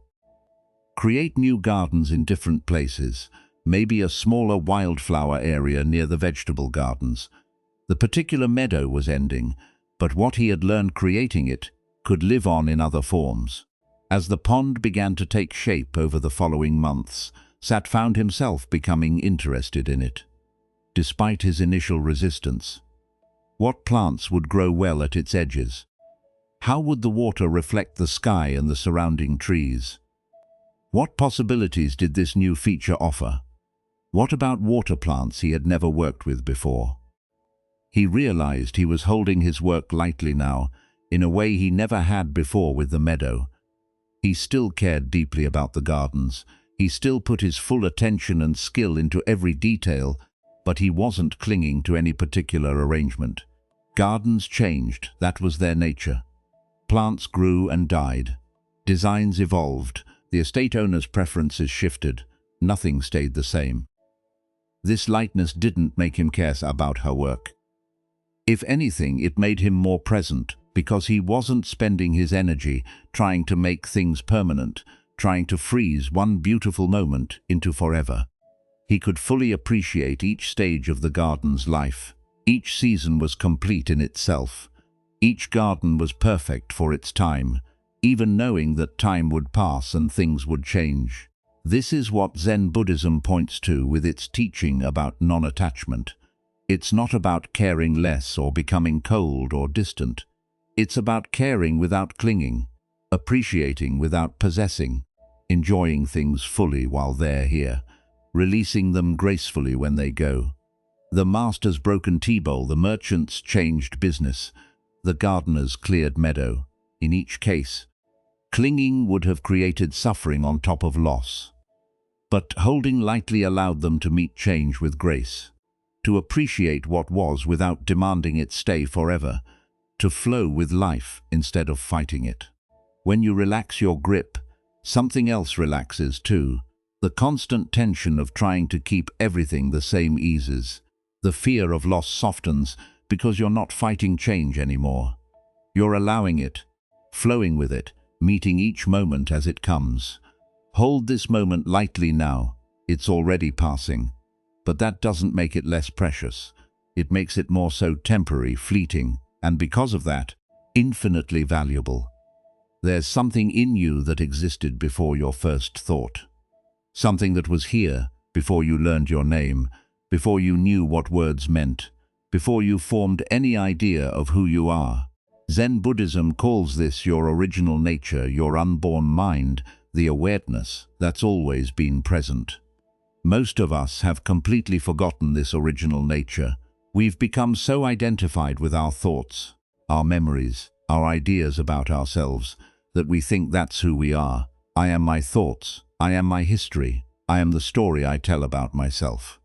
Create new gardens in different places, maybe a smaller wildflower area near the vegetable gardens. The particular meadow was ending, but what he had learned creating it could live on in other forms. As the pond began to take shape over the following months, Sat found himself becoming interested in it. Despite his initial resistance, what plants would grow well at its edges? How would the water reflect the sky and the surrounding trees? What possibilities did this new feature offer? What about water plants he had never worked with before? He realized he was holding his work lightly now, in a way he never had before with the meadow. He still cared deeply about the gardens. He still put his full attention and skill into every detail, but he wasn't clinging to any particular arrangement. Gardens changed, that was their nature. Plants grew and died. Designs evolved. The estate owner's preferences shifted. Nothing stayed the same. This lightness didn't make him care about her work. If anything, it made him more present, because he wasn't spending his energy trying to make things permanent, trying to freeze one beautiful moment into forever. He could fully appreciate each stage of the garden's life. Each season was complete in itself. Each garden was perfect for its time, even knowing that time would pass and things would change. This is what Zen Buddhism points to with its teaching about non-attachment. It's not about caring less or becoming cold or distant. It's about caring without clinging, appreciating without possessing, enjoying things fully while they're here, releasing them gracefully when they go. The master's broken tea bowl, the merchant's changed business, the gardener's cleared meadow. In each case, clinging would have created suffering on top of loss. But holding lightly allowed them to meet change with grace, to appreciate what was without demanding it stay forever, to flow with life instead of fighting it. When you relax your grip, something else relaxes too. The constant tension of trying to keep everything the same eases. The fear of loss softens because you're not fighting change anymore. You're allowing it, flowing with it, meeting each moment as it comes. Hold this moment lightly now. It's already passing. But that doesn't make it less precious. It makes it more so temporary, fleeting, and because of that, infinitely valuable. There's something in you that existed before your first thought. Something that was here before you learned your name, before you knew what words meant, before you formed any idea of who you are. Zen Buddhism calls this your original nature, your unborn mind, the awareness that's always been present. Most of us have completely forgotten this original nature. We've become so identified with our thoughts, our memories, our ideas about ourselves, that we think that's who we are. I am my thoughts. I am my history. I am the story I tell about myself.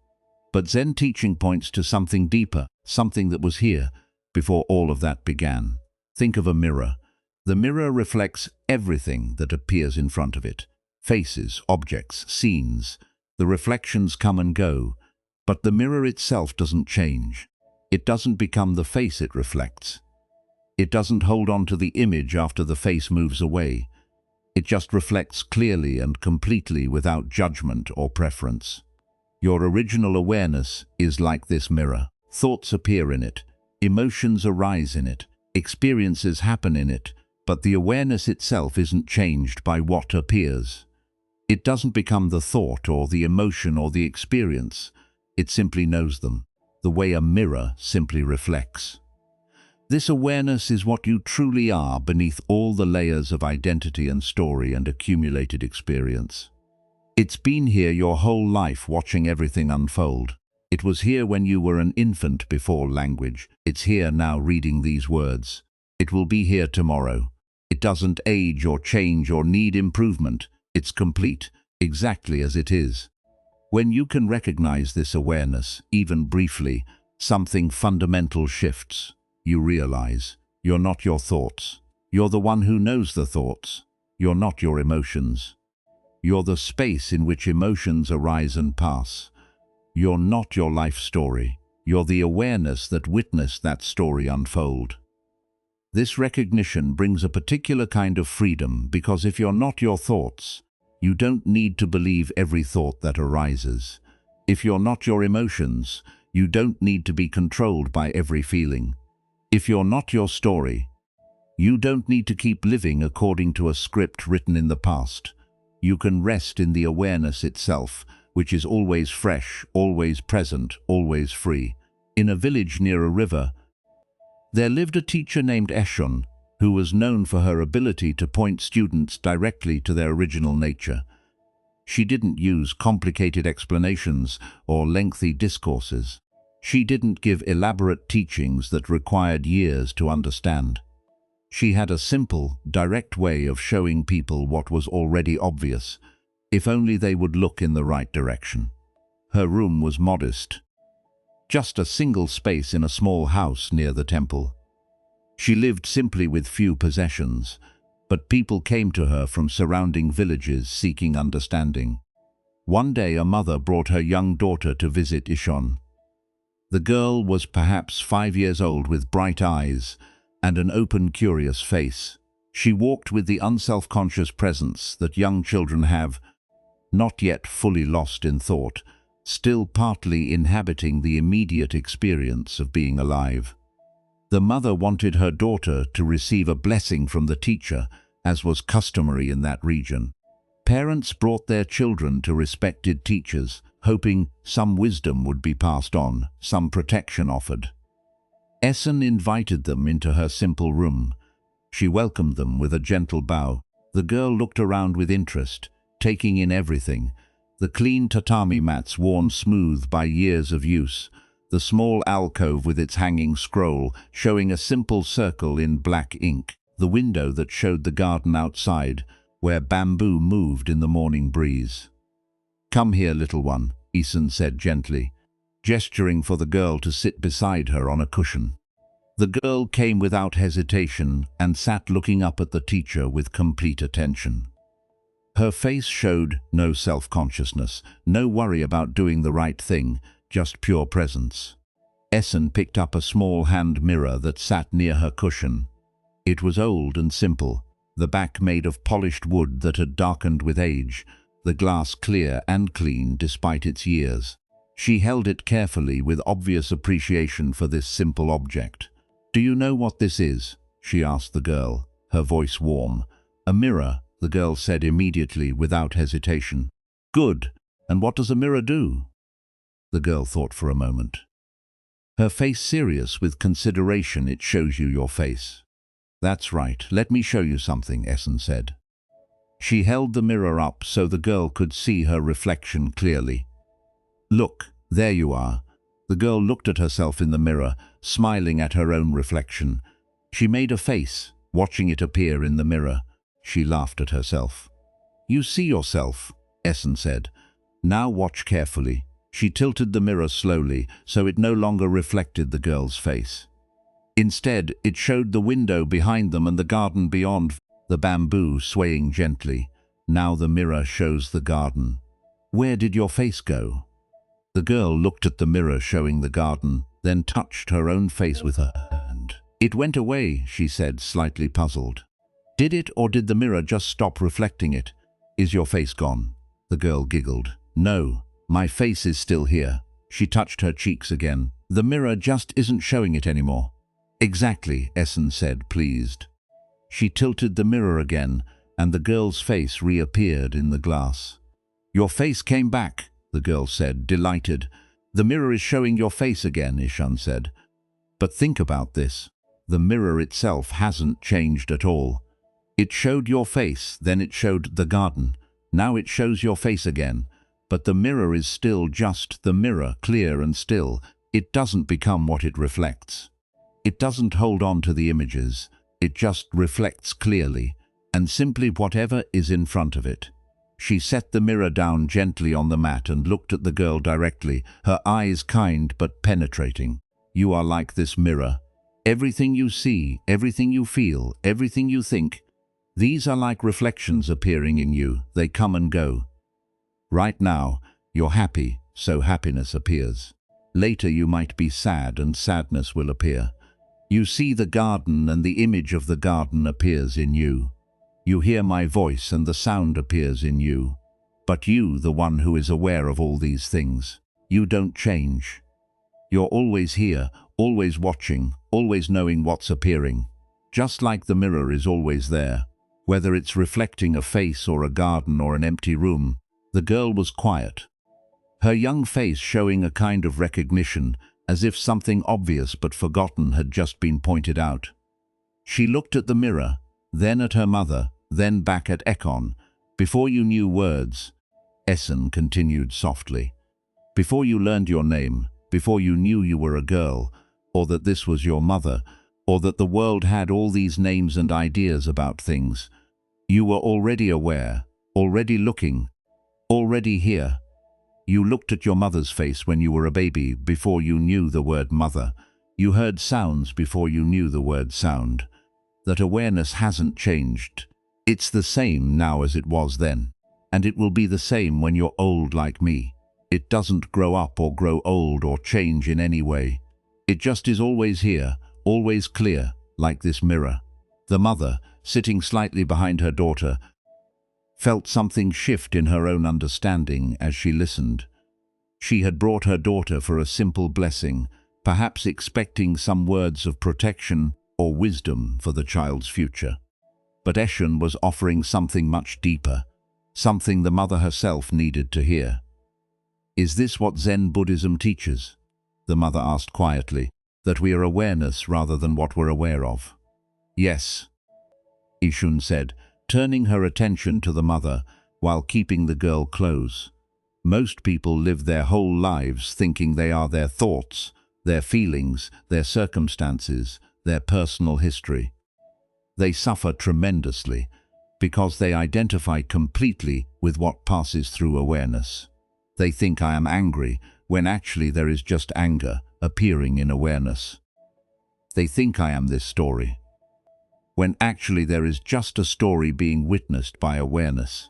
But Zen teaching points to something deeper, something that was here before all of that began. Think of a mirror. The mirror reflects everything that appears in front of it. Faces, objects, scenes. The reflections come and go, but the mirror itself doesn't change. It doesn't become the face it reflects. It doesn't hold on to the image after the face moves away. It just reflects clearly and completely without judgment or preference. Your original awareness is like this mirror. Thoughts appear in it, emotions arise in it, experiences happen in it, but the awareness itself isn't changed by what appears. It doesn't become the thought or the emotion or the experience. It simply knows them, the way a mirror simply reflects. This awareness is what you truly are beneath all the layers of identity and story and accumulated experience. It's been here your whole life, watching everything unfold. It was here when you were an infant before language. It's here now, reading these words. It will be here tomorrow. It doesn't age or change or need improvement. It's complete, exactly as it is. When you can recognize this awareness, even briefly, something fundamental shifts. You realize you're not your thoughts. You're the one who knows the thoughts. You're not your emotions. You're the space in which emotions arise and pass. You're not your life story. You're the awareness that witnessed that story unfold. This recognition brings a particular kind of freedom, because if you're not your thoughts, you don't need to believe every thought that arises. If you're not your emotions, you don't need to be controlled by every feeling. If you're not your story, you don't need to keep living according to a script written in the past. You can rest in the awareness itself, which is always fresh, always present, always free. In a village near a river, there lived a teacher named Eshun, who was known for her ability to point students directly to their original nature. She didn't use complicated explanations or lengthy discourses. She didn't give elaborate teachings that required years to understand. She had a simple, direct way of showing people what was already obvious, if only they would look in the right direction. Her room was modest, just a single space in a small house near the temple. She lived simply with few possessions, but people came to her from surrounding villages seeking understanding. One day a mother brought her young daughter to visit Ishon. The girl was perhaps 5 years old, with bright eyes and an open, curious face. She walked with the unself-conscious presence that young children have, not yet fully lost in thought, still partly inhabiting the immediate experience of being alive. The mother wanted her daughter to receive a blessing from the teacher, as was customary in that region. Parents brought their children to respected teachers, hoping some wisdom would be passed on, some protection offered. Essen invited them into her simple room. She welcomed them with a gentle bow. The girl looked around with interest, taking in everything: the clean tatami mats worn smooth by years of use, the small alcove with its hanging scroll showing a simple circle in black ink, the window that showed the garden outside, where bamboo moved in the morning breeze. "Come here, little one," Essen said gently, gesturing for the girl to sit beside her on a cushion. The girl came without hesitation and sat looking up at the teacher with complete attention. Her face showed no self-consciousness, no worry about doing the right thing, just pure presence. Essen picked up a small hand mirror that sat near her cushion. It was old and simple, the back made of polished wood that had darkened with age, the glass clear and clean despite its years. She held it carefully with obvious appreciation for this simple object. "Do you know what this is?" she asked the girl, her voice warm. "A mirror," the girl said immediately without hesitation. "Good. And what does a mirror do?" The girl thought for a moment, her face serious with consideration. "It shows you your face." "That's right. Let me show you something," Essen said. She held the mirror up so the girl could see her reflection clearly. Look, there you are. The girl looked at herself in the mirror, smiling at her own reflection. She made a face, watching it appear in the mirror. She laughed at herself. You see yourself, Essen said. Now watch carefully. She tilted the mirror slowly, so it no longer reflected the girl's face. Instead, it showed the window behind them and the garden beyond, the bamboo swaying gently. Now the mirror shows the garden. Where did your face go? The girl looked at the mirror showing the garden, then touched her own face with her hand. It went away, she said, slightly puzzled. Did it, or did the mirror just stop reflecting it? Is your face gone? The girl giggled. No, my face is still here. She touched her cheeks again. The mirror just isn't showing it anymore. Exactly, Essen said, pleased. She tilted the mirror again, and the girl's face reappeared in the glass. Your face came back, the girl said, delighted. The mirror is showing your face again, Ishan said. But think about this. The mirror itself hasn't changed at all. It showed your face, then it showed the garden. Now it shows your face again. But the mirror is still just the mirror, clear and still. It doesn't become what it reflects. It doesn't hold on to the images. It just reflects clearly, and simply whatever is in front of it. She set the mirror down gently on the mat and looked at the girl directly, her eyes kind but penetrating. You are like this mirror. Everything you see, everything you feel, everything you think, these are like reflections appearing in you. They come and go. Right now, you're happy, so happiness appears. Later you might be sad and sadness will appear. You see the garden and the image of the garden appears in you. You hear my voice and the sound appears in you. But you, the one who is aware of all these things, you don't change. You're always here, always watching, always knowing what's appearing. Just like the mirror is always there. Whether it's reflecting a face or a garden or an empty room, the girl was quiet. Her young face showing a kind of recognition, as if something obvious but forgotten had just been pointed out. She looked at the mirror, then at her mother, then back at Ekon. Before you knew words, Essen continued softly. Before you learned your name, before you knew you were a girl, or that this was your mother, or that the world had all these names and ideas about things, you were already aware, already looking, already here. You looked at your mother's face when you were a baby before you knew the word mother. You heard sounds before you knew the word sound. That awareness hasn't changed. It's the same now as it was then. And it will be the same when you're old like me. It doesn't grow up or grow old or change in any way. It just is always here, always clear, like this mirror. The mother, sitting slightly behind her daughter, felt something shift in her own understanding as she listened. She had brought her daughter for a simple blessing, perhaps expecting some words of protection or wisdom for the child's future. But Eshen was offering something much deeper, something the mother herself needed to hear. Is this what Zen Buddhism teaches? The mother asked quietly, that we are awareness rather than what we're aware of. Yes, Ishun said, turning her attention to the mother while keeping the girl close. Most people live their whole lives thinking they are their thoughts, their feelings, their circumstances, their personal history. They suffer tremendously because they identify completely with what passes through awareness. They think I am angry when actually there is just anger appearing in awareness. They think I am this story when actually there is just a story being witnessed by awareness.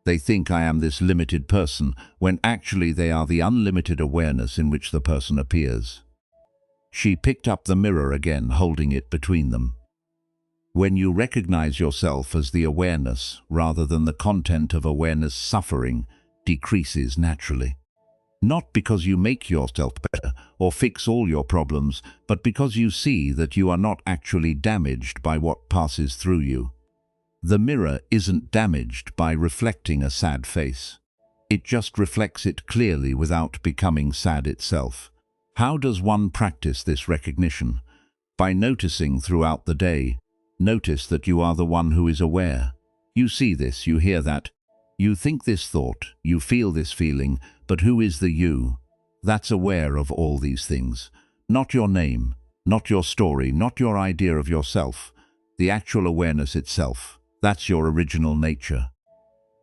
They think I am this limited person, when actually they are the unlimited awareness in which the person appears. She picked up the mirror again, holding it between them. When you recognize yourself as the awareness rather than the content of awareness, suffering decreases naturally. Not because you make yourself better or fix all your problems, but because you see that you are not actually damaged by what passes through you. The mirror isn't damaged by reflecting a sad face. It just reflects it clearly without becoming sad itself. How does one practice this recognition? By noticing throughout the day. Notice that you are the one who is aware. You see this, you hear that. You think this thought, you feel this feeling, But who is the you that's aware of all these things? Not your name, not your story, not your idea of yourself. The actual awareness itself. That's your original nature.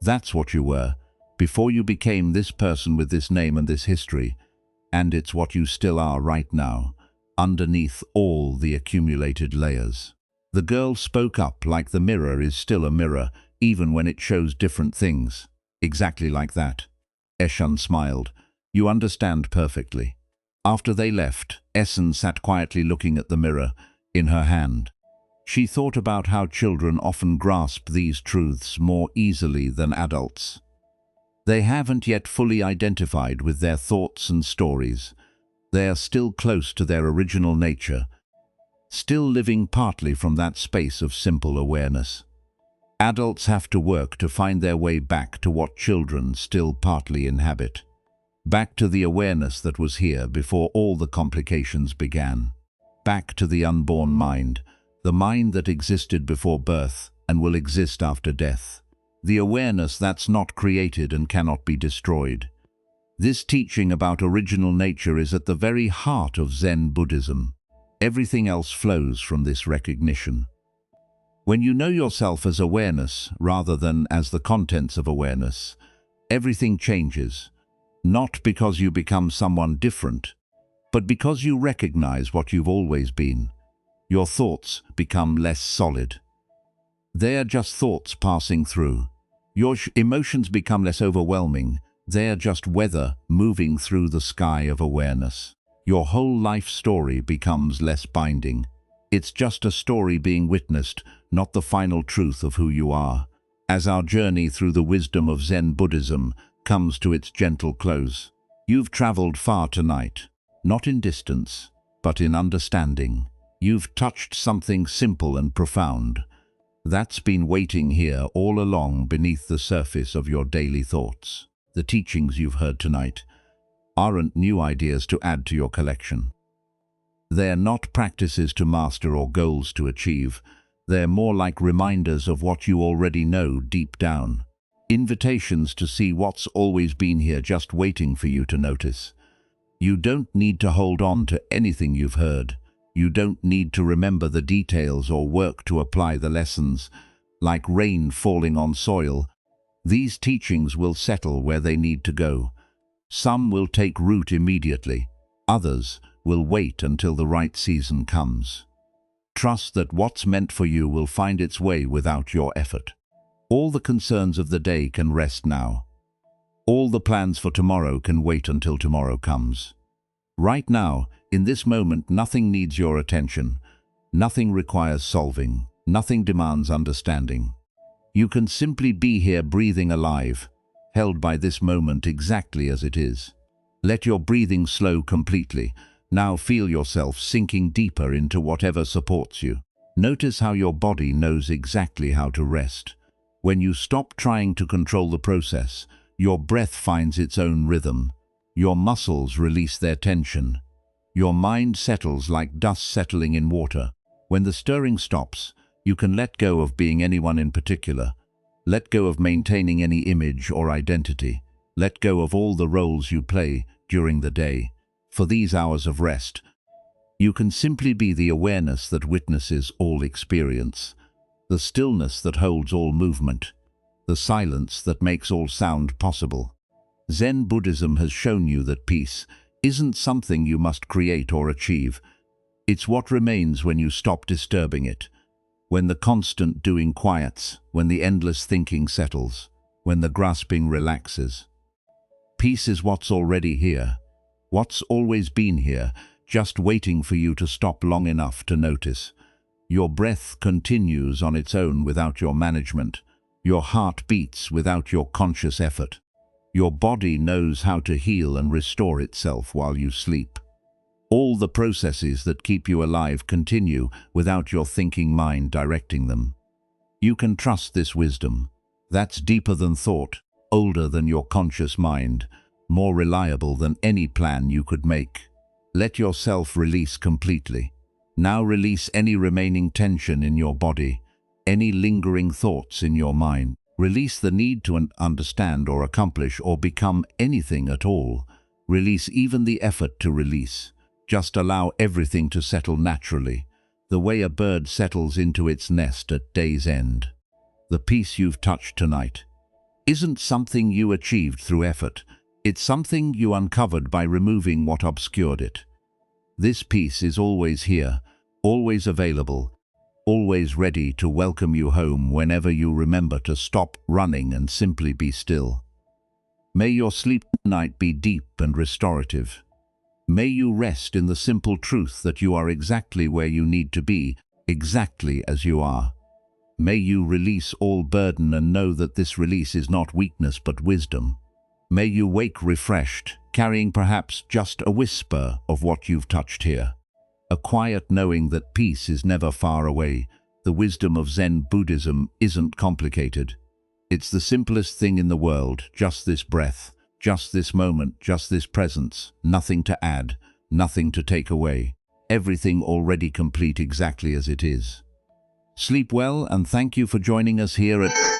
That's what you were, before you became this person with this name and this history. And it's what you still are right now, underneath all the accumulated layers. The girl spoke up like the mirror is still a mirror, even when it shows different things. Exactly like that. Eshan smiled. You understand perfectly. After they left, Essen sat quietly looking at the mirror in her hand. She thought about how children often grasp these truths more easily than adults. They haven't yet fully identified with their thoughts and stories. They are still close to their original nature, still living partly from that space of simple awareness. Adults have to work to find their way back to what children still partly inhabit. Back to the awareness that was here before all the complications began. Back to the unborn mind, the mind that existed before birth and will exist after death. The awareness that's not created and cannot be destroyed. This teaching about original nature is at the very heart of Zen Buddhism. Everything else flows from this recognition. When you know yourself as awareness rather than as the contents of awareness, everything changes. Not because you become someone different, but because you recognize what you've always been. Your thoughts become less solid. They are just thoughts passing through. Your emotions become less overwhelming. They are just weather moving through the sky of awareness. Your whole life story becomes less binding. It's just a story being witnessed, not the final truth of who you are. As our journey through the wisdom of Zen Buddhism comes to its gentle close, you've traveled far tonight, not in distance, but in understanding. You've touched something simple and profound that's been waiting here all along beneath the surface of your daily thoughts. The teachings you've heard tonight aren't new ideas to add to your collection. They're not practices to master or goals to achieve. They're more like reminders of what you already know deep down. Invitations to see what's always been here, just waiting for you to notice. You don't need to hold on to anything you've heard. You don't need to remember the details or work to apply the lessons. Like rain falling on soil, these teachings will settle where they need to go. Some will take root immediately. Others will wait until the right season comes. Trust that what's meant for you will find its way without your effort. All the concerns of the day can rest now. All the plans for tomorrow can wait until tomorrow comes. Right now, in this moment, nothing needs your attention. Nothing requires solving. Nothing demands understanding. You can simply be here, breathing alive, held by this moment exactly as it is. Let your breathing slow completely. Now feel yourself sinking deeper into whatever supports you. Notice how your body knows exactly how to rest. When you stop trying to control the process, your breath finds its own rhythm. Your muscles release their tension. Your mind settles like dust settling in water. When the stirring stops, you can let go of being anyone in particular. Let go of maintaining any image or identity. Let go of all the roles you play during the day. For these hours of rest, you can simply be the awareness that witnesses all experience, the stillness that holds all movement, the silence that makes all sound possible. Zen Buddhism has shown you that peace isn't something you must create or achieve. It's what remains when you stop disturbing it, when the constant doing quiets, when the endless thinking settles, when the grasping relaxes. Peace is what's already here, what's always been here, just waiting for you to stop long enough to notice. Your breath continues on its own without your management. Your heart beats without your conscious effort. Your body knows how to heal and restore itself while you sleep. All the processes that keep you alive continue without your thinking mind directing them. You can trust this wisdom. That's deeper than thought, older than your conscious mind, more reliable than any plan you could make. Let yourself release completely. Now release any remaining tension in your body, any lingering thoughts in your mind. Release the need to understand or accomplish or become anything at all. Release even the effort to release. Just allow everything to settle naturally, the way a bird settles into its nest at day's end. The peace you've touched tonight isn't something you achieved through effort. It's something you uncovered by removing what obscured it. This peace is always here, always available, always ready to welcome you home whenever you remember to stop running and simply be still. May your sleep tonight be deep and restorative. May you rest in the simple truth that you are exactly where you need to be, exactly as you are. May you release all burden and know that this release is not weakness but wisdom. May you wake refreshed, carrying perhaps just a whisper of what you've touched here. A quiet knowing that peace is never far away. The wisdom of Zen Buddhism isn't complicated. It's the simplest thing in the world, just this breath, just this moment, just this presence, nothing to add, nothing to take away. Everything already complete exactly as it is. Sleep well, and thank you for joining us here at